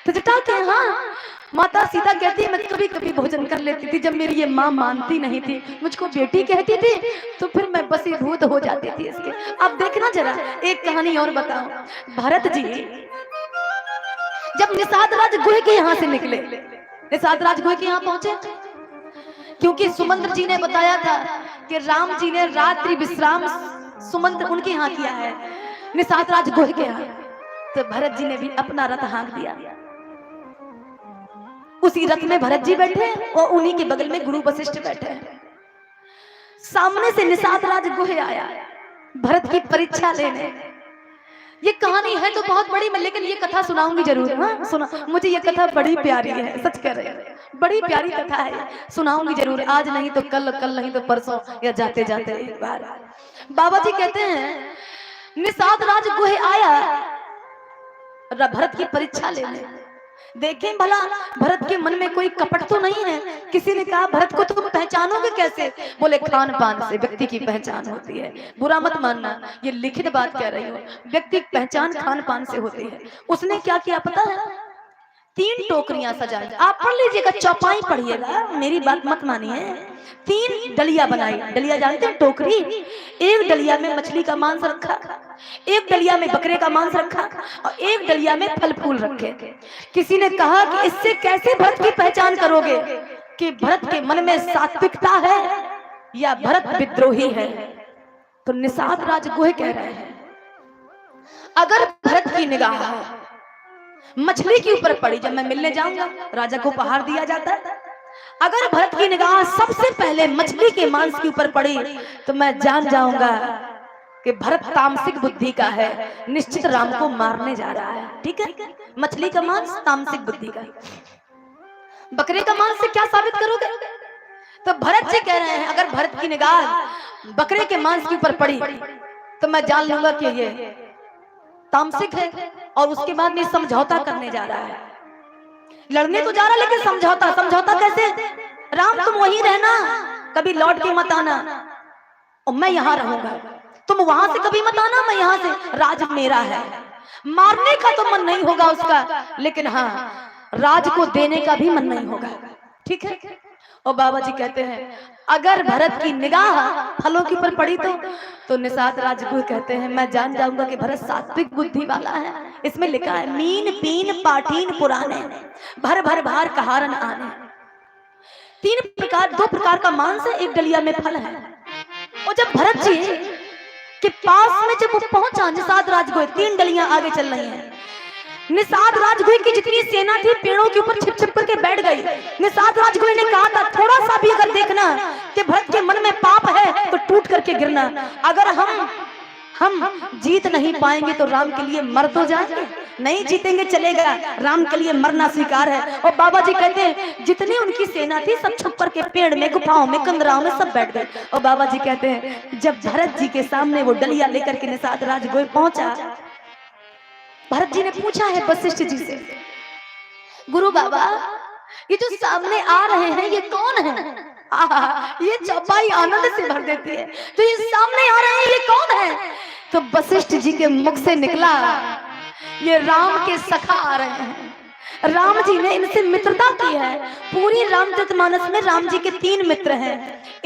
तो जटा के हाँ माता सीता कहती है मैं कभी कभी भोजन कर लेती थी, जब मेरी ये माँ मानती नहीं थी, मुझको बेटी कहती थी, तो फिर मैं बसीभूत हो जाती थी इसके। अब देखना जरा एक कहानी और बताओ। भरत जी जब निषाद राज गुहे के यहाँ से निकले, निषाद राज गुहे के यहाँ पहुंचे, क्योंकि सुमंत्र जी ने बताया था कि राम जी ने रात्रि विश्राम सुमंत्र उनके यहाँ किया है, निषाद राज गुहे के यहाँ। तो भरत जी ने भी अपना रथ हाँक दिया। उसी रथ में भरत जी बैठे और उन्हीं के बगल में गुरु वशिष्ठ बैठे। सामने से निषाद राज गुहे आया भरत की परीक्षा लेने। ये कहानी है तो बहुत बड़ी, मैं लेकिन ये कथा सुनाऊंगी जरूर। हाँ सुना, मुझे ये कथा बड़ी प्यारी है, सच कह रहे हैं, बड़ी प्यारी कथा है, सुनाऊंगी जरूर। आज नहीं तो कल, कल नहीं तो परसों, या जाते जाते एक बार। बाबा जी कहते हैं निषाद राज गुहे आया भरत की परीक्षा लेने। देखें भला भरत के मन में कोई कपट तो नहीं है। किसी ने कहा भरत को तुम पहचानोगे कैसे? बोले खान पान से व्यक्ति की पहचान होती है। बुरा मत मानना, ये लिखित बात कह रही हूँ, व्यक्ति की पहचान खान पान से होती है। उसने क्या किया पता है? 3 टोकरियां सजाई। आप पढ़ लीजिएगा, चौपाई पढ़िएगा, मेरी बात मत मानिए। 3 डलिया बनाई। डलिया जानते हैं? टोकरी। एक डलिया में मछली का मांस रखा, एक डलिया में बकरे का मांस रखा और एक डलिया में फल फूल रखे। किसी ने कहा कि इससे कैसे भरत की पहचान करोगे कि भरत के मन में सात्विकता है या भरत विद्रोही है? तो निषाद राज गुहे कह रहे हैं अगर भरत की निगाह मछली के ऊपर पड़ी, जब मैं मिलने जाऊंगा राजा को उपहार दिया जाता है, अगर भरत की निगाह सबसे पहले मछली के मांस के ऊपर पड़ी तो मैं जान जाऊंगा कि भरत तामसिक बुद्धि का है, निश्चित राम को मारने जा रहा है। ठीक है, मछली का मांस तामसिक बुद्धि का। बकरे का मांस से क्या साबित करोगे? तो भरत जी कह रहे हैं अगर भरत की निगाह बकरे के मांस के ऊपर पड़ी तो मैं जान लूंगा कि ये तामसिक है और उसके बाद में समझौता करने जा रहा है। लड़ने तो जा रहा लेकिन समझौता, समझौता कैसे? राम तुम वहीं रहना, कभी लौट के मत आना और मैं यहाँ रहूंगा, तुम वहां से कभी मत आना, मैं यहाँ से, राज मेरा है। मारने का तो मन नहीं होगा उसका, लेकिन हाँ राज को देने का भी मन नहीं होगा। ठीक है। और बाबा जी कहते हैं अगर भरत की निगाह फलों के ऊपर पड़ी तो निषाद राज गुहे कहते हैं मैं जान जाऊंगा कि भरत सात्विक बुद्धि वाला है। इसमें लिखा है मीन पीन पाठीन पुराने भर भर भार कहारन आने। 2 प्रकार का मांस है, एक डलिया में फल है। और जब भरत जी के पास में जब वो पहुंचा निषाद राज गुहे, 3 डलियां आगे चल रही हैं, निषाद राज गुहे की जितनी सेना थी पेड़ों के ऊपर छिप छिप करके बैठ गई। निषाद राज गुहे ने कहा था थोड़ा सा भी अगर देखना कि भरत के मन में पाप है तो टूट करके गिरना। अगर हम जीत नहीं पाएंगे तो राम के लिए मर तो जाएंगे, नहीं जीतेंगे चलेगा, राम के लिए मरना स्वीकार है। और बाबा जी कहते हैं जितनी उनकी सेना थी सब छुप करके पेड़ में, गुफाओं में, कंदराओं में सब बैठ गए। और बाबा जी कहते हैं जब भरत जी के सामने वो डलिया लेकर के निषाद राज गुहे पहुंचा, भरत जी ने पूछा है वशिष्ठ जी से, गुरु बाबा ये जो सामने आ रहे हैं ये कौन है? ये चौपाई आनंद से भर देती है। तो ये सामने आ रहे हैं ये कौन है? तो वशिष्ठ जी के मुख से निकला ये राम के सखा आ रहे हैं। राम जी ने इनसे मित्रता की है। पूरी रामचरितमानस में राम जी के 3 मित्र हैं।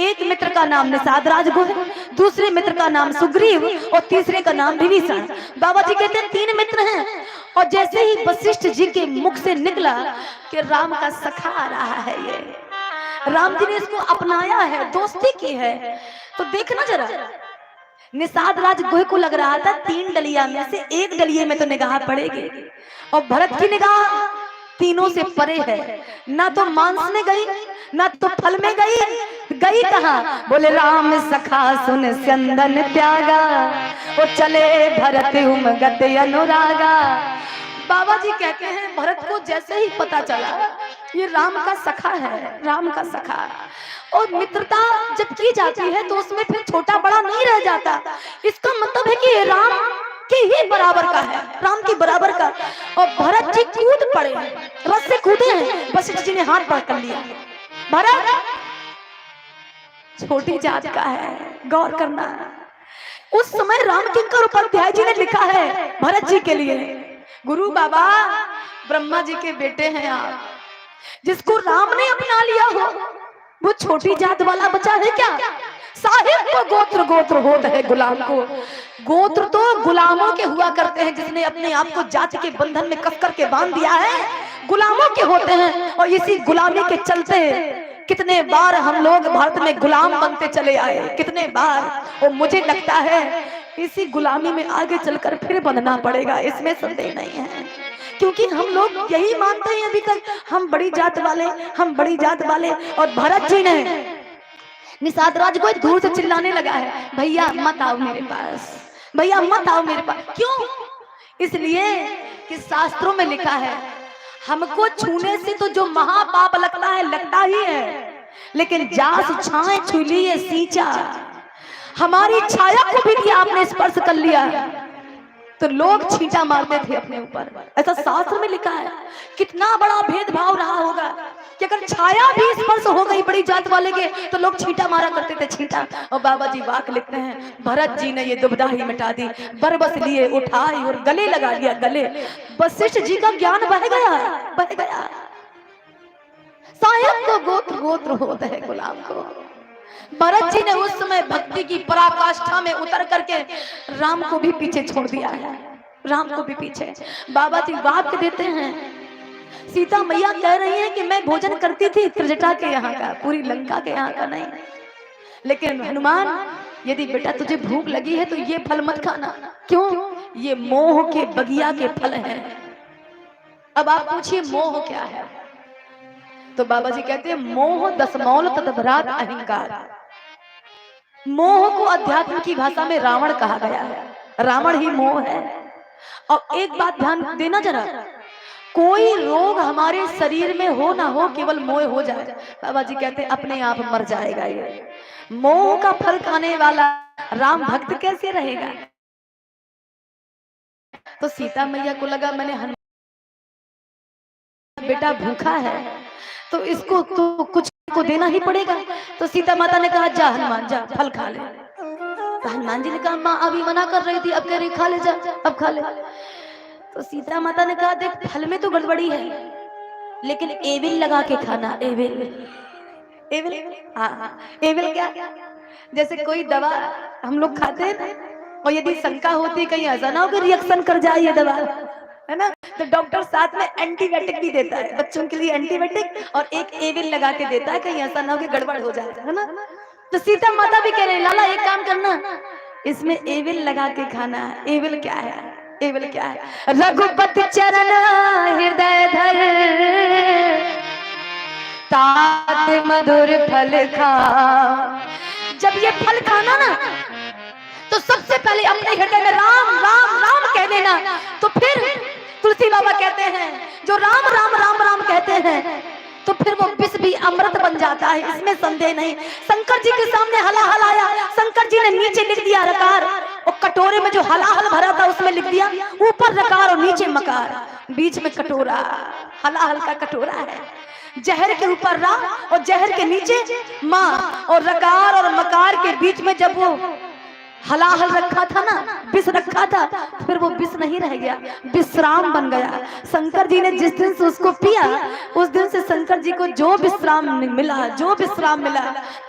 एक मित्र का नाम निषाद राज गुहे, दूसरे मित्र का नाम सुग्रीव और तीसरे का नाम विभीषण। बाबा जी कहते हैं 3 मित्र हैं। और जैसे ही वशिष्ठ जी के मुख से निकला कि राम का सखा आ रहा है, ये राम जी ने इसको अपनाया है, दोस्ती की है। तो देखना जरा, निषाद राज गुहे को लग रहा था 3 डलिया में से एक डलिये में तो निगाह पड़ेगी, और भरत की निगाह तीनों से परे है। ना तो मांस में गई, ना तो फल में गई कहाँ? बोले राम सखा सुन स्यंदन त्यागा, वो चले भरत उमगत अनुरागा। बाबा जी कहते हैं भरत को जैसे ही पता चला ये राम का सखा है, राम का सखा। और मित्रता जब की जाती है तो उसमें फिर छोटा बड़ा नहीं रह जाता। इसका मतलब है कि राम के ही बराबर का है, राम की बराबर का। और भरत जी कूद पड़े, रथ से कूदे हैं। वशिष्ठ जी ने हाथ पकड़ लिया, भरत छोटी जात का है, गौर करना। उस समय रामकिंकर उपाध्याय जी ने लिखा है भरत जी के लिए, गुरु बाबा ब्रह्मा जी के बेटे हैं आप, जिसको राम ने अपना लिया हो वो छोटी जात वाला बचा है क्या? साहिब को गोत्र गोत्र होता है गुलाम को। गोत्र तो गुलामों के हुआ करते हैं, जिसने अपने आप को जाति के बंधन में कस करके बांध दिया है, गुलामों के होते हैं। और इसी गुलामी के चलते कितने बार हम लोग भारत में गुलाम बनते चले आए, कितने बार। और मुझे लगता है इसी गुलामी में आगे चलकर फिर बनना पड़ेगा, इसमें संदेह नहीं है। क्योंकि हम लोग यही मानते हैं अभी तक, हम बड़ी जात वाले, हम बड़ी जात वाले। और भरत जी ने निषाद राज को दूर से चिल्लाने लगा है, भैया मत आओ मेरे पास, भैया मत आओ मेरे पास। क्यों? इसलिए कि शास्त्रों में लिखा है हमको छूने से तो जो महापाप लगता है लगता ही है, लेकिन जास छाए छू लिए सींचा, हमारी छाया को भी दिया आपने स्पर्श कर लिया तो लोग छींटा मारते थे अपने ऊपर। ऐसा शास्त्र में लिखा है। कितना बड़ा भेदभाव रहा होगा कि अगर छाया भी स्पर्श हो गई बड़ी जात वाले के तो लोग छींटा मारा करते थे, छींटा। और बाबा जी वाक लिखते हैं, भरत जी ने ये दुविधा ही मिटा दी, बरबस लिए उठाई और गले लगा लिया गले। वशिष्ठ जी का ज्ञान बह गया, बह गया। साहिब को गोत्र गोत्र होता है गुलाम को। भरत जी ने उस समय भक्ति की पराकाष्ठा में उतर करके राम को भी पीछे छोड़ दिया है, राम को भी पीछे। बाबा जी वाक्य देते हैं, सीता मैया कह रही है कि मैं भोजन करती थी त्रिजटा के यहाँ का, पूरी लंका के यहाँ का नहीं। लेकिन हनुमान, यदि बेटा तुझे भूख लगी है तो ये फल मत खाना। क्यों? ये मोह के बगिया के फल हैं। अब आप पूछिए मोह क्या है? तो बाबा जी कहते हैं मोह दसमौल तदभरात अहंकार। मोह को अध्यात्म की भाषा में रावण कहा गया है, रावण ही मोह है। और एक बात ध्यान देना जरा, कोई रोग हमारे शरीर में हो ना हो, केवल मोह हो जाए, बाबा जी कहते हैं अपने आप मर जाएगा। ये मोह का फल खाने वाला राम भक्त कैसे रहेगा? तो सीता मैया को लगा मैंने हनुमान बेटा भूखा है तो इसको तो कुछ को देना ही पड़ेगा। तो सीता माता ने कहा जा हनुमान जा फल खा ले। तो हनुमान जी ने कहा माँ अभी मना कर रही थी, अब कह रही खा ले, जा अब खा ले। तो सीता माता ने कहा देख फल में तो गड़बड़ी है, लेकिन एविल लगा के खाना। एविल, एविल, हाँ, एविल क्या? जैसे कोई दवा हम लोग खाते हैं और यदि शंका होती कहीं ऐसा ना हो कि रिएक्शन कर जाए ये दवा, है ना, तो डॉक्टर साथ में एंटीबायोटिक भी देता है बच्चों के लिए, एंटीबायोटिक और एक एविल लगा के देता है, कहीं ऐसा ना हो कि गड़बड़ हो जाए, है ना। तो सीता माता भी कह रहे लाला एक काम करना, इसमें एविल लगा के खाना। एविल क्या है? एविल क्या है? रघुपति चरण हृदय धर, तात मधुर फल खा। जब ये फल खाना ना तो सबसे पहले अपने हृदय में राम राम राम कह देना। तो फिर तुलसी बाबा कहते हैं जो राम राम राम राम कहते हैं तो फिर वो विष भी अमृत बन जाता है, इसमें संदेह नहीं। शंकर जी के सामने हलाहल आया, शंकर जी ने नीचे लिख दिया रकार, और कटोरे में जो हलाहल भरा था उसमें लिख दिया ऊपर रकार और नीचे मकार, बीच में कटोरा, हलाहल का कटोरा है। जहर के ऊपर रा और जहर के नीचे माँ, और रकार और मकार के बीच में जब वो हलाहल रखा था ना, विष रखा था, फिर वो विष नहीं रह गया, विश्राम बन गया। शंकर जी ने जिस दिन से उसको पिया उस दिन से शंकर जी को जो विश्राम मिला, जो विश्राम मिला,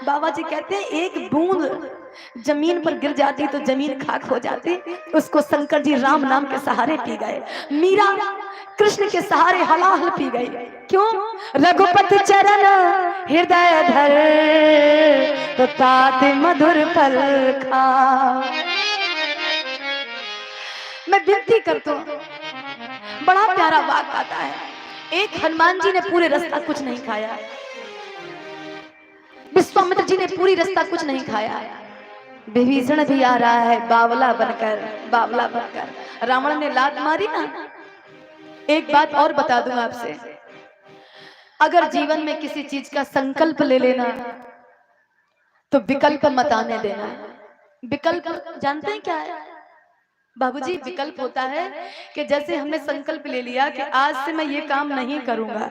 बाबा जी कहते हैं एक बूंद जमीन पर गिर जाती तो जमीन खाक हो जाती, उसको शंकर जी राम नाम के सहारे पी गए। मीरा कृष्ण के सहारे हलाहल पी गई। क्यों? रघुपति चरण हृदय धर, तो तात मधुर फल खा। मैं विनती करता हूं, बड़ा प्यारा वाक्य आता है। एक हनुमान जी ने पूरे रास्ता कुछ नहीं खाया, विश्वामित्र जी ने पूरी रास्ता कुछ नहीं खाया, विभीषण भी आ रहा है बावला बनकर, बावला बनकर। रावण ने लात मारी ना। एक बात और बता दूं आपसे, अगर जीवन में किसी चीज का संकल्प ले लेना तो विकल्प मत आने देना। विकल्प जानते हैं क्या है बाबूजी? विकल्प होता है कि जैसे हमने संकल्प ले लिया कि आज से मैं ये काम नहीं करूंगा,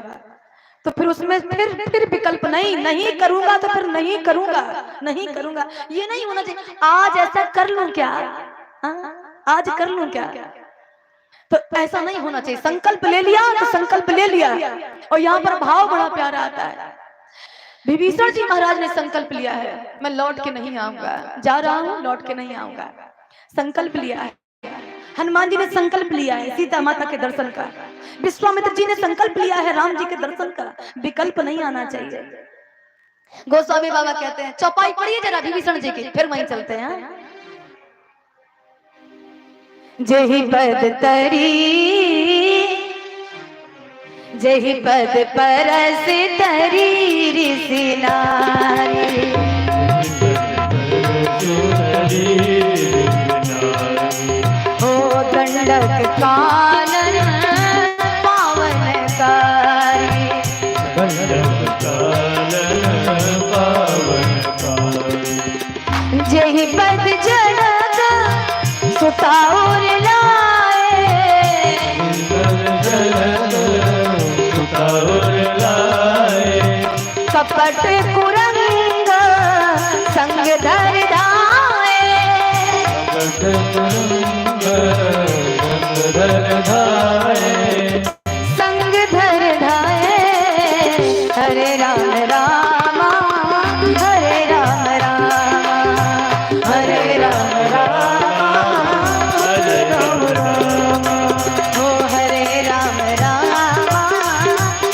तो फिर उसमें फिर विकल्प नहीं करूंगा, तो फिर नहीं करूंगा, नहीं करूंगा। ये नहीं होना चाहिए आज ऐसा कर लूं क्या, आज कर लूं क्या, तो ऐसा नहीं होना चाहिए। संकल्प ले लिया तो संकल्प ले लिया। और यहाँ पर भाव बड़ा प्यारा आता है, विभीषण जी महाराज ने संकल्प लिया है, मैं लौट के नहीं आऊंगा, जा रहा हूँ लौट के नहीं आऊंगा, संकल्प लिया है। हनुमान जी ने संकल्प लिया है सीता माता के दर्शन का, विश्वामित्र जी ने संकल्प लिया है राम जी के दर्शन का, विकल्प नहीं आना चाहिए। गोस्वामी बाबा कहते हैं चौपाई पढ़िए जरा विभीषण जी की, फिर वहीं चलते हैं। जही पद तरी जही पद परस तरी ऋषि नारी, हो दंडक कानन पावनकारी, जही पद जनक सुता और कपट कुरंग संग धर धाए, संग धर धाए, हरे राम रामा हरे राम रामा, हरे राम रामा हरे राम रामा, हो हरे राम रामा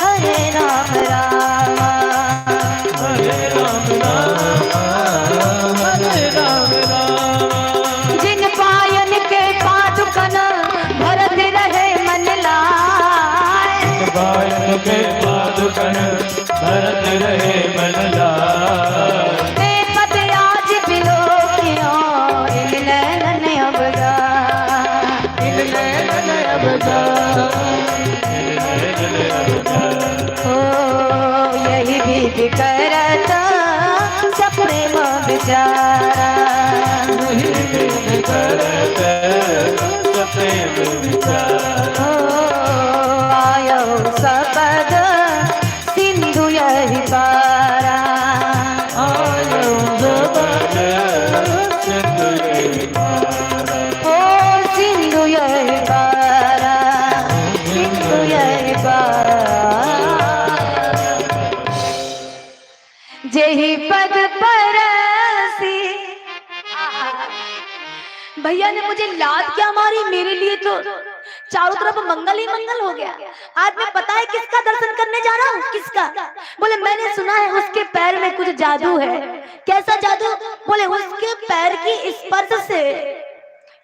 हरे राम रामा, जिन पायन के पादुकन भरत रहे मन लाए, के पादुकन भरत रहे मन लाए, ते पद आज बिलोकियो इन नैनन अब जाए, इन नैनन अब हो यही विधि करत सप्रेम विचारा, हो आयो सपद सिंधु यही पारा, ओ सिंधु यही पारा, सिंधु यही पारा, जेहि पद परसी। भैया ने मुझे लात क्या मारी, मेरे लिए तो चारों तरफ मंगल ही मंगल हो गया। आज मैं पता है किसका दर्शन करने जा रहा हूँ, किसका? बोले मैंने सुना है उसके पैर में कुछ जादू है। कैसा जादू? बोले उसके पैर की स्पर्श से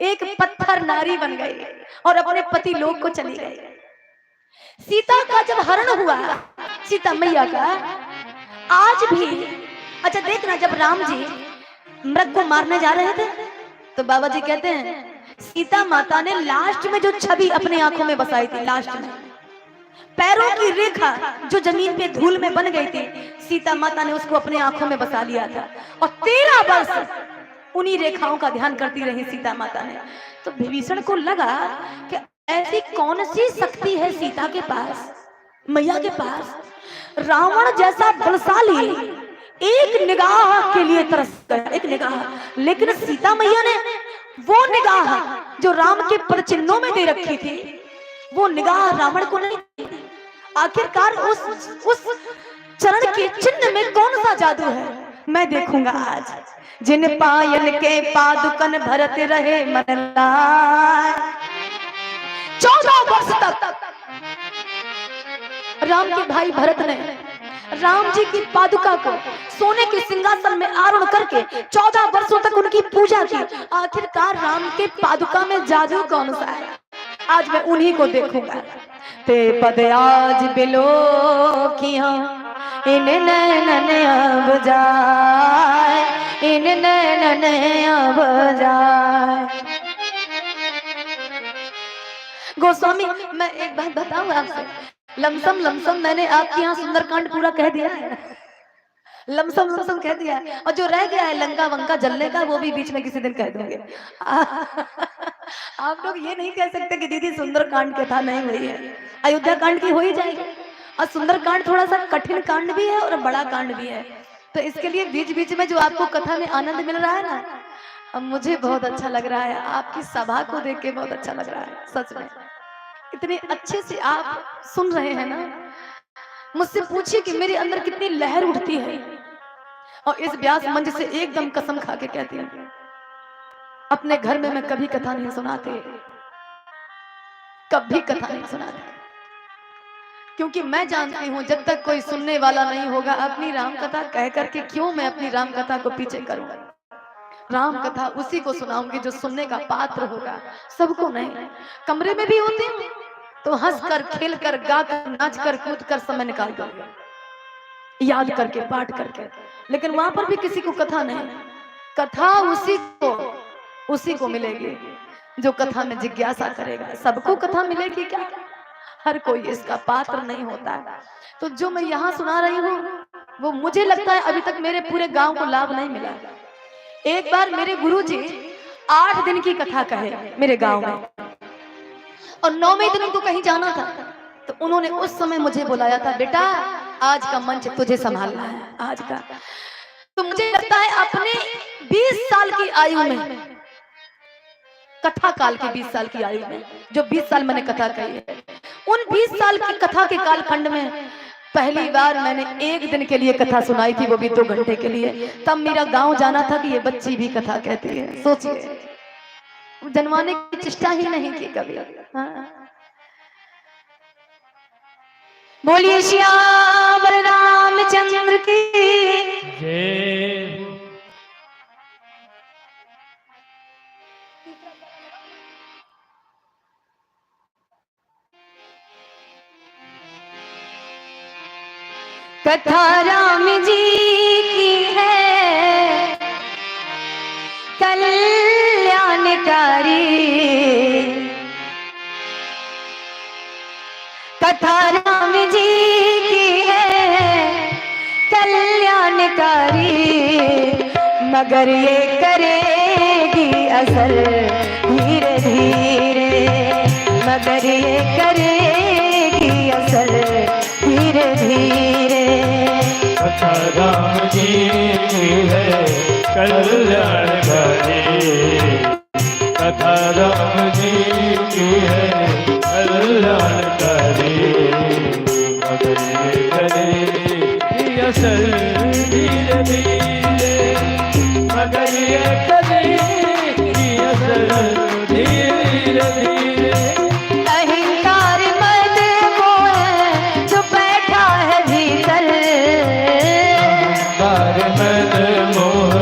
एक पत्थर नारी बन गई और अपने पति लोग को चली गई। सीता का जब हरण हुआ, सीता मैया का, आज भी अच्छा देखना, जब राम जी मृग को मारने जा रहे थे तो बाबा जी कहते हैं सीता माता ने लास्ट में जो छवि अपने आंखों में बसाई थी, लास्ट में पैरों की रेखा जो जमीन पे धूल में बन गई थी, सीता माता ने उसको अपने आंखों में बसा लिया था और 13 वर्ष उन्हीं रेखाओं का ध्यान करती रही सीता माता ने। तो विभीषण को लगा कि ऐसी कौन सी शक्ति है सीता के पास, मैया के पास। रावण जैसा बलशाली एक निगाह के लिए तरस गया, एक निगाह। लेकिन सीता मैया ने वो निगाह जो राम के परचिन्हों में दे रखी थी, वो निगाह रावण को नहीं दी। आखिरकार उस चरण के चिन्ह में कौन सा जादू है, मैं देखूंगा आज। जिन पायल के पादुकन भरत रहे मन लाए, 14 वर्ष तक राम के भाई भरत ने राम जी की पादुका को सोने के सिंहासन में आरूढ़ करके 14 वर्षों तक उनकी पूजा की। आखिरकार राम के पादुका में जादू कौन सा है, आज मैं उन्हीं को देखूंगा। ते पद आज बिलो किया इन नैनन अब जाए, इन नैनन अब जाए। गोस्वामी मैं एक बात बताऊं आपसे, लमसम मैंने आपके यहाँ सुंदरकांड पूरा कह दिया है, लमसम कह दिया है, और जो रह गया है लंका वंका जलने का वो भी बीच में किसी दिन कह दूंगे। आप लोग ये नहीं कह सकते कि दीदी सुंदरकांड कथा नहीं हुई है, अयोध्या कांड की हो ही जाएगी। और सुंदरकांड थोड़ा सा कठिन कांड भी है और बड़ा कांड भी है, तो इसके लिए बीच बीच में जो आपको कथा में आनंद मिल रहा है ना, अब मुझे बहुत अच्छा लग रहा है। आपकी सभा को देख के बहुत अच्छा लग रहा है, सच में इतने अच्छे से आप सुन रहे हैं ना, मुझसे पूछिए कि मेरे अंदर कितनी लहर उठती है। और इस व्यास मंच से एकदम कसम खा के कहती हूँ, अपने घर में मैं कभी कथा नहीं सुनाती, कभी कथा नहीं सुनाती, क्योंकि मैं जानती हूँ जब तक कोई सुनने वाला नहीं होगा, अपनी राम कथा कह करके क्यों मैं अपनी राम कथा को पीछे करूंगा। राम कथा उसी को सुनाऊंगी जो सुनने का पात्र होगा, सबको नहीं। कमरे में भी होती हूँ तो हंस कर, खेल कर, गा कर, नाच कर, कूद कर समय निकाल दूंगा, याद करके, पाठ करके। लेकिन वहां पर भी किसी को कथा नहीं। कथा उसी को मिलेगी जो कथा में जिज्ञासा करेगा। सबको कथा मिलेगी क्या? हर कोई इसका पात्र नहीं होता है। तो जो मैं यहाँ सुना रही हूँ वो मुझे लगता है अभी तक मेरे पूरे गांव को लाभ नहीं मिला। एक बार मेरे गुरुजी 8 दिन की कथा कहे मेरे गांव में, और 9वें दिन उनको कहीं जाना था, तो उन्होंने उस समय मुझे बुलाया था, बेटा आज का मंच तुझे संभालना है, आज का। तो मुझे लगता है अपने 20 साल की आयु में, कथा काल के 20 साल की आयु में, जो 20 साल मैंने कथा कही है, उन 20 साल की कथा के कालखंड में पहली बार मैंने 1 दिन के लिए कथा सुनाई थी, वो भी 2 घंटे के लिए। तब मेरा गांव जाना था कि ये बच्ची भी कथा कहती है। सोचिए, जनवाने की चेष्टा ही नहीं की कभी। हाँ। बोलिए श्याम रामचंद्र की जय। कथा राम जी की है कल्याणकारी, कथा राम जी की है कल्याणकारी, मगर ये करेगी असर धीरे धीरे, मगर ये करेगी असर धीरे धीरे। कथा राम जी की है कल्याणकारी, कथा राम जी की है कल्याणकारी, मगर ये करेगी असर धीरे धीरे, मगर ये करेगी असर धीरे धीरे। अहंकार मद मोह जो बैठा है भीतर, अहंकार मद मोह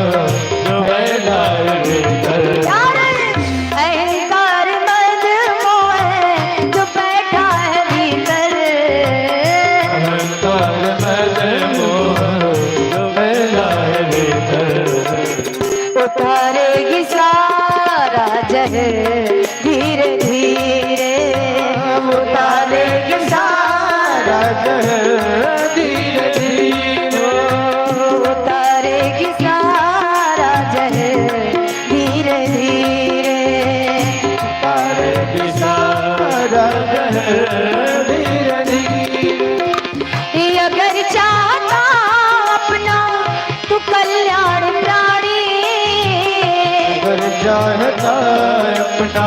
जो बैठा है भीतर, अहंकार मद मोह जो बैठा है भीतर, अहंकार मद मोह जो बैठा है भीतर, उतारेगी सारा जहर धीरे धीरे, उतारेगी सारा जहर धीरे धीरे, उतारेगी सारा जहर धीरे धीरे। उतारेगी सारा जहर धीरे धीरे। अगर चाहता अपना तू कल्याण प्राणी, अगर चाहता अपना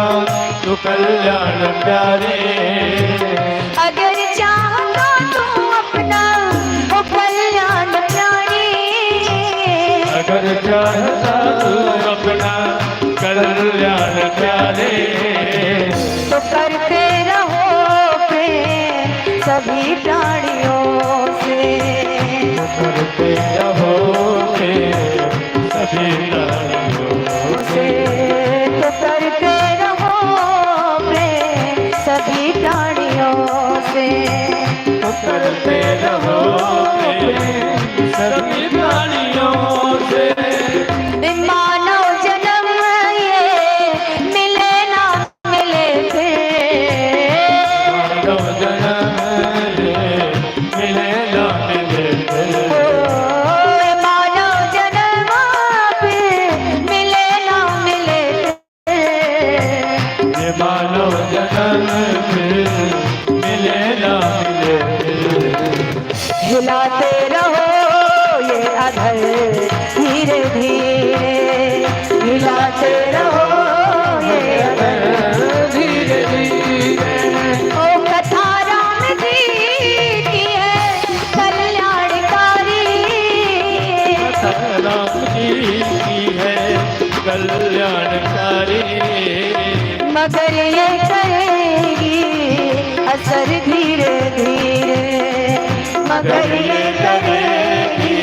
तो कल्याण प्यारे, अगर चाहता तू अपना वो कल्याण प्राणी, अगर चाहता तू अपना कल्याण प्यारे, तो करते रहो प्रेम सभी प्राणियों से, करते रहो प्रेम सभी प्राणियों से, तो करते रहो प्रेम सभी प्राणियों से, तो करते रहो प्रेम सभी प्राणियों से। मानव जन्म ये मिले ना मिले फिर, मानव जन्म ये मिले ना मिले फिर, मानव जन्म फिर मिले ना मिले फिर, ये मानव जन्म फिर मिले ना मिले फिर। हिलाते रहो ये अधर धीरे धीरे, हिलाते रहो ये अधर धीरे धीरे, ओ कथा राम जी की है करिए करेगी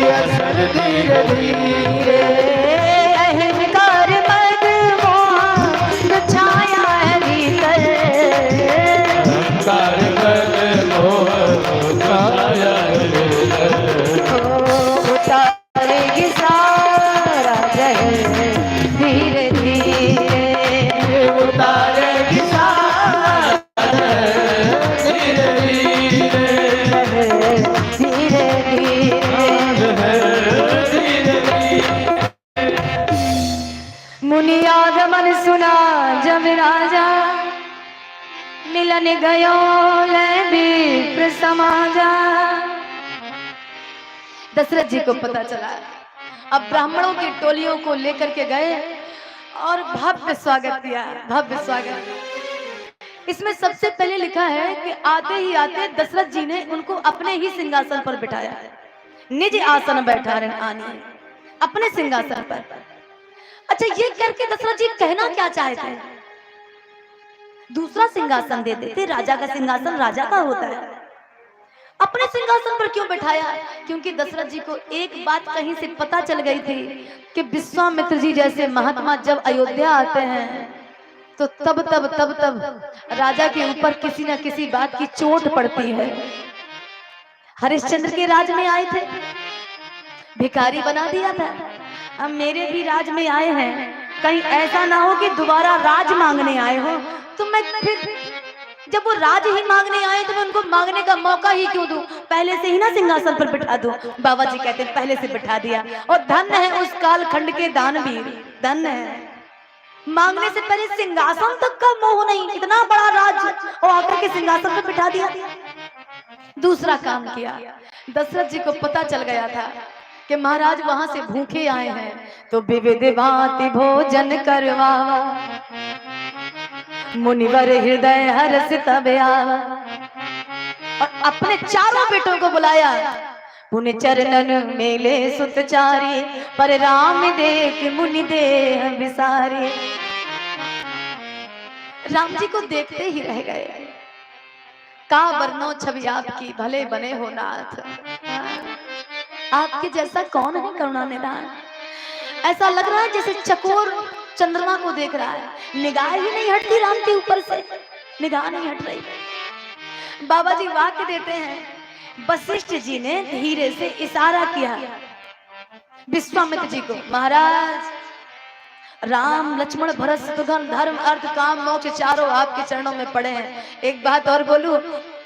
असर धीरे धीरे अहंकार मद मोह छाया है भीतर अहंकार मद मोह छाया उतारेगी सारा जहर धीरे धीरे उतारेगी सारा धीरे धीरे धीरे धीरे मुनि आगमन सुना जब राजा मिलन गयो विप्र समाजा। दशरथ जी को पता चला, अब ब्राह्मणों की टोलियों को लेकर के गए और भव्य स्वागत किया, भव्य स्वागत। इसमें सबसे पहले लिखा है कि आते ही आते दशरथ जी ने उनको अपने ही सिंहासन पर बिठाया, निज आसन बैठा आनी अपने सिंहासन पर। अच्छा, ये करके दशरथ जी कहना क्या चाहते हैं? दूसरा सिंहासन दे देते, राजा का सिंहासन राजा का होता है, अपने सिंहासन पर क्यों बैठाया? क्योंकि दशरथ जी को एक बात कहीं से पता चल गई थी कि विश्वामित्र जी जैसे महात्मा जब अयोध्या आते हैं तो तब राजा के ऊपर किसी न किसी बात की चोट पड़ती है। हरिश्चंद्र के राज में आए थे, भिखारी बना दिया था, अब मेरे भी राज में आए हैं, कहीं ऐसा ना हो कि दोबारा राज मांगने आए हो, तो मैं फिर जब वो राज ही मांगने आए तो मैं उनको मांगने का मौका ही क्यों दूं? पहले से ही ना सिंहासन पर बिठा दूं। बाबा जी कहते हैं पहले से बिठा दिया, और धन्य है उस कालखंड के दानवीर, धन्य है, मांगने से पहले सिंहासन तक का मोह नहीं, इतना बड़ा राज और आकर के सिंहासन पर बिठा दिया। दूसरा काम किया, दशरथ जी को पता चल गया था कि महाराज वहां से भूखे आए हैं, तो विविध भांति भोजन करवावा, मुनिवर हृदय हर्ष तब आवा, और अपने चारों बेटों को बुलाया, पुण्य चरणन मेले सुतचारी, पर राम देख मुनि देह विसारे। राम जी को देखते ही रह गए, का वर्णो छवि आपकी, भले बने हो नाथ, आपके जैसा कौन है करुणा निधान। ऐसा लग रहा है जैसे चकोर चंद्रमा को देख रहा है, निगाह ही नहीं हटती राम के ऊपर से, निगाह नहीं हट रही। बाबा जी वाक्य देते हैं, वशिष्ठ जी ने धीरे से इशारा किया विश्वामित्र जी को, महाराज राम लक्ष्मण भरत शत्रुघ्न धर्म अर्थ काम मोक्ष चारों आपके चरणों में पड़े हैं। एक बात और बोलूं,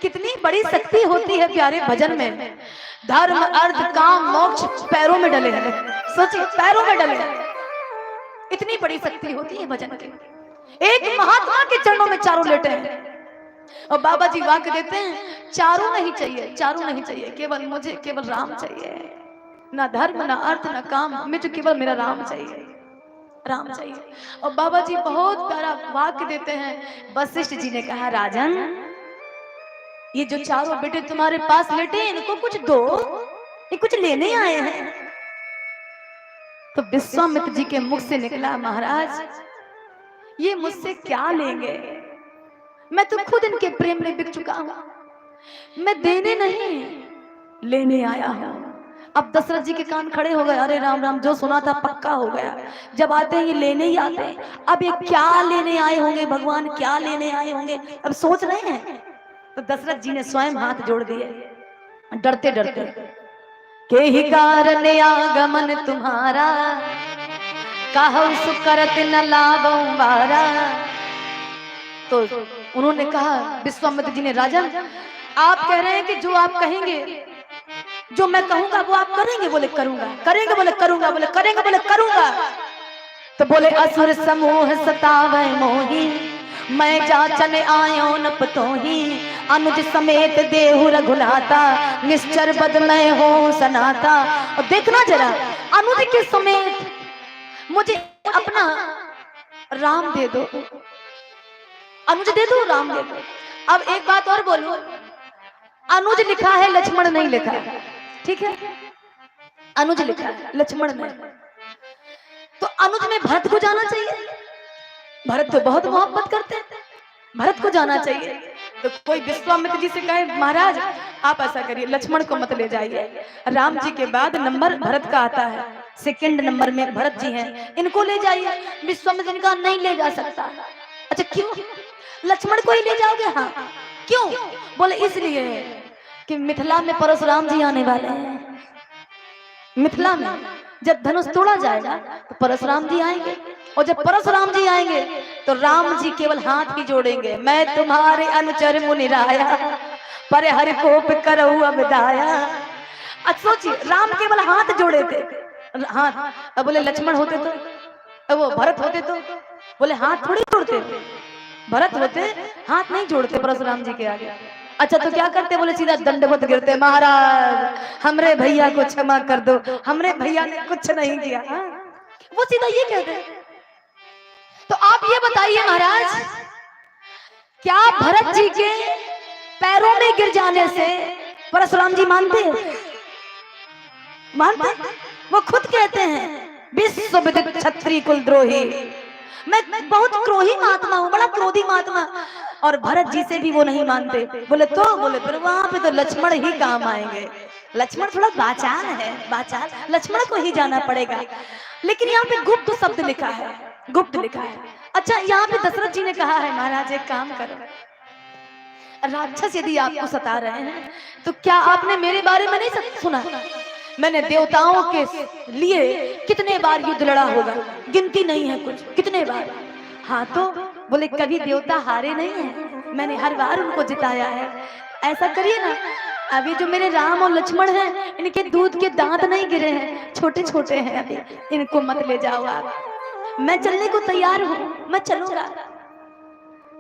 कितनी बड़ी शक्ति होती है प्यारे भजन में, धर्म अर्थ काम मोक्ष पैरों में डले हैं, सोचिए पैरों में डले हैं, इतनी बड़ी शक्ति होती है भजन की। एक महात्मा के चरणों में चारों लेटे हैं, और बाबा जी वाक्य देते हैं चारों नहीं चाहिए, चारों नहीं चाहिए, केवल मुझे केवल राम चाहिए, ना धर्म ना अर्थ ना काम, मुझे केवल मेरा राम चाहिए, राम चाहिए। और बाबा जी बहुत प्यारा वाक्य देते हैं, वशिष्ठ जी ने कहा राजन ये जो चारों बेटे तुम्हारे पास लेटे इनको कुछ दो, ये कुछ लेने आए हैं। तो विश्वामित्र जी के मुख से निकला, महाराज ये मुझसे क्या लेंगे, मैं तो खुद इनके प्रेम में बिक चुका हूं, मैं देने नहीं लेने आया हूं। अब दशरथ जी के कान खड़े हो गए, अरे राम राम, जो सुना था पक्का हो गया, जब आते हैं ये लेने ही आते हैं, अब ये क्या लेने आए होंगे भगवान, क्या लेने आए होंगे, अब सोच रहे हैं। तो दशरथ जी ने स्वयं हाथ जोड़ दिए, डरते डरते, के ही कारण आगमन तुम्हारा, कहु सुकरत न लाभौ बारा। तो उन्होंने कहा, विश्वामित्र जी ने, राजन आप कह रहे हैं कि जो आप कहेंगे, जो मैं कहूंगा वो आप करेंगे? बोले करूंगा। करेंगे? बोले करूंगा। बोले करेंगे? बोले करूंगा। तो बोले असुर समूह सतावै मोही, मैं जाचन आयो न पतोही, अनुज समेत देहु रघुनाथा, निश्चर बद मैं हो सनाथा। और देखना जरा, अनुज के समेत मुझे अपना राम दे दो, अनुज दे दो, राम दे दो। अब एक बात और बोलूं, अनुज लिखा है, लक्ष्मण नहीं लिखा है, ठीक है, अनुज लिखा है, लक्ष्मण नहीं। तो अनुज में भरत को जाना चाहिए, भरत तो बहुत मोहब्बत करते हैं, भरत को जाना चाहिए। तो कोई विश्वामित्र जी से कहे, महाराज आप ऐसा करिए, लक्ष्मण को मत ले जाइए। राम जी के बाद नंबर भरत का आता है, सेकंड नंबर में भरत जी हैं, इनको ले जाइए। विश्वामित्र ने कहा नहीं ले जा सकता। अच्छा क्यों? लक्ष्मण को ही ले जाओगे? हाँ। क्यों? बोले इसलिए कि मिथिला में परशुराम जी आने वाले हैं। मिथिला में जब धनुष तोड़ा जाएगा तो परशुराम जी आएंगे, और जब परशुराम जी आएंगे तो राम जी केवल हाथ ही जोड़ेंगे, मैं तुम्हारे अनुचर मुनिराया पर हरि कोप करऊ अब दाया। अब सोचिए, राम केवल हाथ जोड़े थे, हाथ। अब बोले लक्ष्मण होते तो, वो भरत होते तो, बोले हाथ थोड़ी जोड़ते, भरत होते हाथ नहीं जोड़ते परशुराम जी के आगे। अच्छा तो क्या करते? बोले सीधा दंडवत गिरते, महाराज हमरे भैया को क्षमा कर दो, हमरे भैया ने कुछ नहीं किया। वो सीधा ये कहते। तो आप ये बताइए महाराज, क्या भरत जी के पैरों में गिर जाने से परशुराम जी मानते? मानते? वो खुद कहते हैं विश्व विदित क्षत्रिय कुल द्रोही, मैं बहुत क्रोही महात्मा हूँ, बड़ा क्रोधी महात्मा, और भरत जी से भी वो नहीं मानते। बोले तो, बोले फिर वहां पे तो लक्ष्मण ही काम आएंगे, लक्ष्मण थोड़ा बाचाल है, बाचाल, लक्ष्मण को ही जाना पड़ेगा। लेकिन यहाँ पे गुप्त शब्द लिखा है, गुप्त लिखा है। अच्छा यहाँ पे दशरथ जी ने कहा है महाराज एक काम करो, राक्षस यदि आपको सता रहे हैं तो क्या आपने मेरे बारे में नहीं सुना? मैंने देवताओं के लिए कितने बार युद्ध लड़ा होगा, गिनती नहीं है कुछ, कितने बार। हाँ तो बोले कभी देवता हारे नहीं है, मैंने हर बार उनको जिताया है। ऐसा करिए ना, अभी जो मेरे राम और लक्ष्मण हैं इनके दूध के दांत नहीं गिरे हैं, छोटे छोटे हैं अभी, इनको मत ले जाओ आप, मैं चलने को तैयार हूँ, मैं चलूंगा।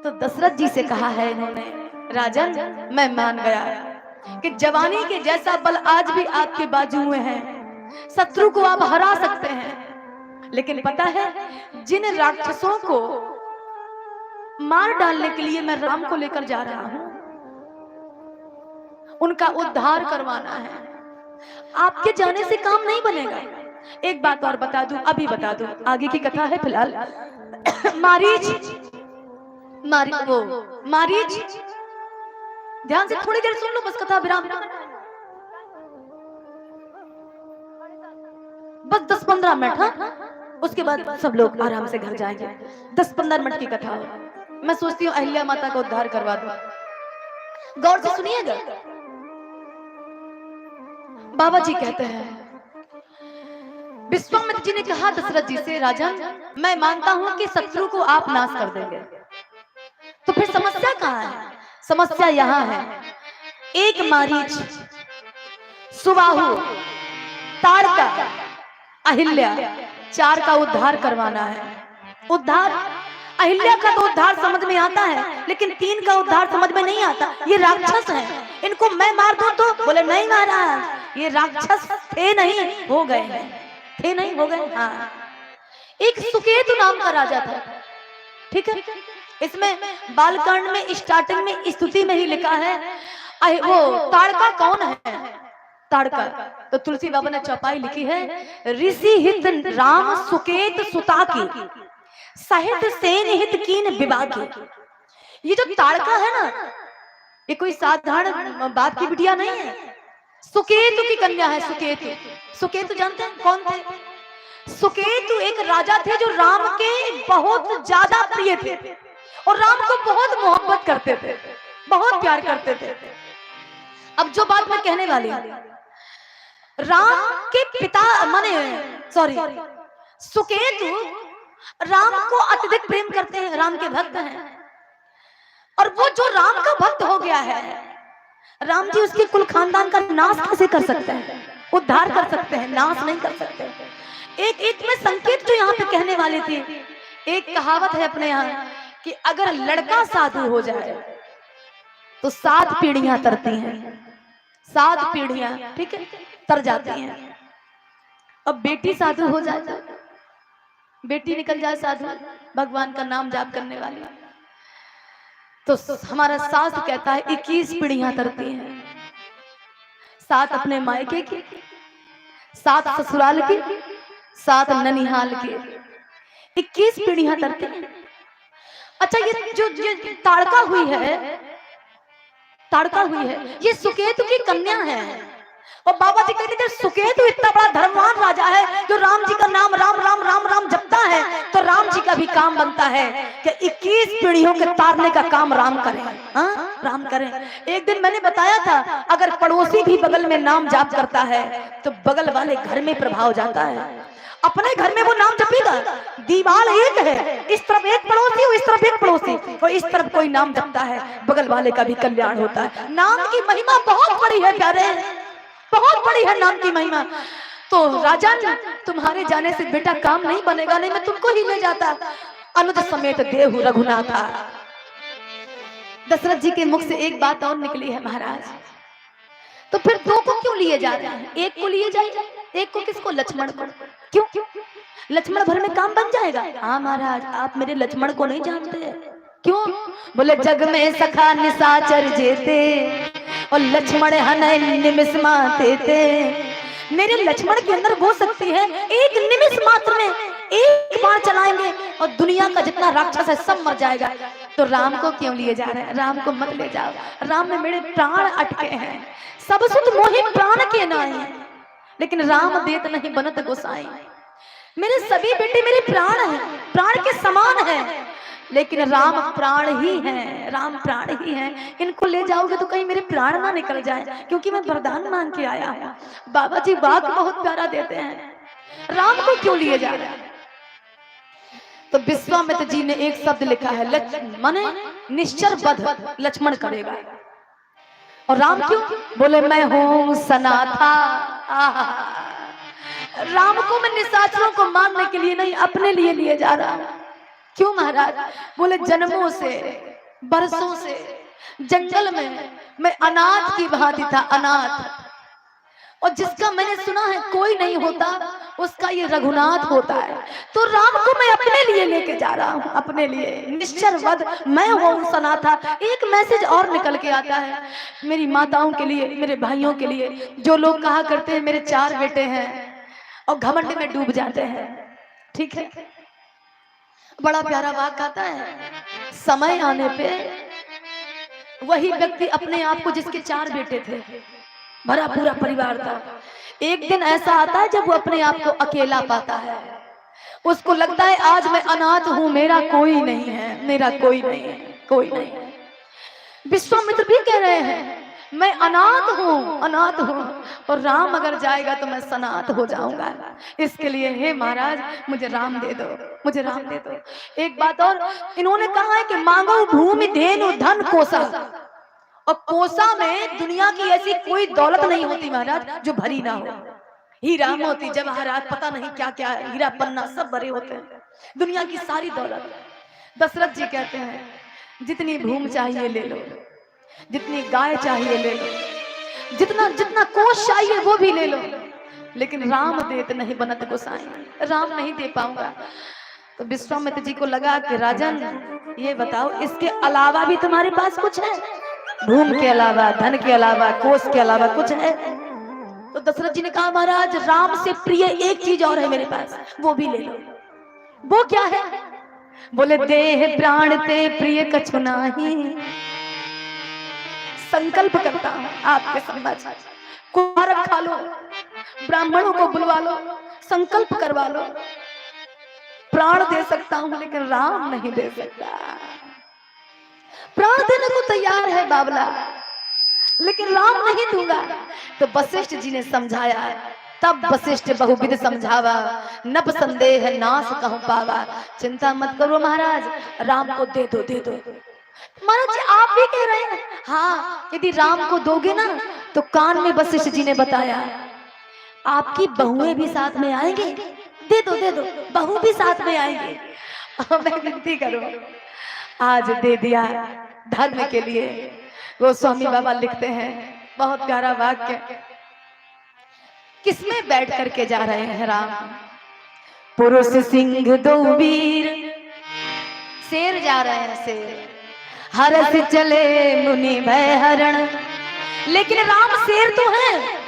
तो दशरथ जी से कहा है इन्होंने, राजन मैं मान गया कि जवानी के जैसा बल आज भी आपके बाजू में है, शत्रु को आप हरा सकते हैं। लेकिन पता है जिन राक्षसों को मार डालने के लिए मैं राम को लेकर जा रहा हूं, उनका उद्धार करवाना है, आपके जाने से काम नहीं बनेगा। एक बात और बता दूं, अभी बता दूं, आगे की कथा है फिलहाल। मारीच ध्यान से थोड़ी देर सुन लो, बस कथा विराम, बस 10-15 मिनट। हाँ उसके बाद सब लोग आराम से घर जाएंगे। 10-15 मिनट की कथा हो। मैं सोचती हूँ अहिल्या माता का उद्धार करवा दूं। गौर से सुनिएगा। बाबा जी कहते हैं, विश्वामित्र जी ने कहा दशरथ जी से, राजन मैं मानता हूं कि शत्रु को आप नाश कर देंगे, तो फिर समस्या कहाँ है? समस्या यहाँ है, एक मारीच, सुबाहु, ताड़का, अहिल्या, 4 का उद्धार करवाना है। उद्धार, अहिल्या का तो उद्धार समझ में आता है, लेकिन 3 का उद्धार समझ में नहीं आता। ये राक्षस हैं, इनको मैं मार दूं तो? बोले नहीं महाराज, ये राक्षस थे नहीं, हो गए हैं, थे नहीं, हो गए। हाँ, एक सुकेतु नाम का राजा था, ठीक है। इसमें बालकांड में स्टार्टिंग में स्तुति में ही लिखा है, वो ताड़का कौन है? ताड़का तो तुलसी बाबा ने चौपाई लिखी है, ऋषि हित राम सुकेत सुता की, साहित्य सेन हित कीन विवाह की। ये जो ताड़का है ना, ये कोई साधारण बात की बिटिया नहीं है, सुकेतु की कन्या है। सुकेतु, सुकेतु जानते हैं कौन थे? सुकेतु एक राजा थे जो राम के बहुत ज्यादा प्रिय थे और राम को बहुत मोहब्बत करते थे, बहुत प्यार करते थे। अब जो बात मैं कहने वाली हूं, राम के पिता माने सॉरी सुकेतु राम को अत्यधिक प्रेम करते हैं, राम के भक्त हैं। और वो जो राम का भक्त हो गया है, राम जी उसके कुल खानदान का नाश कैसे कर सकते हैं? उद्धार कर सकते हैं, नाश नहीं कर सकते। एक में संकेत जो यहाँ पे कहने वाली थी, एक कहावत है अपने यहाँ कि अगर लड़का साधु हो जाए तो 7 पीढ़ियां तरती हैं, 7 पीढ़ियां, ठीक है, तर जाती हैं। अब बेटी साधु हो जाए, बेटी निकल जाए साधु, भगवान का नाम जाप करने वाली, तो हमारा शास्त्र कहता है 21 पीढ़ियां तरती हैं। 7 अपने मायके की, 7 ससुराल की, 7 ननिहाल की, 21 पीढ़ियां तरती हैं। अच्छा ये जो ताड़का हुई है, ताड़का हुई है, ये सुकेतु की कन्या है। और बाबा जी कहते थे सुकेतु इतना बड़ा धर्मवान राजा है जो राम जी का नाम राम राम राम राम जपता है, तो राम जी का भी काम बनता है कि 21 पीढ़ियों के तारने का काम राम करें। हाँ, राम करें। एक दिन मैंने बताया था, अगर पड़ोसी भी बगल में नाम जाप करता है तो बगल वाले घर में प्रभाव जाता है। अपने घर में वो नाम जपेगा, दीवार एक है, इस तरफ एक पड़ोसी और इस तरफ एक पड़ोसी, और इस तरफ कोई नाम जपता है, बगल वाले का भी कल्याण होता है। नाम की महिमा बहुत बड़ी है प्यारे, बहुत बड़ी है नाम की महिमा। तो राजन, तुम्हारे जाने से बेटा काम नहीं बनेगा, नहीं मैं तुमको ही ले जाता। अनुज समेत देहु रघुनाथा। दशरथ जी के मुख से एक बात और निकली है महाराज, तो फिर दो को क्यों लिए जा रहे हैं? एक को लिए जाए, एक को किसको? लक्ष्मण को। क्यों? लक्ष्मण भर में काम बन जाएगा। हाँ महाराज, आप मेरे लक्ष्मण को नहीं जानते। क्यों? बोले जग में सखा निशाचर जेते और लक्ष्मण हनय निमिष माते थे। मेरे लक्ष्मण के अंदर वो शक्ति है, एक निमिष मात्र में एक बार चलाएंगे और दुनिया का जितना राक्षस है सब मर जाएगा। तो राम को क्यों लिए जा रहे हैं? राम को मत ले जाओ, राम में मेरे प्राण अटके हैं। सब सुत मोहि प्राण के नाई, लेकिन राम देत नहीं बनत गोसाई। मेरे सभी बेटे मेरे प्राण हैं, प्राण के समान हैं, लेकिन राम प्राण ही है, राम प्राण ही है। इनको ले जाओगे तो कहीं मेरे प्राण ना निकल जाए, क्योंकि मैं वरदान मांग के आया हूँ। बाबा जी वाक बहुत प्यारा देते हैं, राम को क्यों लिए जा रहे हैं? तो विश्वामित्र जी ने एक शब्द लिखा है, लक्ष्मण निश्चर वध लक्ष्मण करेगा। और राम क्यों? बोले मैं हूं सनाथा। राम को मैं निशाचरों को मारने के लिए नहीं, अपने लिए लिए जा रहा हूं। क्यों महाराज? बोले जन्मों से बरसों से जंगल में मैं अनाथ की भांति था, अनाथ, और जिसका मैंने सुना है कोई नहीं होता, उसका ये रघुनाथ होता है। तो राम को मैं अपने लिए लेके जा रहा हूँ, अपने लिए। निश्चर वध मैं हूँ सनाथा। एक मैसेज और निकल के आता है मेरी माताओं के लिए, मेरे भाइयों के लिए, जो लोग कहा करते हैं मेरे 4 बेटे हैं और घमंड में डूब जाते हैं। ठीक है, बड़ा प्यारा वाक्य आता है, समय आने पे वही व्यक्ति अपने आप को, जिसके 4 बेटे थे, भरा पूरा परिवार था, एक दिन ऐसा आता है जब वो अपने आप को अकेला पाता है। उसको लगता है आज मैं अनाथ हूं, मेरा कोई नहीं है, मेरा कोई नहीं है, कोई नहीं है। विश्वामित्र भी कह रहे हैं मैं अनाथ हूँ, अनाथ हूँ, और राम अगर जाएगा तो मैं सनाथ हो जाऊंगा। इसके लिए हे महाराज मुझे राम दे दो, मुझे राम दे दो। एक बात और इन्होंने कहा है कि मांगो भूमि धेनु धन कोसा, और कोसा में दुनिया की ऐसी कोई दौलत नहीं होती महाराज जो भरी ना हो। हीरा मोती जवाहरात पता नहीं क्या क्या है, हीरा पन्ना सब भरे होते हैं, दुनिया की सारी दौलत। दशरथ जी कहते हैं जितनी भूमि चाहिए ले लो, जितनी गाय चाहिए ले लो, जितना जितना कोष चाहिए वो भी ले लो, लेकिन राम देत नहीं बनत गोसाई, राम नहीं दे पाऊंगा। तो विश्वामित्र जी को लगा कि राजन ये बताओ इसके अलावा भी तुम्हारे पास कुछ है? भूमि के अलावा, धन के अलावा, कोष के अलावा कुछ है? तो दशरथ जी ने कहा महाराज राम से प्रिय एक चीज और है मेरे पास, वो भी ले लो। वो क्या है? बोले देह प्राण ते प्रिय कछु नाही, संकल्प करता हूं आपके समझ, कुमारक खा लो, ब्राह्मणों को बुलवा लो, संकल्प करवा लो, प्राण दे सकता हूं लेकिन राम नहीं दे सकता। प्राण देने को तैयार है बाबला, लेकिन राम नहीं दूंगा। तो वशिष्ठ जी ने समझाया, तब वशिष्ठ बहुविध समझावा, नभ संदेह नाश कहूं पावा। चिंता मत करो महाराज, राम को दे दो, दे दो। महाराज आप भी कह रहे हैं? हाँ, यदि राम को दोगे ना तो कान में वशिष्ठ जी ने बताया आपकी बहुएं भी साथ में आएंगी, दे दो, दे दो, बहू भी साथ में आएंगी। मैं विनती करूं, आज दे दिया धर्म के लिए। वो स्वामी बाबा लिखते हैं बहुत प्यारा वाक्य, किसमें बैठ करके जा रहे हैं राम? पुरुष सिंह दो वीर, शेर जा रहे हैं, शेर हरस चले मुनि भय हरण। लेकिन राम शेर तो है,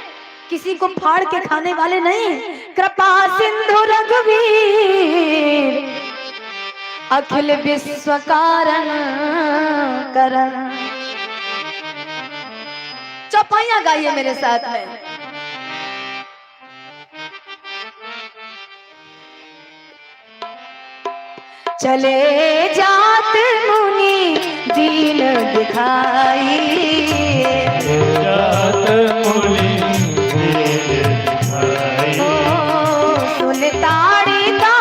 किसी को फाड़ के खाने वाले नहीं। कृपा सिंधु रघुवीर, अखिल विश्व कारण करण। चौपाइयां गाइए मेरे साथ में। चले जात मुनि दीन दिखाई, जात मुनि दीन दिखाई, सुनताड़ी का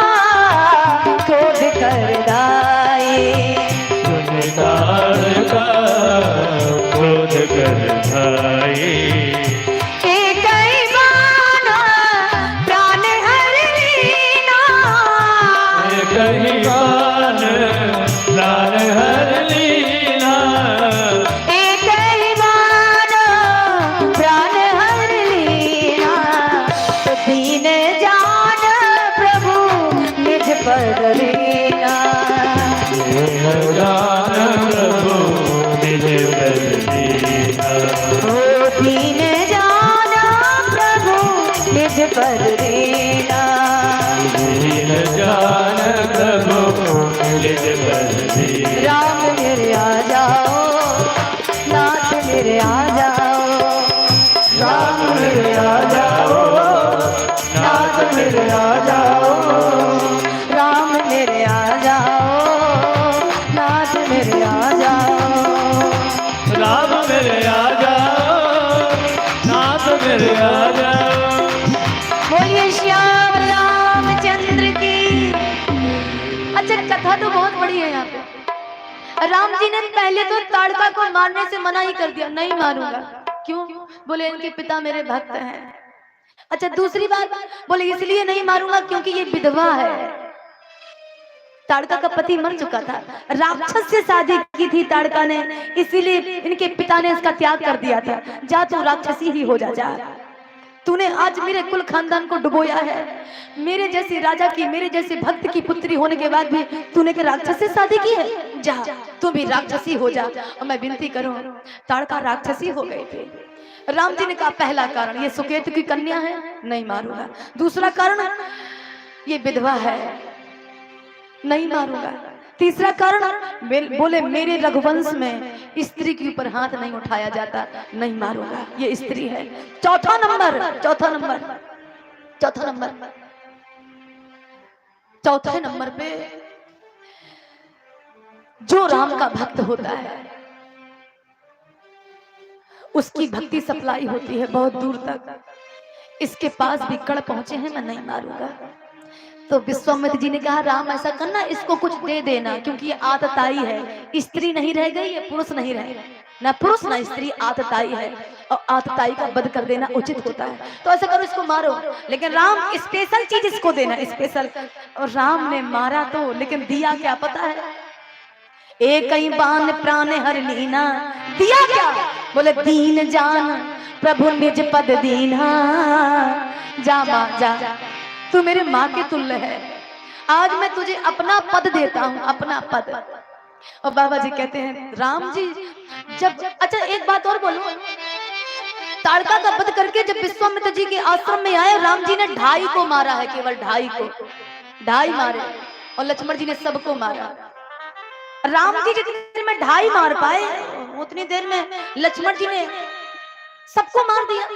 क्रोध कर दाई, सुनताड़ का क्रोध कर धाई, एक ही बाण प्राण हर लीना, कहीं बाण प्राण हर लीना, एक ही बाण प्राण हर लीना, तो दीन जान प्रभु निज पद लीना, जान प्रभु निज पद लीना, ओ दीन जान प्रभु निज पद लीना, दीन जान प्रभु निज पद लीना, राम मेरे आ जाओ, नाथ मेरे आ जाओ, राम मेरे आ जाओ, नाथ मेरे आ जाओ, राम मेरे आ जाओ, नाथ मेरे आ जाओ, राम मेरे आ जाओ, नाथ मेरे आ जाओ, बोलिए श्याम रामचंद्र की। अच्छा कथा तो बहुत बड़ी है यहाँ पे। राम जी ने पहले तो ताड़का को मारने से मना ही कर दिया, नहीं मारूंगा। क्यों? बोले इनके पिता मेरे भक्त हैं। अच्छा दूसरी बात बोले इसलिए नहीं मारूंगा क्योंकि ये विधवा है। ताड़का का पति मर चुका था, राक्षस से शादी की थी ताड़का ने, इसीलिए इनके पिता ने इसका त्याग कर दिया था। जा तू राक्षसी ही हो जा, तूने आज मेरे कुल खानदान को डुबोया है। मेरे जैसे राजा की, मेरे जैसे भक्त की पुत्री होने के बाद भी तूने के राक्षस से शादी की है, जा तू भी राक्षसी हो जा। और मैं विनती करूं, ताड़का राक्षसी हो गई थी। राम जी ने कहा पहला कारण ये सुकेतु की कन्या है, नहीं मारूंगा। दूसरा कारण ये विधवा है, नहीं मारूंगा। तीसरा कारण बोले मेरे रघुवंश में स्त्री के ऊपर हाथ नहीं उठाया जाता, नहीं मारूंगा, ये स्त्री है। चौथा नंबर पे जो राम का भक्त होता है उसकी भक्ति सप्लाई होती है बहुत दूर तक। इसके पास भी कड़ पहुंचे हैं, मैं नहीं मारूंगा। तो विश्वामित्र जी ने कहा राम ऐसा करना, इसको कुछ दे देना, क्योंकि ये आतताई है, स्त्री नहीं रह गई, ये पुरुष नहीं रह गई, ना पुरुष ना स्त्री, आतताई है, और आतताई का वध कर देना उचित होता है। तो ऐसा करो, इसको मारो, लेकिन राम स्पेशल चीज इसको देना, स्पेशल। और राम ने मारा तो, लेकिन दिया क्या पता है? एक ही बाण प्राण हर लीना, दिया क्या? बोले दीन जान प्रभु निज पद दीना, जा मां जा, तू मेरे माँ के तुल्य है, आज मैं तुझे अपना पद देता हूँ, अपना पद। और बाबा जी कहते हैं राम जी जब, अच्छा एक बात और बोलूं, ताड़का का वध करके जब विश्वामित्र जी के आश्रम में आए, राम जी ने 2.5 को मारा है, केवल 2.5 को, 2.5 मारे, और लक्ष्मण जी ने सबको मारा। राम जी जितनी देर में 2.5 मार पाए, उतनी देर में लक्ष्मण जी ने सबको मार दिया।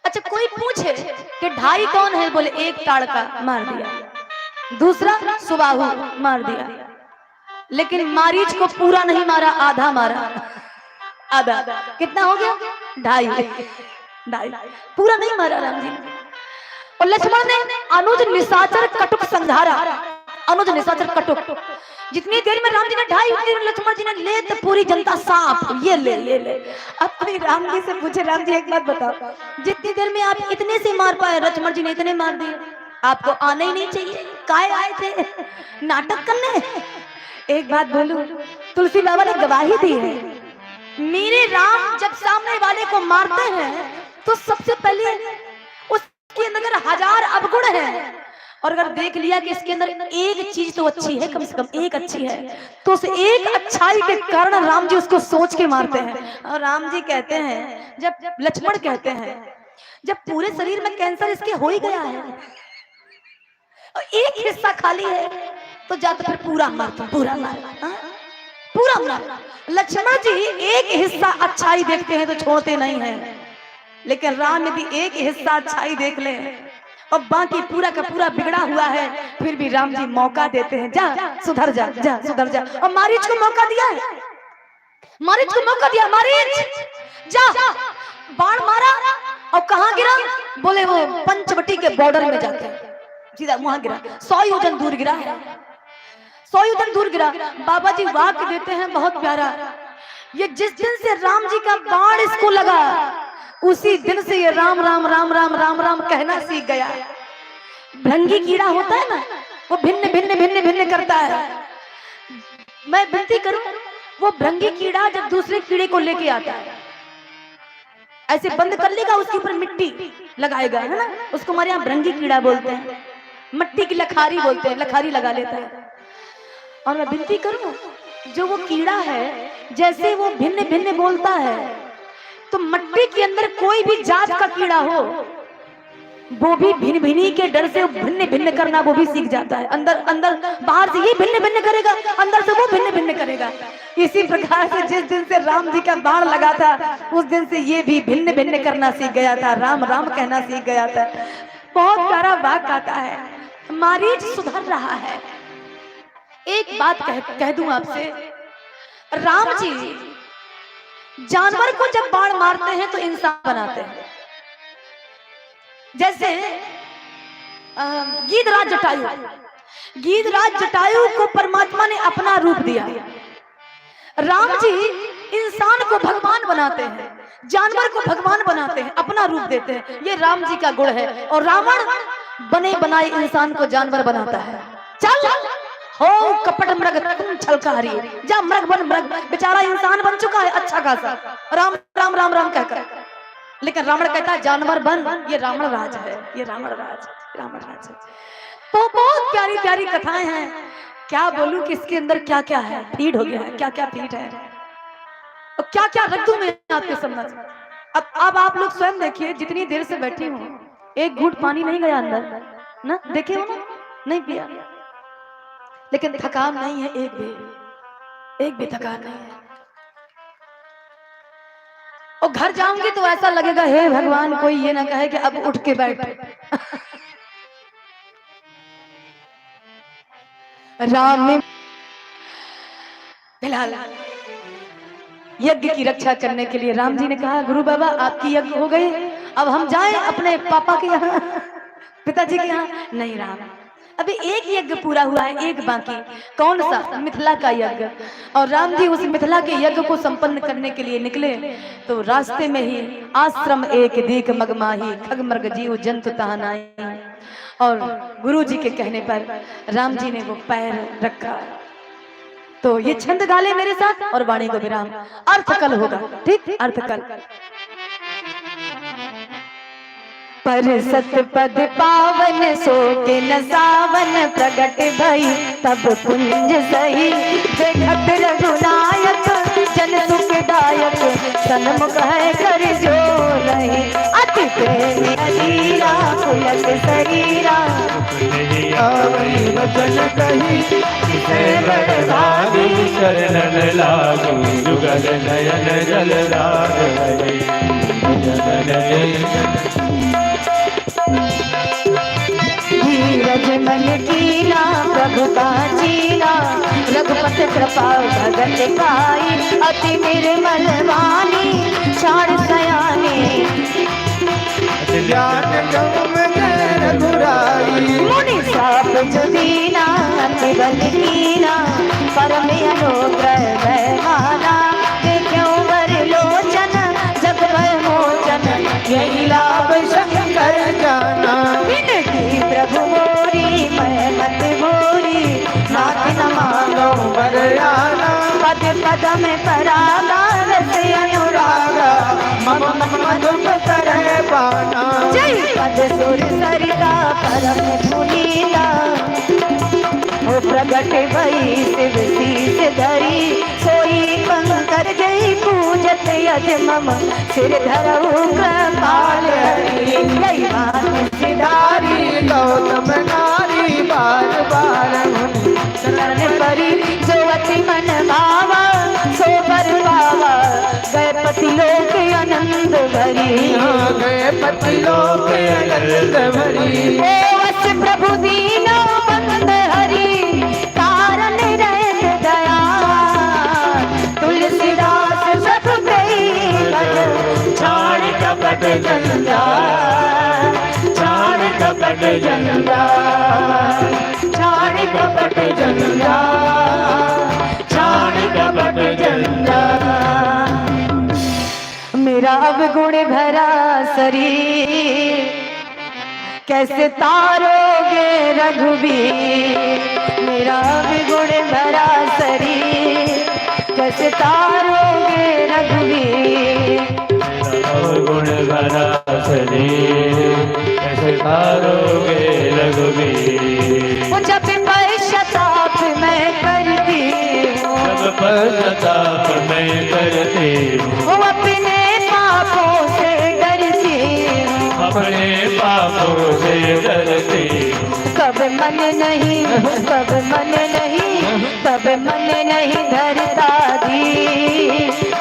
अच्छा कोई पूछे कि 2.5 कौन है? बोले एक ताड़का, मार दिया। दूसरा सुबाहु, मार दिया। लेकिन मारीच को पूरा नहीं मारा, आधा मारा, आधा। कितना हो गया? 2.5 पूरा नहीं मारा राम जी ने। और लक्ष्मण ने अनुज निशाचर कटुक संघारा, अनुज निशाचर कटुक। जितनी देर में राम जी ने 2.5, उतनी देर लक्ष्मण जी ने ले तो पूरी जनता साफ, ये ले। अब कोई राम जी से पूछे राम जी एक बात बताओ, जितनी देर में आप इतने से मार पाए, लक्ष्मण जी ने इतने मार दिए, आपको आना ही नहीं चाहिए, काहे आए थे? नाटक करने। एक बात बोलूं, तुलसी बाबा ने गवाही दी है, मेरे राम जब सामने वाले को मारते हैं तो सबसे पहले उसके अंदर 1000 अवगुण है, और अगर देख लिया कि इसके अंदर एक चीज तो अच्छी है, कम से कम एक अच्छी है, तो उस एक अच्छाई के कारण राम जी उसको सोच के मारते हैं। और राम जी कहते हैं, जब लक्ष्मण कहते हैं, जब पूरे शरीर में कैंसर इसके हो ही गया है और एक हिस्सा खाली है, तो जा तो फिर पूरा मार, तो पूरा मार, पूरा मार। लक्ष्मण जी एक हिस्सा अच्छाई देखते हैं तो छोड़ते नहीं हैं, लेकिन राम यदि एक हिस्सा अच्छाई देख ले और बाकी पूरा का पूरा बिगड़ा हुआ है, फिर भी राम जी मौका देते हैं, जा सुधर जा, जा सुधर जा। और मारीच को मौका दिया है, मारीच को मौका दिया, मारीच जा, बाण मारा और कहाँ गिरा? बोले वो पंचवटी के बॉर्डर में जाके सीधा वहां गिरा, 100 योजन दूर गिरा है, 100 योजन दूर गिरा। बाबा जी वाक्य देते हैं बहुत प्यारा, ये जिस दिन से राम जी का बाण इसको लगा उसी दिन से ये राम राम राम राम राम राम कहना सीख गया। भृंगी कीड़ा होता है ना, वो भिन्न भिन्न भिन्न भिन्न करता है। मैं विनती करूं, वो भृंगी कीड़ा जब दूसरे कीड़े को लेके आता है ऐसे बंद कर लेगा, उसके ऊपर मिट्टी लगाएगा, है ना, उसको हमारे यहाँ भृंगी कीड़ा बोलते हैं, मिट्टी की लखारी बोलते हैं, लखारी लगा लेता है। और मैं विनती करूं, जो वो कीड़ा है जैसे वो भिन्न भिन्न बोलता है, तो मट्टी के अंदर कोई भी जात का कीड़ा हो वो भी भिन्न भिन्नी के डर से भिन्न भिन्न करना वो भी सीख जाता है। अंदर अंदर बाहर से ये भिन्न भिन्न करेगा, अंदर से वो भिन्न भिन्न करेगा। इसी प्रकार से जिस दिन से राम जी का बाण लगा था उस दिन से ये भी भिन्न भिन्न करना सीख गया था, राम राम कहना सीख गया था। बहुत प्यारा वाक्य आता है, मारीच सुधर रहा है। एक बात कह दूं आपसे, राम जी जानवर को जब बाण मारते हैं तो इंसान बनाते हैं। जैसे गीधराज जटायु, गीधराज जटायु को परमात्मा ने अपना रूप दिया। राम जी इंसान को भगवान बनाते हैं, जानवर को भगवान बनाते हैं, अपना रूप देते हैं। ये राम जी का गुण है। और रावण बने बनाए इंसान को जानवर बनाता है। चल हो कपट मृग तुम छलकारी, जा मृग बन मृग। बेचारा इंसान बन चुका है अच्छा खासा, राम राम राम राम कहकर, लेकिन रावण कहता है जानवर बन। ये रावण राज है, ये रावण राज, रावण राज है। तो बहुत प्यारी प्यारी कथाएं हैं, क्या बोलूं कि इसके अंदर क्या क्या है, फीड हो गया है, क्या क्या फीड है और क्या क्या रख दूं मैं आपके समझ। अब आप लोग स्वयं देखिए, जितनी देर से बैठी हूँ एक घूंट पानी नहीं गया अंदर ना, देखे हो ना, नहीं पिया, लेकिन थकान नहीं है, एक भी थकान नहीं है। और घर जाऊंगी तो ऐसा लगेगा हे भगवान कोई ये ना कहे कि अब उठ के बैठ। राम ने फिलहाल यज्ञ की रक्षा करने के लिए राम जी ने कहा गुरु बाबा आपकी यज्ञ हो गई, अब हम जाएं अपने पापा के यहाँ, पिताजी के यहाँ। नहीं राम, अभी एक यज्ञ पूरा हुआ है, एक बाकी। कौन सा? मिथिला का यज्ञ। और राम जी उस मिथिला के यज्ञ को संपन्न करने के लिए निकले तो रास्ते में ही आश्रम एक दीक मगमाही, खग मृग जीव जंतु तहनाई। और गुरु जी के कहने पर राम जी ने वो पैर रखा। तो ये छंद गाले मेरे साथ और वाणी को विराम। अर्थ कल होगा, ठीक, अर्थ कल। पर सतपद पावन सो के न सावन प्रगट भई, तब कुंज सही देखत रघुनायक, जन सुखदायक सन्मुख है कर जो रहे। अति प्रेम अधीरा पुलक शरीरा, वचन कही चरणन लागू, जुगल नयन जल धीरज मन कीना प्रभु का चीना, रघुपति कृपा भगत पाई। अति निर्मल वाणी क्षण सयानी, ज्ञान रघुराई। मुनि साप जुदीना अति बल कीना, परम अनुग्रह माना। क्यों वर लोचन जग भय मोचन, यही लाभ शंकर जाना। विनती प्रभु मोरी मैं मत भोरी, नाथ न मांगो बरयाना। पद पद में परागा रस अनुरागा, मम मधुप तरह पाना। जय पद सुर सरिता परम पुनीता, हो प्रगट भई शिव शीश धरी। सोई कंकर जय पूजत यज मम, सिर धरऊ कृपाल हरि। जय मान सिधारी गौतम नारी, बार बार शरण परी, जो अति मन भावा सो पर भरी यहाँ गए पतिलों पे आनंद भरी। ओ वस प्रभु दीनो बंद हरि कारण रहत दया तुलसीदास सब कई भजन छाड़ कपट जंजाल, छाड़ कपट जंजाल, छाड़ कपट जंजाल, छाड़ कपट जंजाल। मेरा अवगुण भरा शरीर कैसे तारोगे रघुबीर मेरा अवगुण भरा शरीर कैसे तारोगे रघुबीर गुण भरा शरीर कैसे तारोगे रघुबीर। जब पश्चाताप मैं करती हूँ जब पश्चाताप मैं करती हूँ अपने पापों से डरती हूँ अपने पापों से डरती हूँ। कब मन नहीं कब मन नहीं कब मन नहीं धरता दी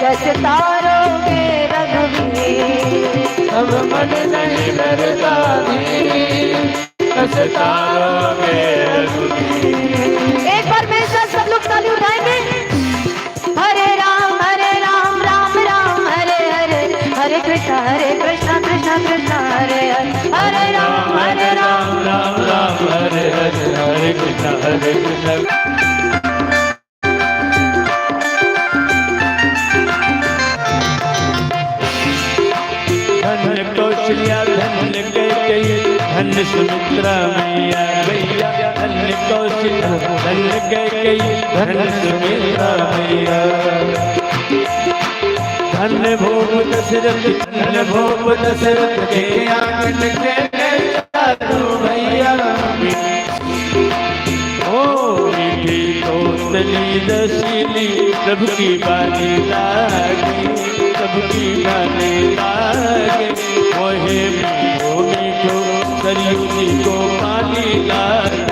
कैसे तारोगे रघुवीर अब मन नहीं डरता भी कैसे तारोगे रघुवीर। एक बार मेरे साथ सब लोग ताली उठाएंगे हरे राम राम राम हरे हरे हरे कृष्ण कृष्ण कृष्ण हरे हरे हरे राम राम राम हरे हरे हरे कृष्ण हरे कृष्ण। धन्य कौशल्या धन्य कैकेयी धन्य सुमित्रा मैया गैया। धन्य कौशल्या धन्य कैकेयी धन्य सुमित्रा मैया। धन्य भोग दशरथ धन्य भोग दशरथ के आंगन के चारों भैया। ओ मीठी कौशली रसीली प्रभु की बानी लागी प्रभु की बानी लागे। मोहे मीठो मीठो सरयू जी को पानी लागे।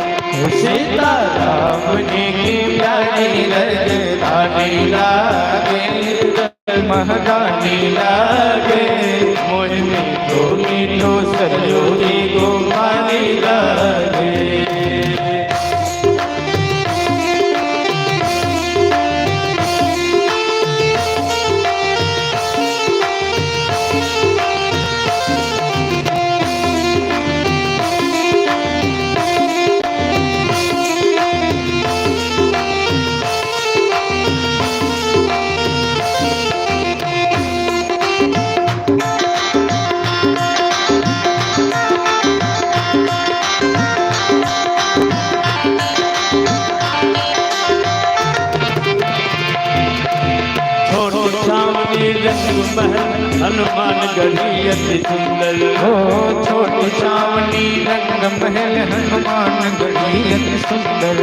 सीता राम की प्यारी राजधानी लागे महारानी लागे। मोहे मीठो मीठो सरयू जी को पानी लागे। महल हनुमान गढ़ी अति सुंदर। हो छोटी छावनी रंग महल हनुमान गढ़ी अति सुंदर।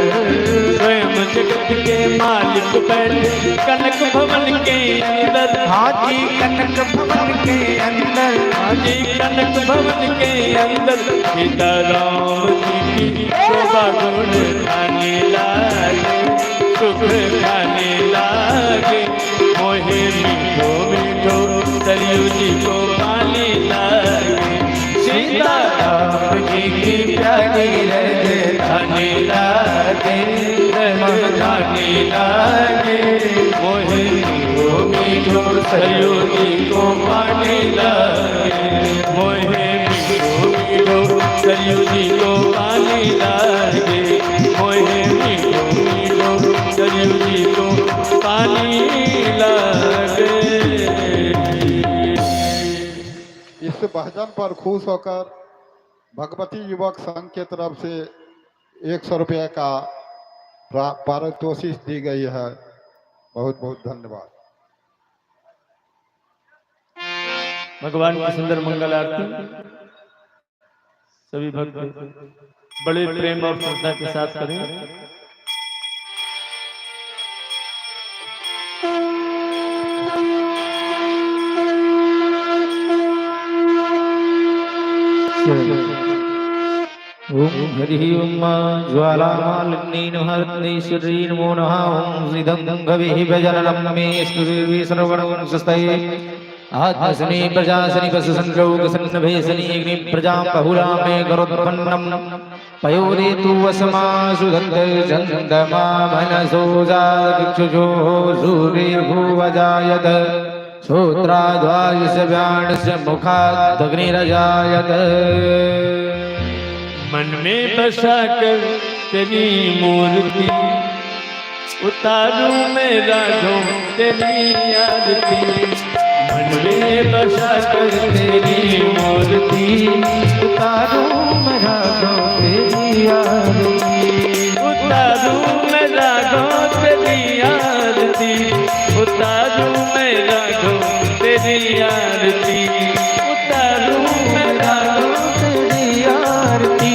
स्वयं जगत के मालिक बैठे कनक भवन के अंदर। हाजी कनक भवन के अंदर हाजी कनक भवन के अंदर। सीता राम जी की शोभा गुण खाने लागे सुख खाने लागे। मोहे मीठो मीठो सरयू जी को पानी लागे। सीता राम जी की प्यारी राजधानी लागे राजधानी लागे। मोहे मीठो मीठो सरयू जी को पानी लागे। मोहे मीठो मीठो सरयू जी को पानी लागे। मोहे मीठो मीठो सरयू जी को पानी लागे। इस भजन पर खुश होकर भगवती युवक संघ के तरफ से 100 रुपये का पारितोषिक दी गई है। बहुत बहुत धन्यवाद। भगवान की सुंदर मंगल आरती सभी भक्त बड़े प्रेम और श्रद्धा के साथ करें। ओम हरि ओम ज्वालामालिनी नमः नमो नमः। ओम श्रीदं गविः भजननं मे स्मृतिर्विश्रवणं स्वस्ति। आत्मसनि प्रजासनि वसुसंलोकसन्नभेसनि अग्नि प्रजा बहुला मे गरुत्पन्नम पयोरे तु वसमासु दन्तर्चन्दमा मनसो जातचक्षुषो सूर्यर्भुवजायत श्रोत्राद्वायुष व्याणस्य मुखादग्निरजायत। मन में बसा कर तेरी मूर्ति उतारूं मैं रागों तेरी आरती। मन में बसा कर तेरी मूर्ति उतारूं मैं रागों तेरी आरती। उतारूं मैं रागों तेरी आरती। उतारूं मैं रागों तेरी आरती। उतारूं मैं रागों तेरी आरती।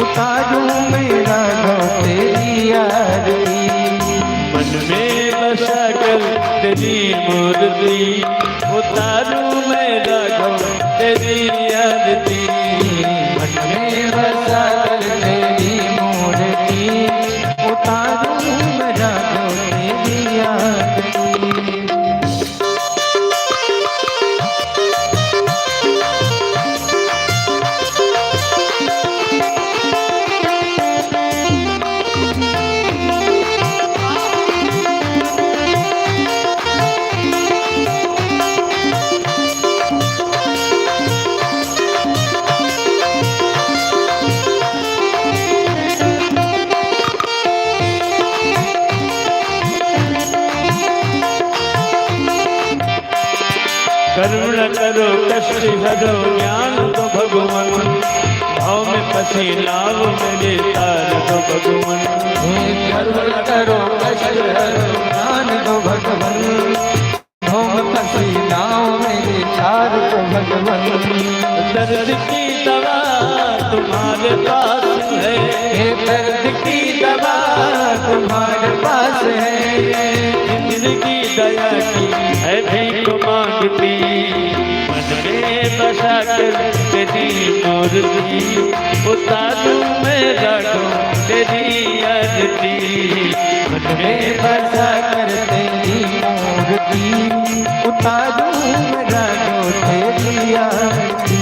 उतारूं मैं रागों तेरी आरती। मन में बसा कर तेरी मूर्ति उतारूं मैं रागों तेरी आरती। मन में बसा कर तेरी मूर्ति उतारूं मैं रागों तेरी आरती। करुणा करो कष्ट हरो ज्ञान तो भगवान। भाव में फंसी नाव मेरे तार तो भगवान। करुणा करो कष्ट हरो ज्ञान दो भगवन। भाव में फंसी नाव मेरे तार तो भगवन। दर्द की दवा तुम्हारे पास है। दर्द की दवा तुम्हारे पास है। जिंदगी दया की है भीख मांगती। मन में बसा कर तेरी मूर्ति उतारूं मैं रागों तेरी आरती। मन में बसा कर तेरी मूर्ति उतारूं मैं रागों तेरी आरती।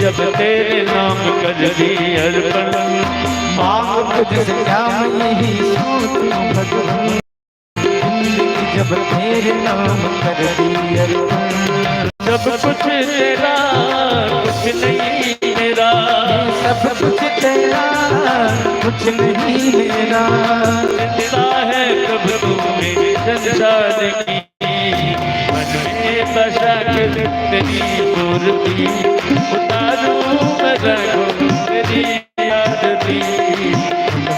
जब तेरे नाम कर दी अर्पण। मांग तुझसे क्या मैं यही सोचूं भगवान। जब तेरे नाम कर दी अर्पण। सब कुछ तेरा कुछ नहीं मेरा। सब कुछ तेरा कुछ नहीं मेरा। चिंता है प्रभु मेरे संसार की। मन में बसा कर तेरी मूर्ति उतारूं मैं रागों तेरी आरती।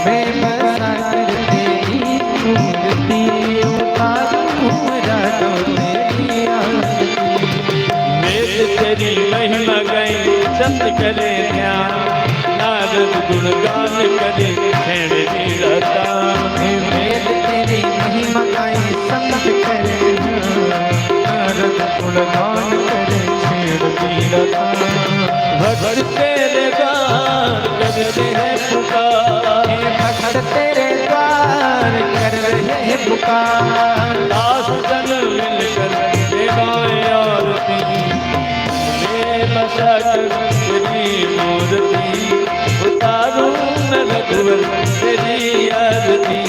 मैं बसा कर तेरी मूर्ति उतारूं मैं रागों तेरी आरती। वेद तेरी महिमा गई संत करे ध्यान। नारद गुणगान करे क्षण निरता। वेद तेरी महिमा गाए संत करे नारद गुणगान करे क्षण निरता। भक्त तेरे गान करते हैं पुकार। भक्त तेरे द्वार कर रहे पुकार। दास जन मिलकर गाए आरती। मैं बसा कर तेरी मूर्ति उतारूं मैं रघुवर तेरी आरती।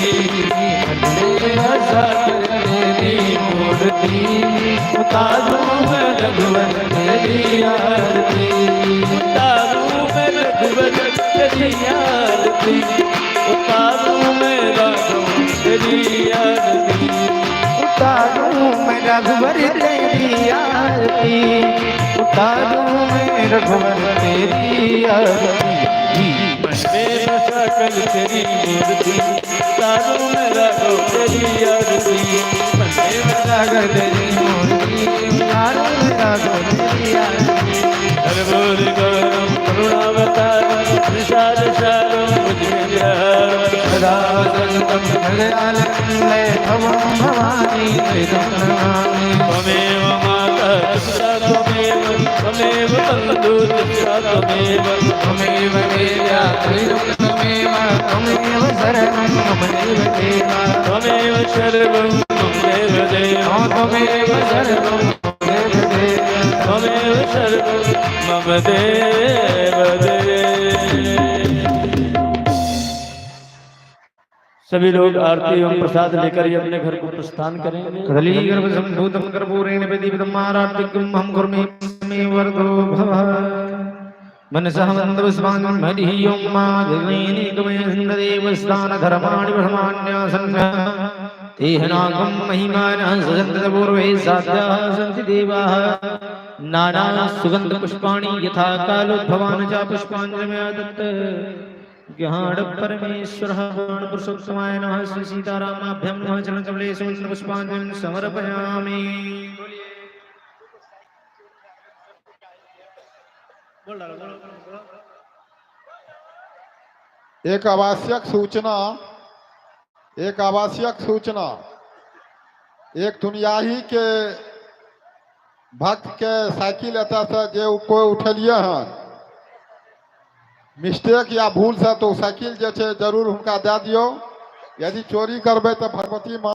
मैं बसा कर तेरी मूर्ति उतारूं मैं रघुवर तेरी आरती। उतारूं मैं रघुवर तेरी आरती। उतारूं मैं रागों तेरी आरती। उतारूं मैं रघुवर तेरी आरती। उतारूं मैं रघुवर तेरी आरती। में बसा कर तेरी मूर्ति तारों में रखो तेरी आरती मन में बसा कर तेरी मूर्ति तारों में रखो तेरी आरती हर बोल गौरम करुणावतारम विशाल शारम मुझमें सदा संतम हृदयालय भवम भवानी त्वं नमामि त्वमेव माता पिता त्वमेव त्वमेव बन्धु पिता त्वमेव त्वमेव वेद्या त्वमेव त्वमेव शरणं मम देव त्वमेव सर्वं मम देव त्वमेव सर्वं मम देव त्वमेव सर्वं मम देव। सभी लोग आरती एवं प्रसाद लेकर ही अपने घर को प्रस्थान करेंगे। कदली गर्भ संभूतम कर्पूरेण प्रदीपितम आराध्यं हम कुर्मे मे वरदो भवः मनसः वन्दपुष्पान् हरिः ओं मा गगनेकमय सुन्दरदेवस्तान धर्माणि ब्रह्माण्यासन्नः तेहनागं महिमानः सजन्तपूर्वे साध्याः सन्ति देवाः नाना सुगन्धपुष्पाणि यथा कालोद्भवान् च पुष्पाञ्जलिमया दत्त ज्ञान परमेश्वरः पुरुषोत्तमाय नमः श्री सीतारामाभ्यां नमः चरणकमलेषु पुष्पाञ्जलिं समर्पयामि। एक आवश्यक सूचना एक दुनियाही के भक्त के साइकिल एता से जे कोई उठलिए हैं मिस्टेक या भूल से तो साइकिल जे जरूर उनका दे दियो। यदि चोरी करबे तो भगवती माँ